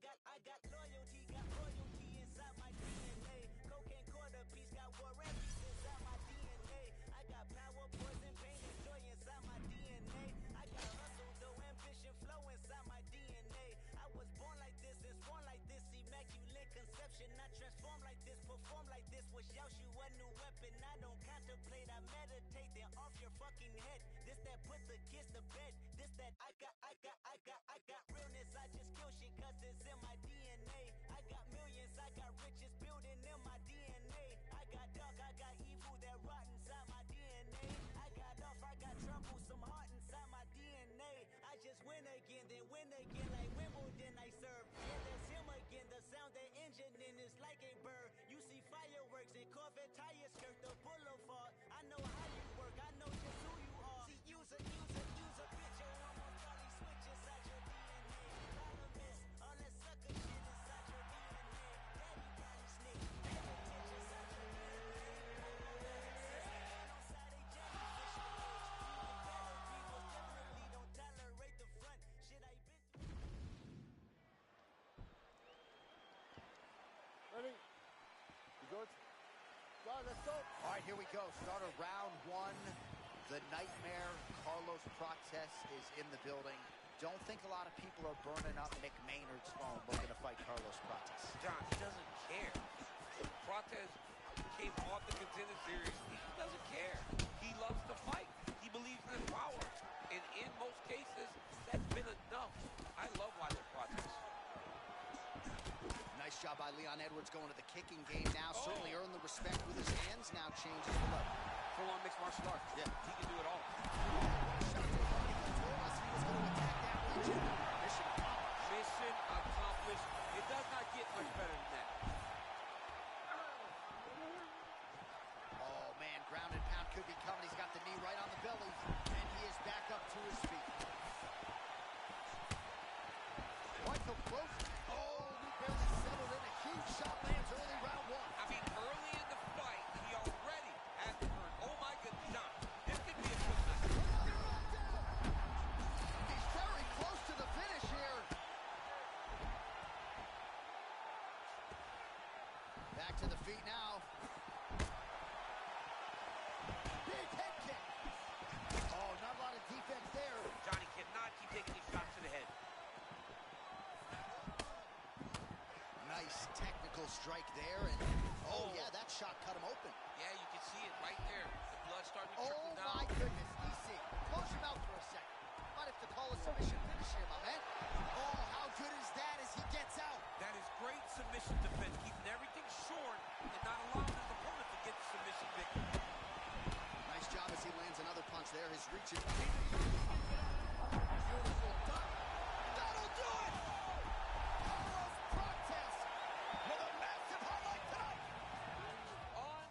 I got loyalty, got royalty inside my DNA. Cocaine quarter piece, got war and peace inside my DNA. I got power, poison, pain, and joy inside my DNA. I got hustle, though ambition, flow inside my DNA. I was born like this and sworn like this, immaculate conception. I transform like this, perform like this, was Yaoshu a new weapon. I don't contemplate, I meditate, then off your fucking head. This that put the kids to bed. This that I got realness. I just kill shit cause it's in my DNA. I got millions, I got riches building in my DNA. I got dark, I got evil that rot inside my DNA. I got off, I got trouble, some heart inside my DNA. I just win again, then win again like Wimbledon I serve. Yeah, that's him again, the sound that engine in is like a bird. You see fireworks and Corvette tires skirt the boulevard. I know how right, here we go. Start of round one. The Nightmare, Carlos Prates, is in the building. Don't think a lot of people are burning up Mick Maynard's phone looking to fight Carlos Prates. John, he doesn't care. Prates came off the Contender Series. He doesn't care. He loves to fight. He believes in his power. And in most cases, that's been enough. I love watching Prates. Nice job by Leon Edwards going to the kicking game now. Certainly earned the respect with his hands. Now changes the level. Full-on mixed martial arts. Yeah, he can do it all. Shot to the body. He told us he was going to attack that region. Mission accomplished. Mission accomplished. It does not get much better than that. Oh, man, ground and pound could be coming. He's got the knee right on the belly, and he is back up to his feet. Right to close. Oh, he barely settled in. A huge shot lands early round one. I mean, early in the fight, he already has to earn. Oh, my goodness, John. This could be a good night. He's very close to the finish here. Back to the feet now. Big head kick. Oh, not a lot of defense there. Johnny cannot keep taking these shots to the head. Nice technical strike there, and oh yeah, that shot cut him open. Yeah, you can see it right there. The blood starting to trickle Oh down. my goodness, easy. Close your mouth for a second. Might have to call a submission finish here, my man. Oh, how good is that as he gets out? That is great submission defense, keeping everything short and not allowing his opponent to get the submission victory. Nice job as he lands another punch there. His reach is beautiful duck. That'll do it! Carlos Prates with a massive highlight tonight. On.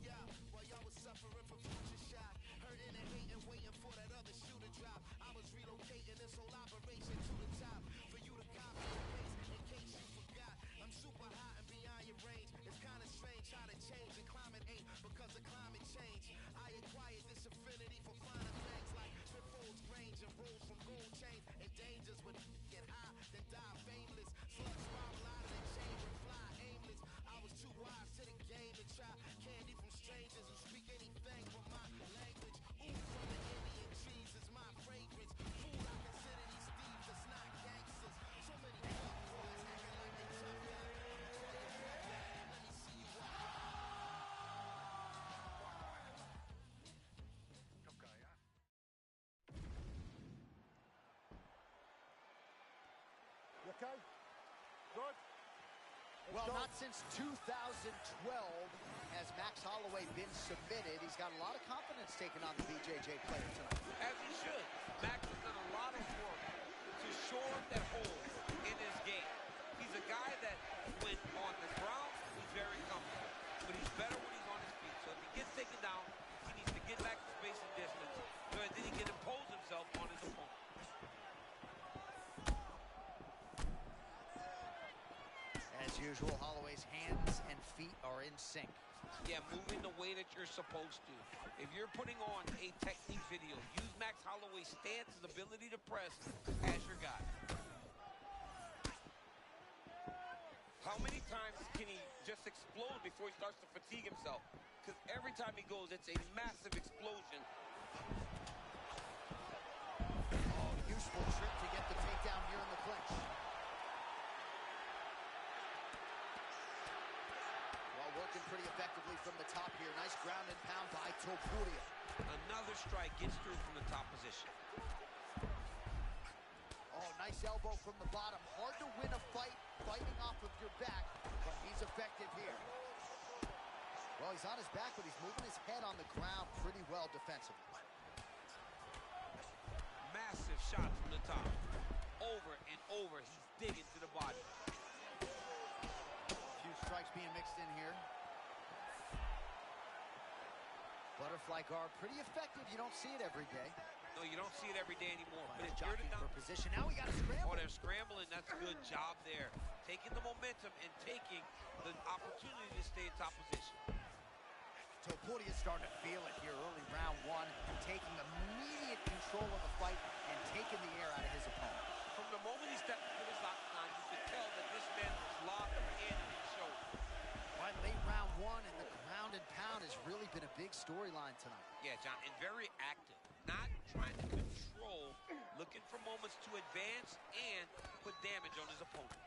Yeah, while y'all was suffering from future shock, hurting and hating, waiting for that other shoe to drop. I was relocating this whole operation to the top for you to copy and paste in case you forgot. I'm super hot and beyond your range. It's kind of strange how to change and climate ain't because of climate change. I acquired this affinity for finer things like pitfalls, range, and rolls from gold chains and dangers when get high, then die fameless. Slugs spiral out of the chamber, fly aimless. I was too wise to the game to try candy from strangers who speak anything but my language. Ooh, from the Indian trees is my fragrance. Fool, I consider these thieves, it's not gangsters. So many fuck boys acting like they tough in. Let me see you walk. You okay? Good? Well, not since 2012 has Max Holloway been submitted. He's got a lot of confidence taking on the BJJ player tonight. As he should. Max has done a lot of work to shore up that hole in his game. He's a guy that, when on the ground, he's very comfortable. But he's better when he's on his feet. So if he gets taken down, he needs to get back to space and distance so that then he can impose himself on his opponent. As usual, Holloway's hands and feet are in sync. Yeah, moving the way that you're supposed to. If you're putting on a technique video, use Max Holloway's stance and ability to press as your guy. How many times can he just explode before he starts to fatigue himself? Because every time he goes, it's a massive explosion. Oh, useful trip to get the takedown here in the clinch. Well, working pretty effectively from the top here. Nice ground and pound by Topuria. Another strike gets through from the top position. Oh, nice elbow from the bottom. Hard to win a fight fighting off of your back, but he's effective here. Well, he's on his back, but he's moving his head on the ground pretty well defensively. Massive shot from the top. Over and over, he's digging to the body. A few strikes being mixed in here. Butterfly guard, pretty effective. You don't see it every day. No, you don't see it every day anymore. But But if you're jockeying down, for position. Now we got to scramble. oh, they're scrambling. That's a good job there. Taking the momentum and taking the opportunity to stay in top position. Topuria's starting to feel it here early round one, taking immediate control of the fight and taking the air out of his opponent. From the moment he stepped into this octagon, you could tell that this man was locked in and showed. But late round one, and the ground and pound has really been a big storyline tonight. Yeah, John, and very active. Not trying to control, looking for moments to advance and put damage on his opponent.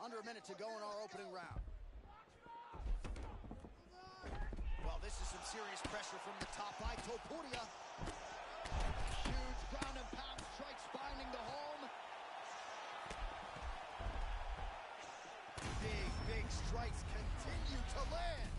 Under a minute to go in our opening round. Well, this is some serious pressure from the top by Topuria. Huge ground and pound strikes finding the home. Big strikes continue to land.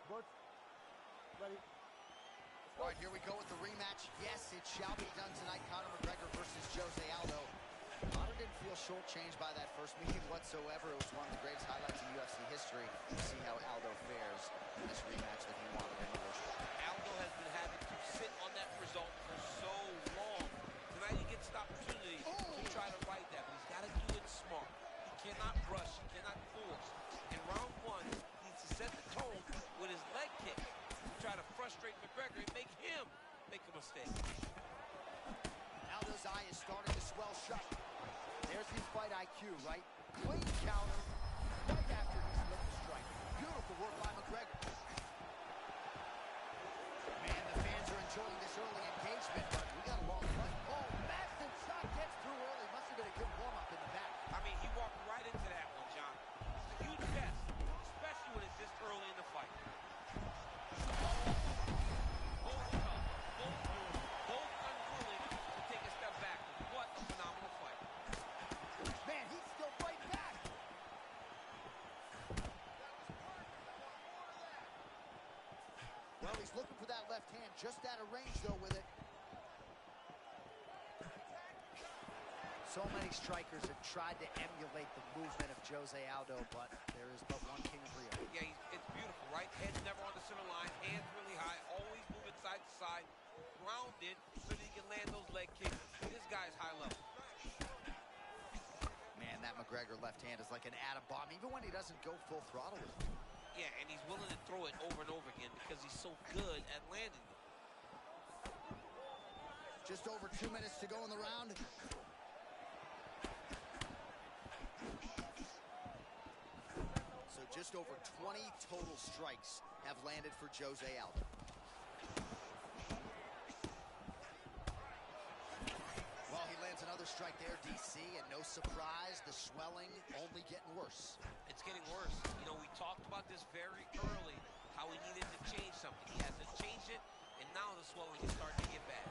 Butch, ready. All right, here we go with the rematch. Yes, it shall be done tonight. Conor McGregor versus Jose Aldo. Conor didn't feel shortchanged by that first meeting whatsoever. It was one of the greatest highlights in UFC history to see how Aldo fares in this rematch that he wanted anyway. Aldo has been having to sit on that result for so long. Tonight he gets the opportunity to try to right that, but he's got to do it smart. He cannot rush, he cannot force. In round one, he needs to set the tone with his leg kick to try to frustrate McGregor and make him make a mistake. Aldo's eye is starting to swell shut. There's his fight IQ, right? Clean counter right after he slipped the strike. Beautiful work by McGregor. Man, the fans are enjoying this early engagement, but we got a long fight. Oh, massive shot gets through early. Must have been a good warm-up in the back. I mean, he walked right into that one, John. It's a huge test, especially when it's this early in the fight. Both tough, both good, both unwilling to take a step back. What a phenomenal fight. Man, he's still fighting back. Well, he's looking for that left hand, just out of range, though, with it. So many strikers have tried to emulate the movement of Jose Aldo, but there is but one king of Rio. Yeah, it's beautiful, right? Head never on the center line, hands really high, always moving side to side, grounded so that he can land those leg kicks. This guy's high level. Man, that McGregor left hand is like an atom bomb, even when he doesn't go full throttle with it. Yeah, and he's willing to throw it over and over again because he's so good at landing them. Just over 2 minutes to go in the round. So just over 20 total strikes have landed for Jose Aldo. Well, he lands another strike there, DC, and no surprise, the swelling only getting worse. It's getting worse. You know, we talked about this very early, how he needed to change something. He hasn't changed it, and now the swelling is starting to get bad.